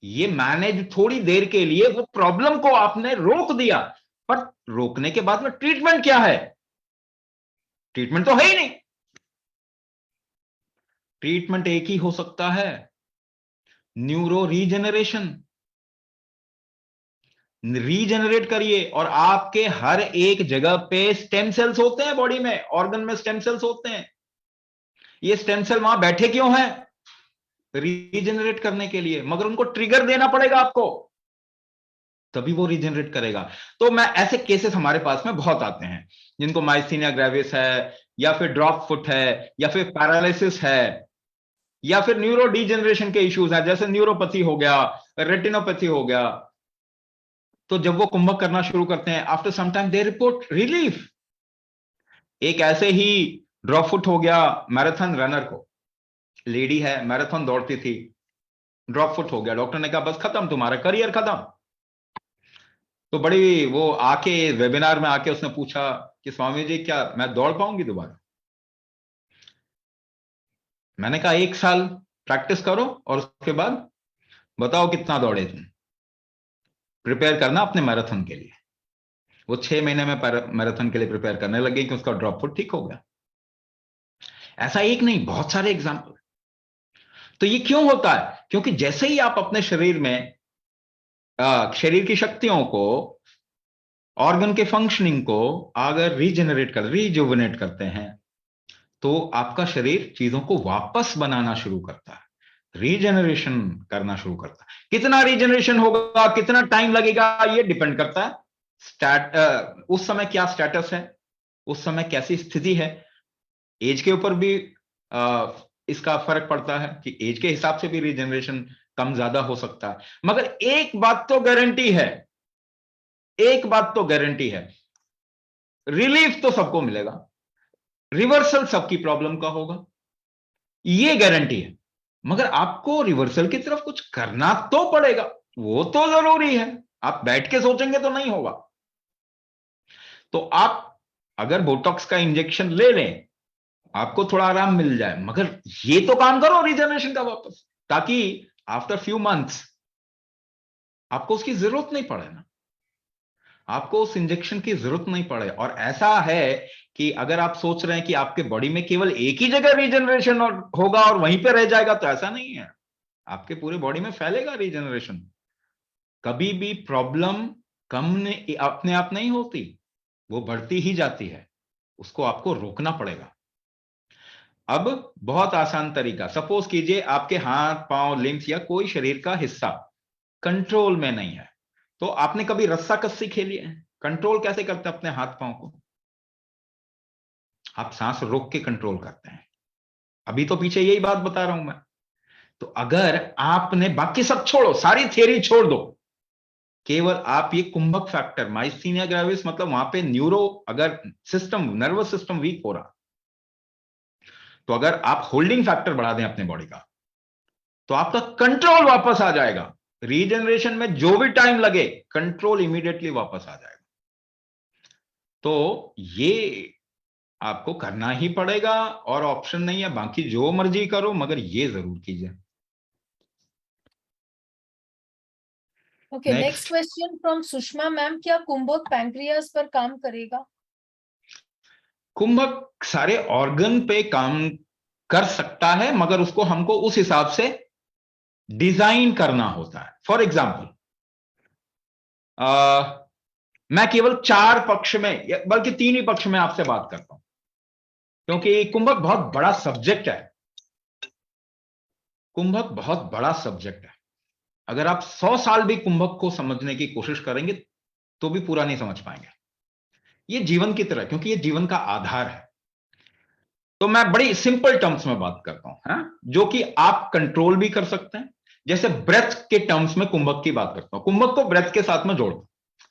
ये मैनेज थोड़ी देर के लिए, वो प्रॉब्लम को आपने रोक दिया, पर रोकने के बाद में ट्रीटमेंट क्या है? ट्रीटमेंट तो है ही नहीं। ट्रीटमेंट एक ही हो सकता है, न्यूरो रीजेनरेशन। रीजेनरेट करिए, और आपके हर एक जगह पे स्टेम सेल्स होते हैं, बॉडी में ऑर्गन में स्टेम सेल्स होते हैं। ये स्टेम सेल वहां बैठे क्यों हैं? रीजेनरेट करने के लिए, मगर उनको ट्रिगर देना पड़ेगा आपको, तभी वो रीजेनरेट करेगा। तो मैं ऐसे केसेस हमारे पास में बहुत आते हैं जिनको माइस्थीनिया ग्रेविस है, या फिर ड्रॉप फुट है, या फिर पैरालिसिस है, या फिर न्यूरो डीजेनरेशन के इश्यूज हैं, जैसे न्यूरोपैथी हो गया, रेटिनोपैथी हो गया। तो जब वो कुंभक करना शुरू करते हैं, आफ्टर सम टाइम दे रिपोर्ट रिलीफ। एक ऐसे ही ड्रॉप फुट हो गया मैराथन रनर को, लेडी है, मैराथन दौड़ती थी, ड्रॉप फुट हो गया, डॉक्टर ने कहा बस खत्म, तुम्हारा करियर खत्म। तो बड़ी वो आके वेबिनार में आके उसने पूछा कि स्वामी जी क्या मैं दौड़ पाऊंगी दोबारा? मैंने कहा 1 साल प्रैक्टिस करो और उसके बाद बताओ कितना दौड़े तुम, प्रिपेयर करना अपने मैराथन के लिए। वो 6 महीने में मैराथन के लिए प्रिपेयर करने लगे कि उसका ड्रॉप फुट ठीक हो गया। ऐसा एक नहीं, बहुत सारे एग्जाम्पल। तो ये क्यों होता है? क्योंकि जैसे ही आप अपने शरीर में शरीर की शक्तियों को, ऑर्गन के फंक्शनिंग को अगर रिजुविनेट करते हैं, तो आपका शरीर चीजों को वापस बनाना शुरू करता है, रीजनरेशन करना शुरू करता है। कितना रीजनरेशन होगा, कितना टाइम लगेगा, ये डिपेंड करता है उस समय क्या स्टेटस है, उस समय कैसी स्थिति है। एज के ऊपर भी इसका फर्क पड़ता है कि एज के हिसाब से भी रीजनरेशन कम ज्यादा हो सकता है। मगर एक बात तो गारंटी है, एक बात तो गारंटी है, रिलीफ तो सबको मिलेगा, रिवर्सल सबकी प्रॉब्लम का होगा, ये गारंटी है। मगर आपको रिवर्सल की तरफ कुछ करना तो पड़ेगा, वो तो जरूरी है। आप बैठ के सोचेंगे तो नहीं होगा। तो आप अगर बोटॉक्स का इंजेक्शन ले लें, आपको थोड़ा आराम मिल जाए, मगर ये तो काम करो रीजनरेशन का वापस। ताकि आफ्टर फ्यू मंथ्स आपको उसकी जरूरत नहीं पड़े ना, आपको उस इंजेक्शन की जरूरत नहीं पड़े। और ऐसा है कि अगर आप सोच रहे हैं कि आपके बॉडी में केवल एक ही जगह रीजनरेशन होगा और वहीं पे रह जाएगा, तो ऐसा नहीं है, आपके पूरे बॉडी में फैलेगा रीजनरेशन। कभी भी प्रॉब्लम अपने आप नहीं होती, वो बढ़ती ही जाती है, उसको आपको रोकना पड़ेगा। अब बहुत आसान तरीका, सपोज कीजिए आपके हाथ पांव लिम्स या कोई शरीर का हिस्सा कंट्रोल में नहीं है, तो आपने कभी रस्सा कस्सी खेली है? कंट्रोल कैसे करते हैं अपने हाथ पांव को? आप सांस रोक के कंट्रोल करते हैं। अभी तो पीछे यही बात बता रहा हूं मैं। तो अगर आपने बाकी सब छोड़ो, सारी थियरी छोड़ दो, केवल आप ये कुंभक फैक्टर माइस्थीनिया ग्रेविस, मतलब वहां पे न्यूरो अगर सिस्टम, नर्वस सिस्टम वीक हो रहा, तो अगर आप होल्डिंग फैक्टर बढ़ा दें अपने बॉडी का, तो आपका कंट्रोल वापस आ जाएगा। रीजनरेशन में जो भी टाइम लगे, कंट्रोल इमीडिएटली वापस आ जाएगा। तो ये आपको करना ही पड़ेगा और ऑप्शन नहीं है, बाकी जो मर्जी करो, मगर ये जरूर कीजिए।
Okay,
Next.
Next question from Sushma ma'am, क्या कुंभक पैंक्रियास पर काम करेगा?
कुंभक सारे ऑर्गन पे काम कर सकता है, मगर उसको हमको उस हिसाब से डिजाइन करना होता है। फॉर एग्जाम्पल, मैं केवल 4 पक्ष में, बल्कि 3 ही पक्ष में आपसे बात करता हूं, क्योंकि कुंभक बहुत बड़ा सब्जेक्ट है। कुंभक बहुत बड़ा सब्जेक्ट है। अगर आप 100 साल भी कुंभक को समझने की कोशिश करेंगे तो भी पूरा नहीं समझ पाएंगे। ये जीवन की तरह, क्योंकि ये जीवन का आधार है। तो मैं बड़ी सिंपल टर्म्स में बात करता हूं, है? जो कि आप कंट्रोल भी कर सकते हैं। जैसे ब्रेथ के टर्म्स में कुंभक की बात करता हूं, कुंभक को ब्रेथ के साथ में जोड़ता हूं।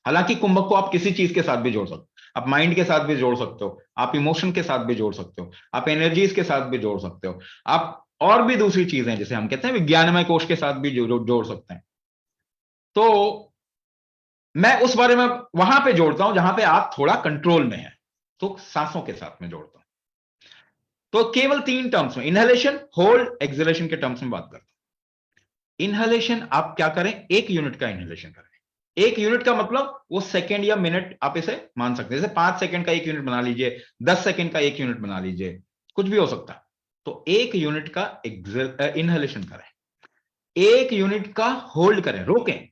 हालांकि कुंभक को आप किसी चीज के साथ भी जोड़ सकते हो, आप माइंड के साथ भी जोड़ सकते हो, आप इमोशन के साथ भी जोड़ सकते हो, आप एनर्जीज के साथ भी जोड़ सकते हो, आप और भी दूसरी चीजें जैसे हम कहते हैं विज्ञानमय कोश के साथ भी जोड़ सकते हैं। तो मैं उस बारे में वहां पे जोड़ता हूं जहां पे आप थोड़ा कंट्रोल में है, तो सांसों के साथ में जोड़ता हूं। तो केवल 3 टर्म्स में, इनहेलेशन, होल्ड, एक्सहेलेशन के टर्म्स में बात करता हूं। इनहेलेशन आप क्या करें, 1 यूनिट का इनहेलेशन करें। 1 यूनिट का मतलब वो सेकेंड या मिनट आप इसे मान सकते हैं। जैसे 5 सेकेंड का 1 यूनिट बना लीजिए, 10 सेकेंड का 1 यूनिट बना लीजिए, कुछ भी हो सकता है। तो 1 यूनिट का इनहेलेशन करें, 1 यूनिट का होल्ड करें, रोकें।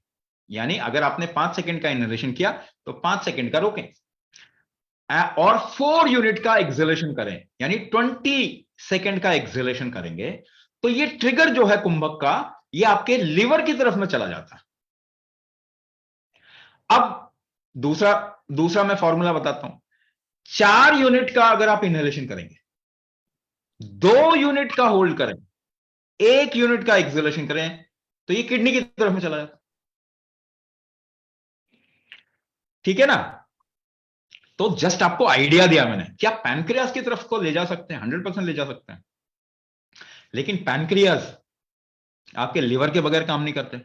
यानी अगर आपने 5 सेकेंड का इनहेलेशन किया तो 5 सेकेंड का रोकें, और 4 यूनिट का एक्सहेलेशन करें, यानी 20 सेकेंड का एक्सहेलेशन करेंगे। तो ये ट्रिगर जो है कुंभक का, ये आपके लिवर की तरफ में चला जाता है। अब दूसरा मैं फॉर्मूला बताता हूं। 4 यूनिट का अगर आप इनहेलेशन करेंगे, 2 यूनिट का होल्ड करें, 1 यूनिट का एक्सहेलेशन करें, तो ये किडनी की तरफ में चला जाता है। ठीक है ना? तो जस्ट आपको आइडिया दिया मैंने, क्या पैनक्रियास की तरफ को ले जा सकते हैं? 100% ले जा सकते हैं। लेकिन पैनक्रियास आपके लिवर के बगैर काम नहीं करते,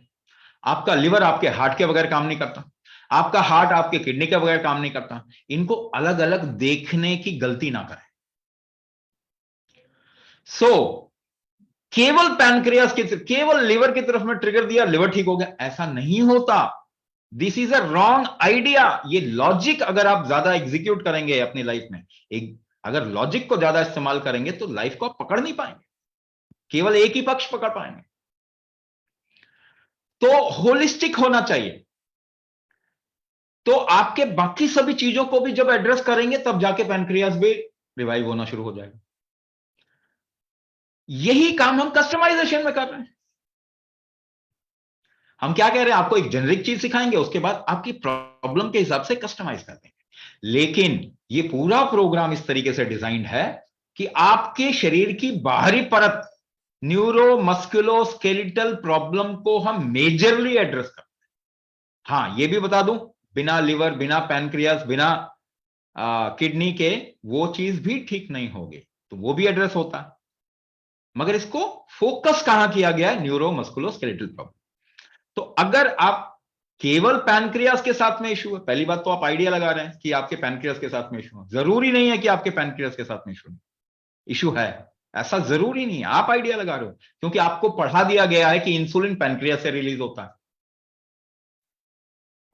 आपका लिवर आपके हार्ट के बगैर काम नहीं करता, आपका हार्ट आपके किडनी के बगैर काम नहीं करता। इनको अलग अलग देखने की गलती ना करें। केवल पैनक्रियास की, केवल लिवर की तरफ में ट्रिगर दिया, लिवर ठीक हो गया, ऐसा नहीं होता। This is a wrong idea. ये लॉजिक अगर आप ज्यादा एग्जीक्यूट करेंगे अपनी लाइफ में, अगर लॉजिक को ज्यादा इस्तेमाल करेंगे तो लाइफ को आप पकड़ नहीं पाएंगे, केवल एक ही पक्ष पकड़ पाएंगे। तो होलिस्टिक होना चाहिए। तो आपके बाकी सभी चीजों को भी जब एड्रेस करेंगे तब जाके पैनक्रियास भी रिवाइव होना शुरू हो जाएगा। यही काम हम कस्टमाइजेशन में कर रहे हैं। हम क्या कह रहे हैं, आपको एक जेनरिक चीज सिखाएंगे, उसके बाद आपकी प्रॉब्लम के हिसाब से कस्टमाइज कर देंगे। लेकिन ये पूरा प्रोग्राम इस तरीके से डिजाइंड है कि आपके शरीर की बाहरी परत, न्यूरो मस्कुलो स्केलेटल प्रॉब्लम को हम मेजरली एड्रेस करते हैं। हां, ये भी बता दूं, बिना लिवर, बिना पैनक्रियास, बिना किडनी के वो चीज भी ठीक नहीं होगी, तो वो भी एड्रेस होता है। मगर इसको फोकस कहां किया गया है, न्यूरो मस्कुलो स्केलेटल प्रॉब्लम। तो अगर आप केवल पैनक्रियास के साथ में इशू है, पहली बात तो आप आइडिया लगा रहे हैं कि आपके पैनक्रियास के साथ में इशू है। जरूरी नहीं है कि आपके पैनक्रियास के साथ में इशू है। ऐसा जरूरी नहीं है, आप आइडिया लगा रहे हो, क्योंकि आपको पढ़ा दिया गया है कि इंसुलिन पैनक्रियास से रिलीज होता है।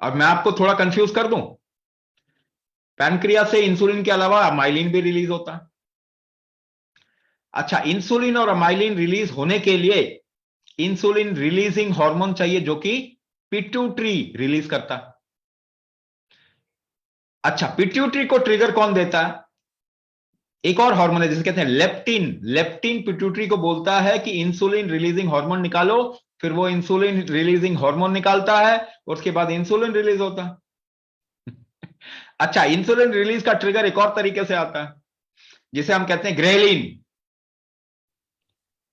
अब मैं आपको थोड़ा कंफ्यूज कर दूं, पैनक्रियास से इंसुलिन के अलावा अमाइलिन भी रिलीज होता है। अच्छा, इंसुलिन और अमाइलिन रिलीज होने के लिए इंसुलिन रिलीजिंग हार्मोन चाहिए जो कि पिट्यूटरी रिलीज करता है। अच्छा, पिट्यूटरी को ट्रिगर कौन देता है? एक और हार्मोन है जिसे कहते हैं लेप्टिन। लेप्टिन पिट्यूटरी को बोलता है कि इंसुलिन रिलीजिंग हार्मोन निकालो, फिर वो इंसुलिन रिलीजिंग हार्मोन निकालता है और उसके बाद इंसुलिन रिलीज होता है। अच्छा, इंसुलिन रिलीज का ट्रिगर एक और तरीके से आता है जिसे हम कहते हैं ग्रेलिन,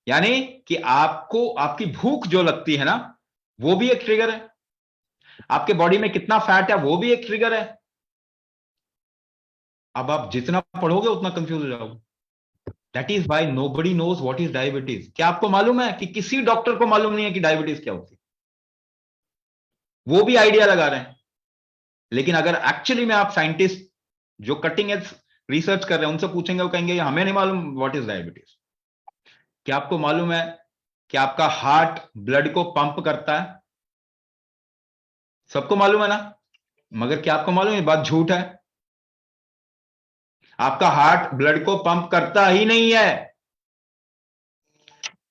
यानी कि आपको आपकी भूख जो लगती है ना, वो भी एक ट्रिगर है। आपके बॉडी में कितना फैट है वो भी एक ट्रिगर है। अब आप जितना पढ़ोगे उतना कंफ्यूज हो जाओगे। That is why nobody knows what is diabetes. क्या आपको मालूम है कि किसी डॉक्टर को मालूम नहीं है कि डायबिटीज क्या होती है? वो भी आइडिया लगा रहे हैं, लेकिन अगर एक्चुअली में आप साइंटिस्ट जो कटिंग एज रिसर्च कर रहे हैं उनसे पूछेंगे, वो कहेंगे हमें नहीं मालूम व्हाट इज डायबिटीज। क्या आपको मालूम है कि आपका हार्ट ब्लड को पंप करता है? सबको मालूम है ना, मगर क्या आपको मालूम है ये बात झूठ है? आपका हार्ट ब्लड को पंप करता ही नहीं है।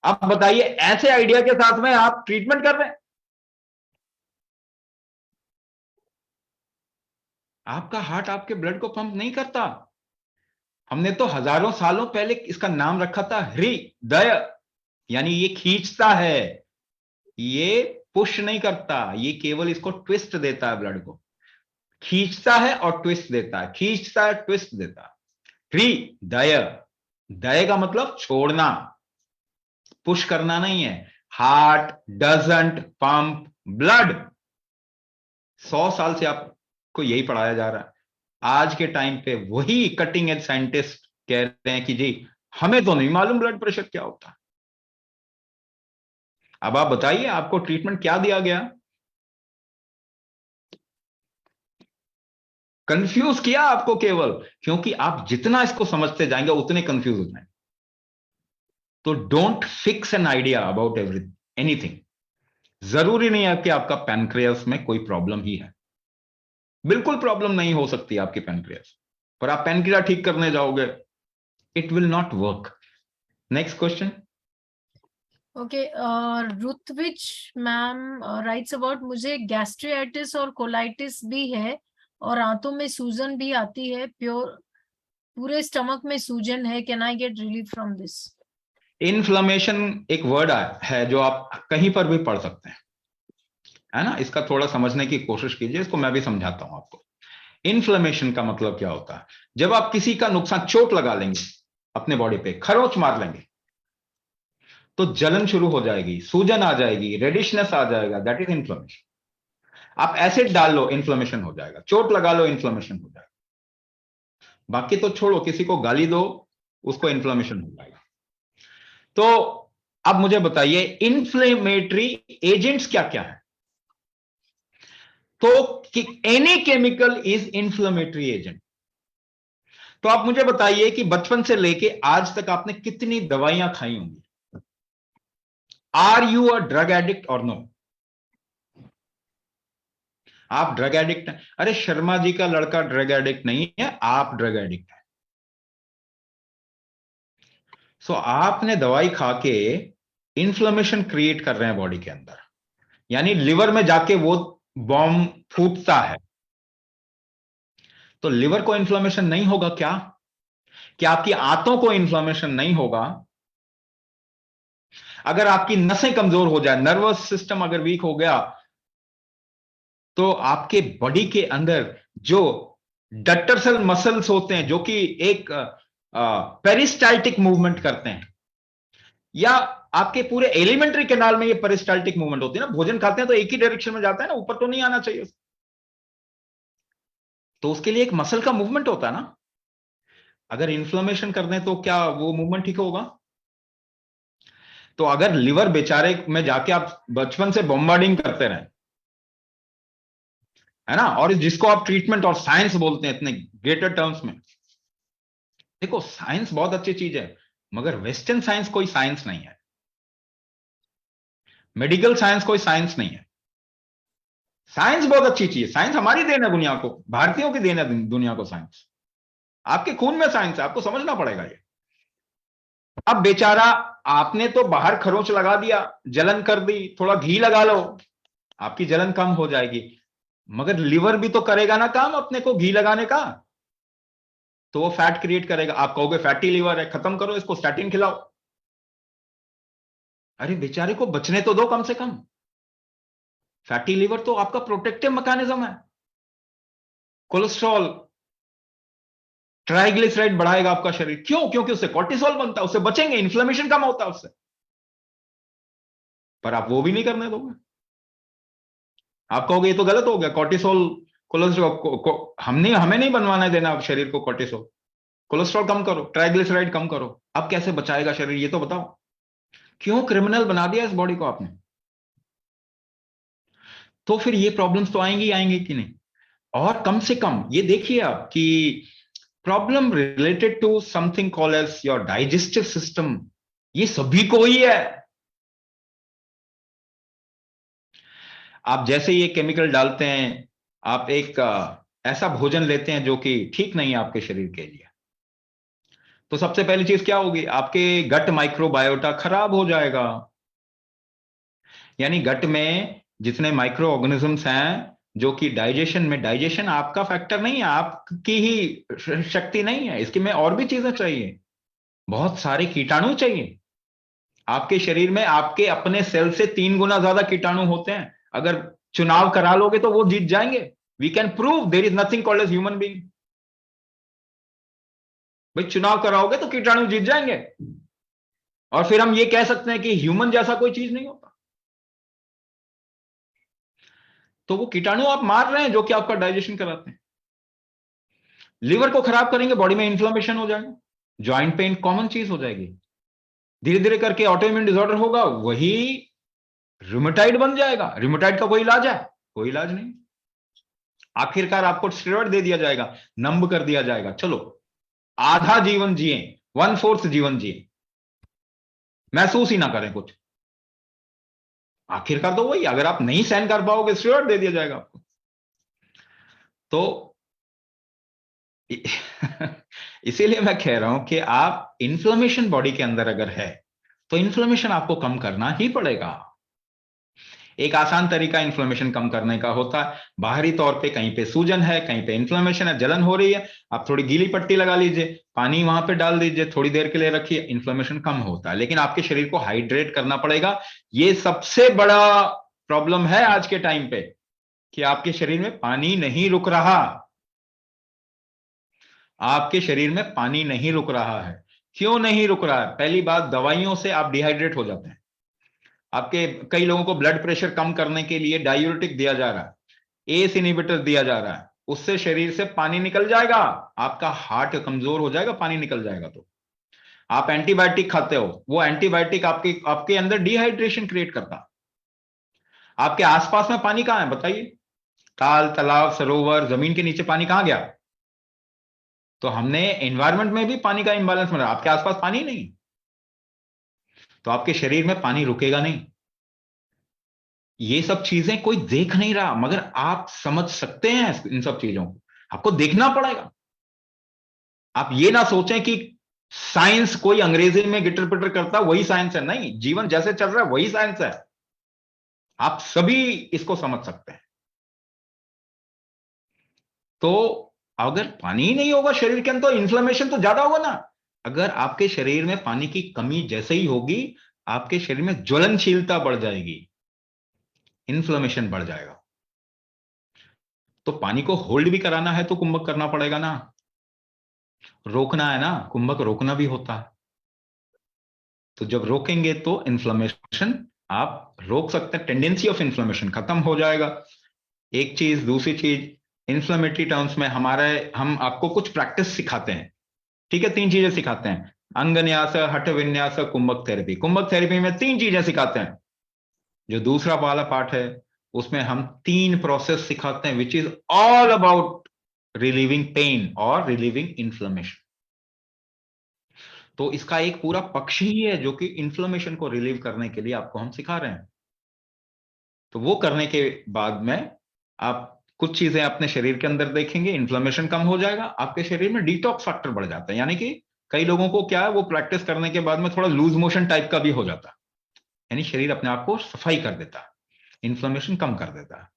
अब बताइए, ऐसे आइडिया के साथ में आप ट्रीटमेंट कर रहे हैं? आपका हार्ट आपके ब्लड को पंप नहीं करता। हमने तो हजारों सालों पहले इसका नाम रखा था हृदय, यानी ये खींचता है, ये पुश नहीं करता, ये केवल इसको ट्विस्ट देता है, ब्लड को खींचता है और ट्विस्ट देता है, खींचता है ट्विस्ट देता है। हृदय, दय का मतलब छोड़ना, पुश करना नहीं है। Heart doesn't pump blood. 100 साल से आपको यही पढ़ाया जा रहा है। आज के टाइम पे वही कटिंग एज साइंटिस्ट कह रहे हैं कि जी हमें तो नहीं मालूम ब्लड प्रेशर क्या होता है। अब आप बताइए, आपको ट्रीटमेंट क्या दिया गया? कंफ्यूज किया आपको केवल, क्योंकि आप जितना इसको समझते जाएंगे उतने कंफ्यूज हो जाएंगे। तो don't fix an idea about anything. जरूरी नहीं है कि आपका पैनक्रियास में कोई प्रॉब्लम ही है, बिल्कुल प्रॉब्लम नहीं हो सकती आपकी पैनक्रियास, पर आप पैनक्रिया ठीक करने जाओगे, it will not work. Next question.
Okay, Rutvij ma'am writes about मुझे गैस्ट्रियाइटिस और कोलाइटिस भी है और आंतों में सूजन भी आती है, पूरे स्टमक में सूजन है, can I get relief from this?
Inflammation एक वर्ड है जो आप कहीं पर भी पढ़ सकते हैं, है ना। इसका थोड़ा समझने की कोशिश कीजिए, इसको मैं भी समझाता हूं आपको। इन्फ्लेमेशन का मतलब क्या होता है? जब आप किसी का नुकसान, चोट लगा लेंगे अपने बॉडी पे, खरोंच मार लेंगे, तो जलन शुरू हो जाएगी, सूजन आ जाएगी, रेडिशनेस आ जाएगा, दैट इज इन्फ्लेमेशन। आप एसिड डाल लो, इन्फ्लेमेशन हो जाएगा। चोट लगा लो, इन्फ्लेमेशन हो जाएगा। बाकी तो छोड़ो, किसी को गाली दो, उसको इन्फ्लेमेशन हो जाएगा। तो अब मुझे बताइए, इन्फ्लेमेटरी एजेंट्स क्या क्या है? तो any chemical is inflammatory agent. तो आप मुझे बताइए कि बचपन से लेके आज तक आपने कितनी दवाइयां खाई होंगी? Are you a drug addict और नो? आप ड्रग एडिक्ट हैं? अरे शर्मा जी का लड़का ड्रग एडिक्ट नहीं है, आप ड्रग एडिक्ट हैं। सो आपने दवाई खा के इन्फ्लेमेशन क्रिएट कर रहे हैं बॉडी के अंदर, यानी लिवर में जाके वो बॉम्ब फूटता है। तो लिवर को इन्फ्लेमेशन नहीं होगा क्या? क्या आपकी आंतों को इन्फ्लेमेशन नहीं होगा? अगर आपकी नसें कमजोर हो जाए, नर्वस सिस्टम अगर वीक हो गया, तो आपके बॉडी के अंदर जो डक्टर्सल मसल्स होते हैं जो कि एक पेरिस्टाल्टिक मूवमेंट करते हैं, या आपके पूरे एलिमेंट्री कैनाल में ये पेरिस्टाल्टिक मूवमेंट होती है ना, भोजन खाते हैं तो एक ही डायरेक्शन में जाता है ना, ऊपर तो नहीं आना चाहिए। तो उसके लिए एक मसल का मूवमेंट होता है ना। अगर इन्फ्लेमेशन कर दें तो क्या वो मूवमेंट ठीक होगा? तो अगर लिवर बेचारे में जाके आप बचपन से बॉम्बार्डिंग करते रहे, है ना, और जिसको आप ट्रीटमेंट और साइंस बोलते हैं इतने ग्रेटर टर्म्स में, देखो साइंस बहुत अच्छी चीज है, मगर वेस्टर्न साइंस कोई साइंस नहीं है, मेडिकल साइंस कोई साइंस नहीं है। साइंस बहुत अच्छी चीज है, साइंस हमारी देन है दुनिया को, भारतीयों की देन है दुनिया को साइंस। आपके खून में साइंस है, आपको समझना पड़ेगा ये। अब बेचारा आपने तो बाहर खरोंच लगा दिया, जलन कर दी, थोड़ा घी लगा लो, आपकी जलन कम हो जाएगी, मगर लिवर भी तो करेगा ना काम अपने को घी लगाने का, तो वो फैट क्रिएट करेगा। आप कहोगे फैटी लिवर है, खत्म करो इसको, स्टैटिन खिलाओ। अरे बेचारे को बचने तो दो कम से कम। फैटी लिवर तो आपका प्रोटेक्टिव मैकेनिज्म है। कोलेस्ट्रॉल, ट्राइग्लिसराइड बढ़ाएगा आपका शरीर, क्यों? क्योंकि उससे कोर्टिसोल बनता है, उससे बचेंगे, इन्फ्लेमेशन कम होता है उससे। पर आप वो भी नहीं करने दोगे। आप कहोगे ये तो गलत हो गया, कोर्टिसोल कोलेस्ट्रॉल हमें नहीं बनवाना देना आप शरीर को कोर्टिसोल। कोलेस्ट्रॉल कम करो, ट्राइग्लिसराइड कम करो। अब कैसे बचाएगा शरीर ये तो बताओ। क्यों क्रिमिनल बना दिया इस बॉडी को आपने? तो फिर ये प्रॉब्लम्स तो आएंगी आएंगी कि नहीं। और कम से कम ये देखिए आप कि problem related to something called as your digestive system, ये सभी को ही है। आप जैसे ये केमिकल डालते हैं, आप एक ऐसा भोजन लेते हैं जो कि ठीक नहीं है आपके शरीर के लिए, तो सबसे पहली चीज क्या होगी? आपके गट माइक्रोबायोटा खराब हो जाएगा। यानी गट में जितने माइक्रो ऑर्गेनिजम्स हैं जो कि डाइजेशन आपका फैक्टर नहीं है, आपकी ही शक्ति नहीं है, इसकी में और भी चीजें चाहिए, बहुत सारे कीटाणु चाहिए। आपके शरीर में आपके अपने सेल से 3 गुना ज्यादा कीटाणु होते हैं। अगर चुनाव करा लोगे तो वो जीत जाएंगे। We can prove there is nothing called as human being. भाई चुनाव कराओगे तो कीटाणु जीत जाएंगे, और फिर हम ये कह सकते हैं कि ह्यूमन जैसा कोई चीज नहीं होता। तो वो कीटाणु आप मार रहे हैं जो कि आपका डाइजेशन कराते हैं। लिवर को खराब करेंगे, बॉडी में इंफ्लेमेशन हो जाएगा, जॉइंट पेन कॉमन चीज हो जाएगी, धीरे धीरे करके ऑटोइम्यून डिसऑर्डर होगा, वही रूमेटाइड बन जाएगा। रूमेटाइड का कोई इलाज है? कोई इलाज नहीं। आखिरकार आपको स्टेरॉइड दे दिया जाएगा, नंब कर दिया जाएगा, चलो आधा जीवन जिए, 1/4 जीवन जिए, महसूस ही ना करें कुछ। आखिरकार तो वही, अगर आप नहीं सहन कर पाओगे स्टेरॉइड दे दिया जाएगा आपको। तो इसीलिए मैं कह रहा हूं कि आप इन्फ्लेमेशन बॉडी के अंदर अगर है तो इन्फ्लेमेशन आपको कम करना ही पड़ेगा। एक आसान तरीका इन्फ्लेमेशन कम करने का होता है, बाहरी तौर पे कहीं पे सूजन है, कहीं पे इन्फ्लेमेशन है, जलन हो रही है, आप थोड़ी गीली पट्टी लगा लीजिए, पानी वहां पे डाल दीजिए, थोड़ी देर के लिए रखिए, इन्फ्लेमेशन कम होता है। लेकिन आपके शरीर को हाइड्रेट करना पड़ेगा। ये सबसे बड़ा प्रॉब्लम है आज के टाइम पे कि आपके शरीर में पानी नहीं रुक रहा। आपके शरीर में पानी नहीं रुक रहा है। क्यों नहीं रुक रहा है? पहली बात, दवाइयों से आप डिहाइड्रेट हो जाते हैं। आपके कई लोगों को ब्लड प्रेशर कम करने के लिए डायूरेटिक दिया जा रहा है, एस इनहिबिटर दिया जा रहा है, उससे शरीर से पानी निकल जाएगा, आपका हार्ट कमजोर हो जाएगा, पानी निकल जाएगा। तो आप एंटीबायोटिक खाते हो, वो एंटीबायोटिक आपके अंदर डिहाइड्रेशन क्रिएट करता। आपके आसपास में पानी कहां है बताइए? ताल, तालाब, सरोवर, जमीन के नीचे पानी कहां गया? तो हमने एनवायरनमेंट में भी पानी का इंबैलेंस बना, आपके आसपास पानी नहीं, तो आपके शरीर में पानी रुकेगा नहीं। ये सब चीजें कोई देख नहीं रहा, मगर आप समझ सकते हैं इन सब चीजों को, आपको देखना पड़ेगा। आप ये ना सोचें कि साइंस कोई अंग्रेजी में गिटर पिटर करता वही साइंस है, नहीं, जीवन जैसे चल रहा है वही साइंस है। आप सभी इसको समझ सकते हैं। तो अगर पानी ही नहीं होगा शरीर के अंदर तो इन्फ्लेमेशन तो ज्यादा होगा ना। अगर आपके शरीर में पानी की कमी जैसे ही होगी, आपके शरीर में ज्वलनशीलता बढ़ जाएगी, इन्फ्लेमेशन बढ़ जाएगा। तो पानी को होल्ड भी कराना है तो कुंभक करना पड़ेगा ना, रोकना है ना, कुंभक रोकना भी होता है। तो जब रोकेंगे तो इन्फ्लेमेशन आप रोक सकते हैं, टेंडेंसी ऑफ इन्फ्लेमेशन खत्म हो जाएगा। एक चीज, दूसरी चीज, इन्फ्लेमेटरी टर्म्स में हम आपको कुछ प्रैक्टिस सिखाते हैं, ठीक है? 3 चीजें सिखाते हैं, अंगन्यास, हठ विन्यास, कुंभक थेरेपी। कुंभक थेरेपी में 3 चीजें सिखाते हैं। जो दूसरा वाला पार्ट है उसमें हम 3 प्रोसेस सिखाते हैं, which is all about relieving pain और रिलीविंग इन्फ्लेमेशन। तो इसका एक पूरा पक्ष ही है जो कि इन्फ्लेमेशन को रिलीव करने के लिए आपको हम सिखा रहे हैं। तो वो करने के बाद में आप कुछ चीजें अपने शरीर के अंदर देखेंगे, इन्फ्लेमेशन कम हो जाएगा, आपके शरीर में डिटॉक्स फैक्टर बढ़ जाता है। यानी कि कई लोगों को क्या है, वो प्रैक्टिस करने के बाद में थोड़ा लूज मोशन टाइप का भी हो जाता है, यानी शरीर अपने आप को सफाई कर देता है, इन्फ्लेमेशन कम कर देता है।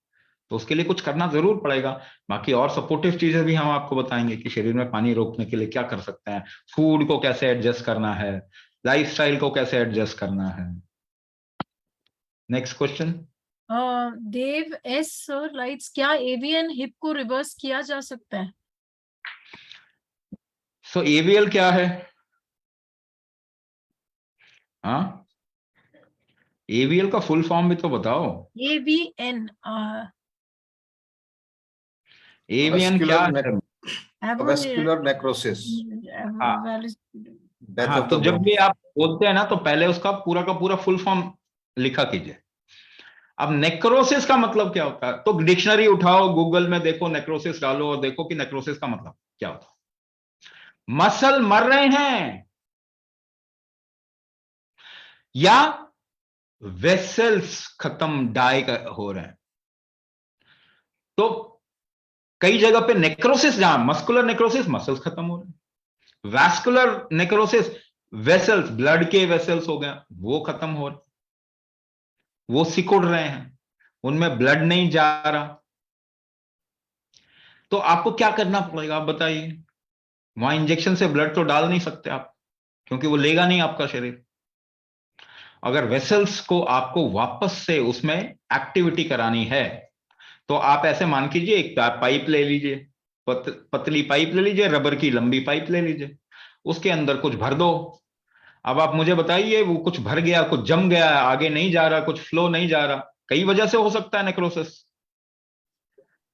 तो उसके लिए कुछ करना जरूर पड़ेगा। बाकी और सपोर्टिव चीजें भी हम आपको बताएंगे कि शरीर में पानी रोकने के लिए क्या कर सकते हैं, फूड को कैसे एडजस्ट करना है, लाइफस्टाइल को कैसे एडजस्ट करना है। Next question.
Dev S sir writes, क्या एवीएन हिप को रिवर्स किया जा सकता है?
सो एवीएल क्या है? हाँ, एवीएल का फुल फॉर्म भी तो बताओ।
एवीएन
एवीएन क्या है?
Vascular necrosis, death
हाँ,
of
तो
the
जब
bone.
भी आप बोलते हैं ना तो पहले उसका पूरा का पूरा फुल फॉर्म लिखा कीजिए। अब नेक्रोसिस का मतलब क्या होता है, तो डिक्शनरी उठाओ, गूगल में देखो, नेक्रोसिस डालो और देखो कि नेक्रोसिस का मतलब क्या होता है। मसल मर रहे हैं या वेसल्स खत्म डाई हो रहे हैं। तो कई जगह पे नेक्रोसिस, जहां मस्कुलर नेक्रोसिस मसल्स खत्म हो रहे हैं, वैस्कुलर नेक्रोसिस वेसल्स, ब्लड के वेसल्स हो गए वो खत्म हो रहे, वो सिकुड़ रहे हैं, उनमें ब्लड नहीं जा रहा। तो आपको क्या करना पड़ेगा आप बताइए। वहां इंजेक्शन से ब्लड तो डाल नहीं सकते आप, क्योंकि वो लेगा नहीं आपका शरीर। अगर वेसल्स को आपको वापस से उसमें एक्टिविटी करानी है तो आप ऐसे मान कीजिए, एक पाइप ले लीजिए, पतली पाइप ले लीजिए, रबर की लंबी पाइप ले लीजिए, उसके अंदर कुछ भर दो। अब आप मुझे बताइए, वो कुछ भर गया, कुछ जम गया, आगे नहीं जा रहा, कुछ फ्लो नहीं जा रहा, कई वजह से हो सकता है नेक्रोसिस।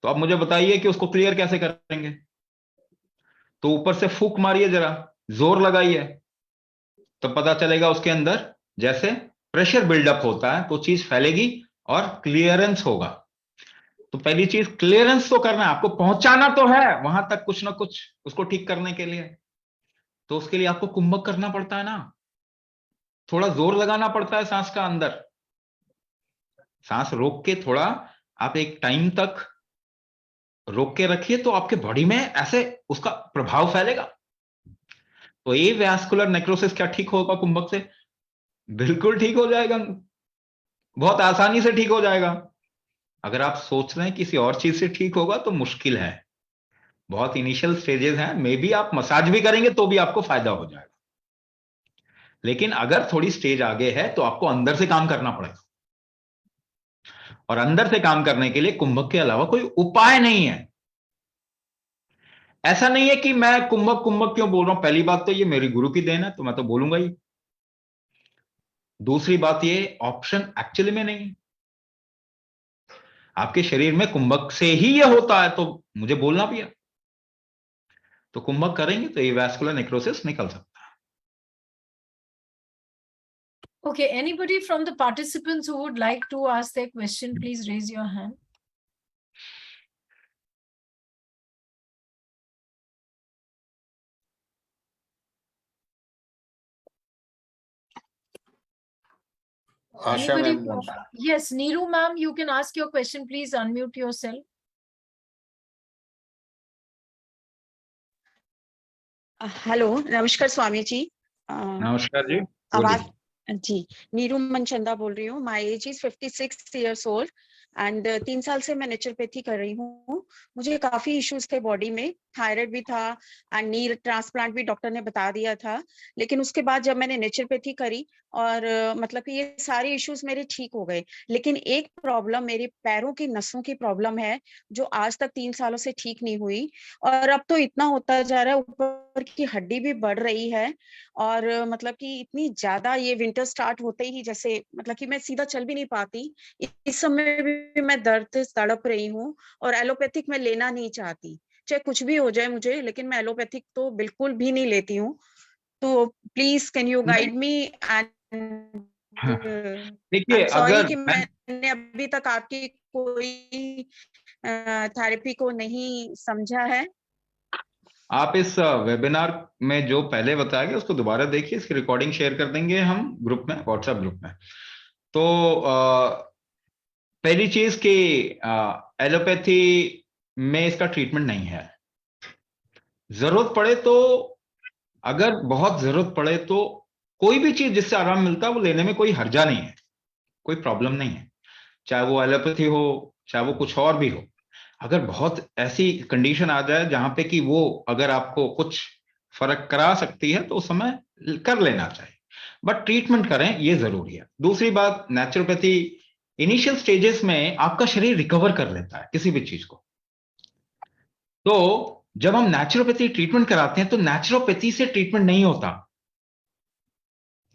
तो आप मुझे बताइए कि उसको क्लियर कैसे करेंगे। तो ऊपर से फूंक मारिए, जरा जोर लगाइए, तो पता चलेगा उसके अंदर जैसे प्रेशर बिल्डअप होता है तो चीज फैलेगी और क्लियरेंस होगा। तो पहली चीज क्लियरेंस तो करना है, आपको पहुंचाना तो है वहां तक कुछ ना कुछ उसको ठीक करने के लिए। तो उसके लिए आपको कुंभक करना पड़ता है ना, थोड़ा जोर लगाना पड़ता है सांस का अंदर। सांस रोक के थोड़ा आप एक टाइम तक रोक के रखिए, तो आपके बॉडी में ऐसे उसका प्रभाव फैलेगा। तो ये वैस्कुलर नेक्रोसिस क्या ठीक होगा कुंभक से? बिल्कुल ठीक हो जाएगा, बहुत आसानी से ठीक हो जाएगा। अगर आप सोच रहे हैं किसी और चीज से ठीक होगा तो मुश्किल है, बहुत इनिशियल स्टेजेस हैं, मे बी आप मसाज भी करेंगे तो भी आपको फायदा हो जाएगा। लेकिन अगर थोड़ी स्टेज आगे है तो आपको अंदर से काम करना पड़ेगा, और अंदर से काम करने के लिए कुंभक के अलावा कोई उपाय नहीं है। ऐसा नहीं है कि मैं कुंभक कुंभक क्यों बोल रहा हूं, पहली बात तो ये मेरी गुरु की देन है तो मैं तो बोलूंगा ही। दूसरी बात ये ऑप्शन एक्चुअली में नहीं है, आपके शरीर में कुंभक से ही ये होता है, तो मुझे बोलना भी है। तो कुंभक करेंगे तो ये वैस्कुलर नेक्रोसिस निकल सकता है।
Okay, anybody from the participants who would like to ask their question, please raise your hand.
Asha
Anybody
ma'am wants.
Yes, Neeru ma'am, you can ask your question. Please unmute yourself.
Hello, नमस्कार स्वामी जी।
नमस्कार जी,
आवाज जी, नीरू मनचंदा बोल रही हूँ। My age is 56 years old and 3 साल से मैं naturopathy कर रही हूँ। मुझे काफी इश्यूज थे बॉडी में, थायराइड भी था एंड नी ट्रांसप्लांट भी डॉक्टर ने बता दिया था। लेकिन उसके बाद जब मैंने नेचुरोपैथी करी और मतलब कि ये सारे इश्यूज मेरे ठीक हो गए। लेकिन एक प्रॉब्लम, मेरे पैरों की नसों की प्रॉब्लम है जो आज तक 3 सालों से ठीक नहीं हुई, और अब तो इतना होता जा रहा है, ऊपर की हड्डी भी बढ़ रही है। और मतलब कि इतनी ज्यादा, ये विंटर स्टार्ट होते ही जैसे मतलब कि मैं सीधा चल भी नहीं पाती। इस समय भी मैं दर्द से तड़प रही हूँ और एलोपैथिक मैं लेना नहीं चाहती, चाहे कुछ भी हो जाए मुझे, लेकिन मैं एलोपैथिक तो बिल्कुल भी नहीं लेती हूँ। तो please can you guide me and I
देखिए,
एम सॉरी
अगर
कि मैंने अभी तक आपकी कोई थेरेपी को नहीं समझा है।
आप इस वेबिनार में जो पहले बताया गया उसको दोबारा देखिए, इसकी रिकॉर्डिंग शेयर कर देंगे हम ग्रुप में, व्हाट्सएप ग्रुप में। तो पहली चीज कि एलोपैथी में इसका ट्रीटमेंट नहीं है। जरूरत पड़े तो, अगर बहुत जरूरत पड़े तो कोई भी चीज जिससे आराम मिलता है वो लेने में कोई हर्जा नहीं है, कोई प्रॉब्लम नहीं है, चाहे वो एलोपैथी हो चाहे वो कुछ और भी हो। अगर बहुत ऐसी कंडीशन आ जाए जहां पे कि वो अगर आपको कुछ फर्क करा सकती है तो उस समय कर लेना चाहिए, बट ट्रीटमेंट करें ये जरूरी है। दूसरी बात, नेचुरोपैथी इनिशियल स्टेजेस में आपका शरीर रिकवर कर लेता है किसी भी चीज को। तो जब हम नेचुरोपैथी ट्रीटमेंट कराते हैं तो नेचुरोपैथी से ट्रीटमेंट नहीं होता।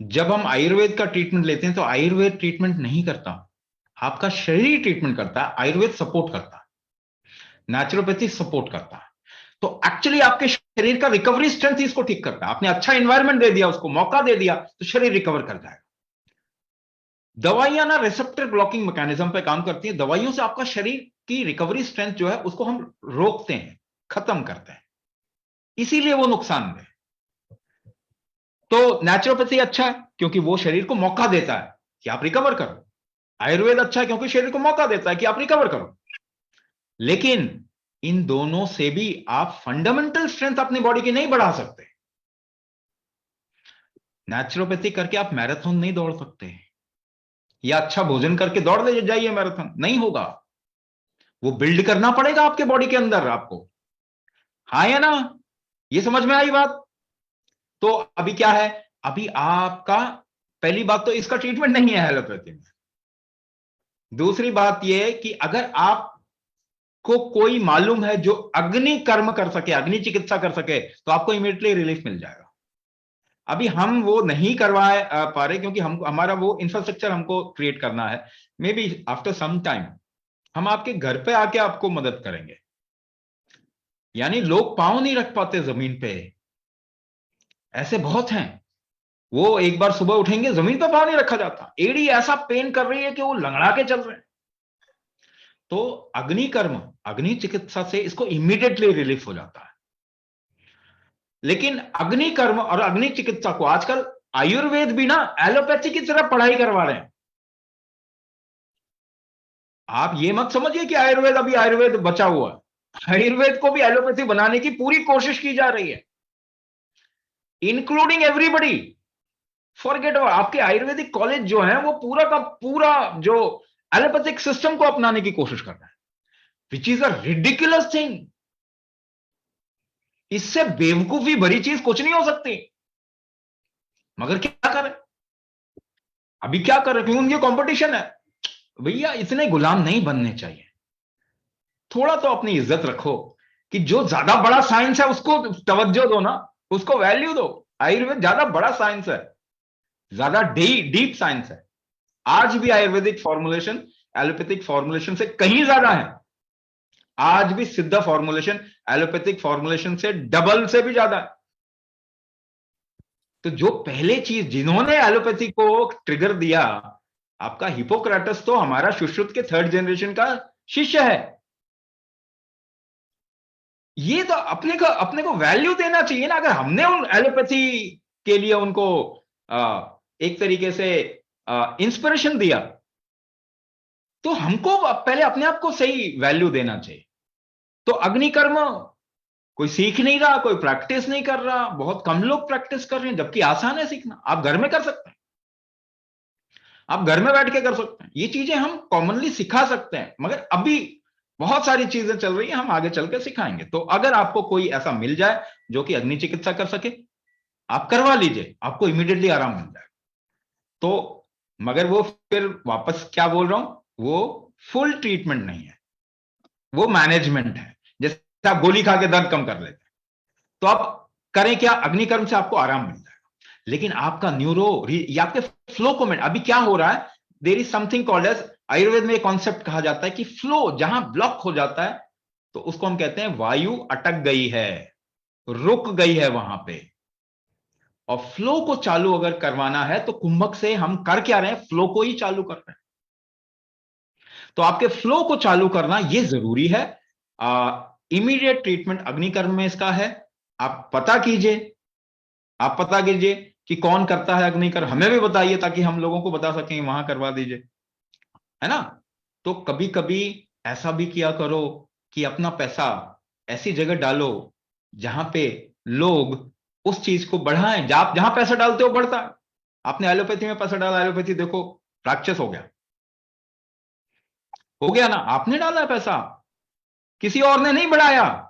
जब हम आयुर्वेद का ट्रीटमेंट लेते हैं तो आयुर्वेद ट्रीटमेंट नहीं करता, आपका शरीर ट्रीटमेंट करता है, आयुर्वेद सपोर्ट करता है, नेचुरोपैथी सपोर्ट करता है। तो एक्चुअली आपके शरीर का रिकवरी स्ट्रेंथ इसको ठीक करता है। आपने अच्छा एनवायरनमेंट दे दिया, उसको मौका दे दिया तो शरीर रिकवर कर जाएगा। दवाइयां ना रिसेप्टर ब्लॉकिंग मैकेनिज्म पे काम करती है। दवाइयों से आपका शरीर की रिकवरी स्ट्रेंथ जो है उसको हम रोकते हैं, खत्म करते हैं, इसीलिए वो नुकसानदेह। तो नेचुरोपैथी अच्छा है क्योंकि वो शरीर को मौका देता है कि आप रिकवर करो। आयुर्वेद अच्छा है क्योंकि शरीर को मौका देता है कि आप रिकवर करो। लेकिन इन दोनों से भी आप फंडामेंटल स्ट्रेंथ अपनी बॉडी की नहीं बढ़ा सकते। नेचुरोपैथी करके आप मैराथन नहीं दौड़ सकते, या अच्छा भोजन करके दौड़ ले जाइए मैराथन, नहीं होगा। वो बिल्ड करना पड़ेगा आपके बॉडी के अंदर आपको। हाँ या ना, ये समझ में आई बात? तो अभी क्या है, अभी आपका पहली बात तो इसका ट्रीटमेंट नहीं है एलोपैथी में। दूसरी बात यह है कि अगर आपको कोई मालूम है जो अग्नि कर्म कर सके, अग्नि चिकित्सा कर सके, तो आपको इमीडिएटली रिलीफ मिल जाएगा। अभी हम वो नहीं करवा पा रहे क्योंकि हम, हमारा वो इंफ्रास्ट्रक्चर हमको क्रिएट करना है। Maybe after some time हम आपके घर पे आके आपको मदद करेंगे। यानी लोग पांव नहीं रख पाते जमीन पे, ऐसे बहुत हैं। वो एक बार सुबह उठेंगे, जमीन पे पांव नहीं रखा जाता, एड़ी ऐसा पेन कर रही है कि वो लंगड़ा के चल रहे हैं। तो अग्नि कर्म, अग्नि चिकित्सा से इसको इमीडिएटली रिलीफ हो जाता है। लेकिन अग्नि कर्म और अग्नि चिकित्सा को आजकल आयुर्वेद भी ना एलोपैथी की तरह पढ़ाई करवा रहे हैं। आप ये मत समझिए कि आयुर्वेद अभी आयुर्वेद बचा हुआ है। आयुर्वेद को भी एलोपैथी बनाने की पूरी कोशिश की जा रही है, इंक्लूडिंग एवरीबडी। फॉरगेट, आपके आयुर्वेदिक कॉलेज जो है वो पूरा का पूरा जो एलोपैथिक सिस्टम को अपनाने की कोशिश कर रहा है, which is a ridiculous thing. इससे बेवकूफी भरी चीज कुछ नहीं हो सकती। मगर क्या करें, अभी क्या करें, क्यों उनकी कंपटीशन है। भैया इतने गुलाम नहीं बनने चाहिए। थोड़ा तो अपनी इज्जत रखो कि जो ज्यादा बड़ा साइंस है उसको तवज्जो दो ना, उसको वैल्यू दो। आयुर्वेद ज्यादा बड़ा साइंस है, ज्यादा डीप साइंस है। आज भी आयुर्वेदिक फॉर्मुलेशन एलोपैथिक फॉर्मुलेशन से कहीं ज्यादा है। आज भी सिद्ध फॉर्मुलेशन एलोपैथिक फॉर्मुलेशन से डबल से भी ज्यादा है। तो जो पहले चीज जिन्होंने एलोपैथी को ट्रिगर दिया, आपका हिपोक्रेटस तो हमारा सुश्रुत के 3rd जनरेशन का शिष्य है। ये तो अपने को वैल्यू देना चाहिए ना। अगर हमने उन एलोपैथी के लिए उनको एक तरीके से इंस्पिरेशन दिया, तो हमको पहले अपने आप को सही वैल्यू देना चाहिए। तो अग्निकर्म कोई सीख नहीं रहा, कोई प्रैक्टिस नहीं कर रहा, बहुत कम लोग प्रैक्टिस कर रहे हैं, जबकि आसान है सीखना। आप घर में कर सकते हैं, आप घर में बैठ के कर सकते हैं। ये चीजें हम कॉमनली सिखा सकते हैं, मगर अभी बहुत सारी चीजें चल रही हैं, हम आगे चल के सिखाएंगे। तो अगर आपको कोई ऐसा मिल जाए जो कि अग्नि चिकित्सा कर सके, आप करवा लीजिए, आपको इमीडिएटली आराम मिल जाएगा। तो मगर वो फिर वापस क्या बोल रहा हूं, वो फुल ट्रीटमेंट नहीं है, वो मैनेजमेंट है। जैसे आप गोली खा के दर्द कम कर लेते हैं, तो आप करें क्या, अग्निकर्म से आपको आराम मिल जाएगा। लेकिन आपका या आपके फ्लो को अभी क्या हो रहा है, there is something called as, Ayurveda में एक कॉन्सेप्ट कहा जाता है कि फ्लो जहां ब्लॉक हो जाता है तो उसको हम कहते हैं वायु अटक गई है, रुक गई है वहां पे। और फ्लो को चालू अगर करवाना है तो कुंभक से हम कर क्या रहे हैं, फ्लो को ही चालू कर रहे हैं। तो आपके फ्लो को चालू करना यह जरूरी है। इमीडिएट ट्रीटमेंट अग्निकर्म में इसका है, आप पता कीजिए, आप पता कीजिए कि कौन करता है अग्नि कर, हमें भी बताइए ताकि हम लोगों को बता सकें वहां करवा दीजिए, है ना। तो कभी कभी ऐसा भी किया करो कि अपना पैसा ऐसी जगह डालो जहां पे लोग उस चीज को बढ़ाएं। जहां पैसा डालते हो बढ़ता है। आपने एलोपैथी में पैसा डाला, एलोपैथी देखो राक्षस हो गया ना। आपने डाला पैसा, किसी और ने नहीं बढ़ाया।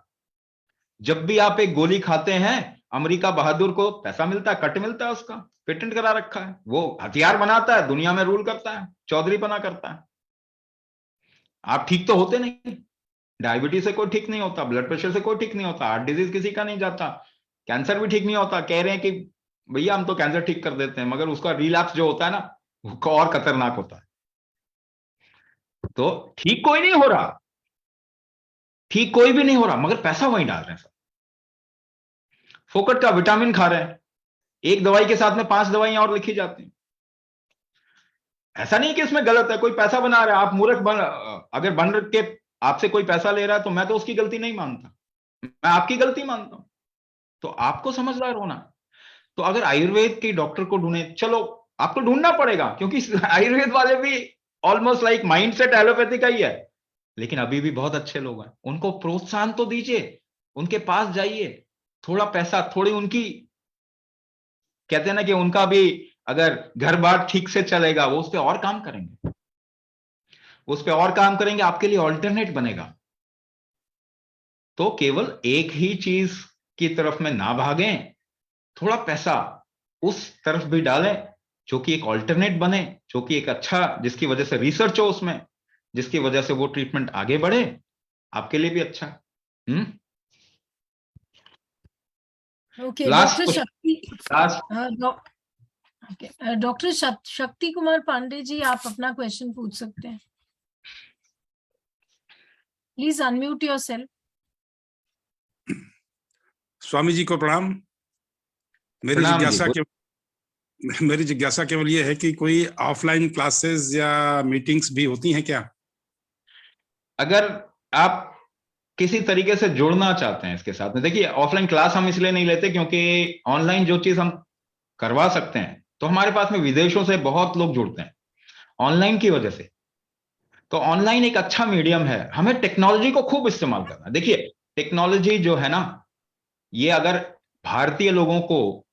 जब भी आप एक गोली खाते हैं, अमेरिका बहादुर को पैसा मिलता है, कट मिलता है, उसका पेटेंट करा रखा है, वो हथियार बनाता है, दुनिया में रूल करता है, चौधरीपना करता है। आप ठीक तो होते नहीं। डायबिटीज से कोई ठीक नहीं होता, ब्लड प्रेशर से कोई ठीक नहीं होता, हार्ट डिजीज किसी का नहीं जाता, कैंसर भी ठीक नहीं होता। कह रहे हैं कि भैया हम तो कैंसर ठीक कर देते हैं, मगर उसका रिलैप्स जो होता है ना, वो और खतरनाक होता है। तो ठीक कोई नहीं हो रहा, ठीक कोई भी नहीं हो रहा, मगर पैसा वहीं डाल रहे हैं सब। फोकट का विटामिन खा रहे हैं, एक दवाई के साथ में 5 दवाइयां और लिखी जाती हैं। ऐसा नहीं कि इसमें गलत है, कोई पैसा बना रहा है, आप मूर्ख अगर बन के आपसे कोई पैसा ले रहा है तो मैं तो उसकी गलती नहीं मानता, मैं आपकी गलती मानता हूं। तो आपको समझदार होना। तो अगर आयुर्वेद के डॉक्टर को ढूंढे, चलो आपको ढूंढना पड़ेगा, क्योंकि आयुर्वेद वाले भी ऑलमोस्ट लाइक माइंडसेट एलोपैथी का ही है, लेकिन अभी भी बहुत अच्छे लोग हैं। उनको प्रोत्साहन तो दीजिए, उनके पास जाइए, थोड़ा पैसा, थोड़ी उनकी, कहते हैं ना कि उनका भी अगर घर बार ठीक से चलेगा, वो उस पर और काम करेंगे, उस पर और काम करेंगे, आपके लिए ऑल्टरनेट बनेगा। तो केवल एक ही चीज की तरफ में ना भागें, थोड़ा पैसा उस तरफ भी डालें जो कि एक ऑल्टरनेट बने, जो कि एक अच्छा, जिसकी वजह से रिसर्च हो उसमें, जिसकी वजह से वो ट्रीटमेंट आगे बढ़े, आपके लिए भी अच्छा।
ओके
लास्ट
डॉक्टर शक्ति,
लास्ट
डॉक्टर शक्ति कुमार पांडे जी, आप अपना क्वेश्चन पूछ सकते हैं। Please unmute yourself.
Swami ji को प्रणाम। मेरी
प्रणाम
जिज्ञासा
जी।
के मेरी जिज्ञासा केवल ये है कि कोई ऑफलाइन क्लासेस या मीटिंग्स भी होती हैं क्या?
अगर आप किसी तरीके से जुड़ना चाहते हैं इसके साथ में, देखिए ऑफलाइन क्लास हम इसलिए नहीं लेते क्योंकि ऑनलाइन जो चीज हम करवा सकते हैं, तो हमारे पास में विदेशों से बहुत लोग जुड़ते हैं ऑनलाइन की वजह से। तो ऑनलाइन एक अच्छा मीडियम है, हमें टेक्नोलॉजी को खूब इस्तेमाल करना है। देखिए टेक्नोलॉजी जो है ना, ये अगर भारतीय लोगों को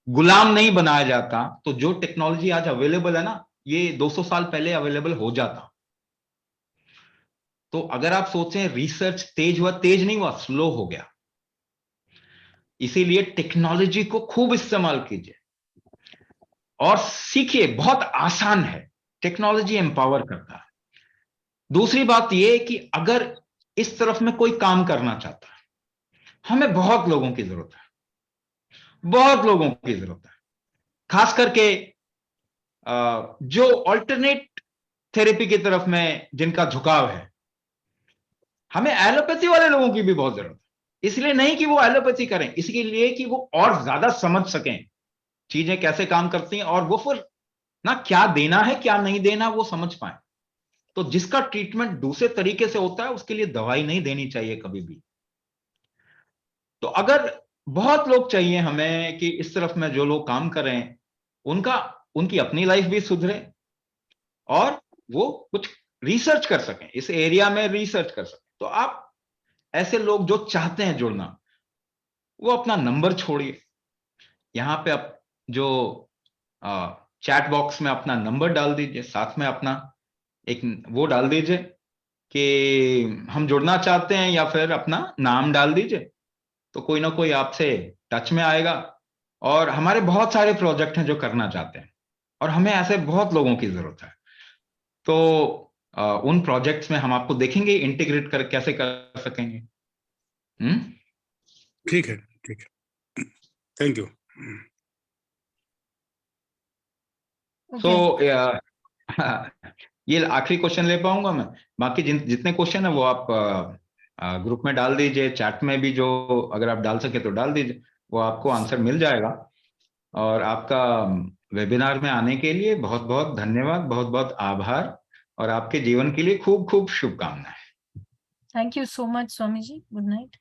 गुलाम नहीं बनाया जाता तो जो टेक्नोलॉजी आज अवेलेबल है ना, ये 200 साल पहले अवेलेबल हो जाता। तो अगर आप सोचें रिसर्च तेज हुआ, तेज नहीं हुआ, स्लो हो गया। इसीलिए टेक्नोलॉजी को खूब इस्तेमाल कीजिए और सीखिए, बहुत आसान है, टेक्नोलॉजी एम्पावर करता है। दूसरी बात यह कि अगर इस तरफ में कोई काम करना चाहता है, हमें बहुत लोगों की जरूरत है, बहुत लोगों की जरूरत है, खास करके जो अल्टरनेट थेरेपी की तरफ में जिनका झुकाव है। हमें एलोपैथी वाले लोगों की भी बहुत जरूरत है, इसलिए नहीं कि वो एलोपैथी करें, इसके लिए कि वो और ज्यादा समझ सकें चीजें कैसे काम करती हैं, और वो फिर ना क्या देना है क्या नहीं देना वो समझ पाए। तो जिसका ट्रीटमेंट दूसरे तरीके से होता है उसके लिए दवाई नहीं देनी चाहिए कभी भी। तो अगर बहुत लोग चाहिए हमें कि इस तरफ में जो लोग काम करें, उनकी अपनी लाइफ भी सुधरे और वो कुछ रिसर्च कर सकें, इस एरिया में रिसर्च कर सकें, तो आप ऐसे लोग जो चाहते हैं जुड़ना, वो अपना नंबर छोड़िए, यहां पे आप जो चैट बॉक्स में अपना नंबर डाल दीजिए, साथ में अपना एक वो डाल दीजिए कि हम जुड़ना चाहते हैं, या फिर अपना नाम डाल दीजिए, तो कोई ना कोई आपसे टच में आएगा। और हमारे बहुत सारे प्रोजेक्ट हैं जो करना चाहते हैं और हमें ऐसे बहुत लोगों की जरूरत है। तो उन प्रोजेक्ट्स में हम आपको देखेंगे इंटीग्रेट कर कैसे कर सकेंगे।
ठीक है, ठीक है, थैंक यू।
सो ये आखिरी क्वेश्चन ले पाऊंगा मैं, बाकी जितने क्वेश्चन है वो आप ग्रुप में डाल दीजिए, चैट में भी जो अगर आप डाल सके तो डाल दीजिए, वो आपको आंसर मिल जाएगा। और आपका वेबिनार में आने के लिए बहुत बहुत धन्यवाद, बहुत बहुत आभार, और आपके जीवन के लिए खूब खूब शुभकामनाएं।
Thank you so much Swami ji, good night.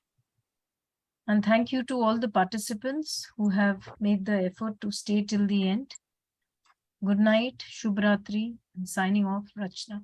And thank you to all the participants who have made the effort to stay till the end. Good night, Shubhratri, and signing off, Rachna.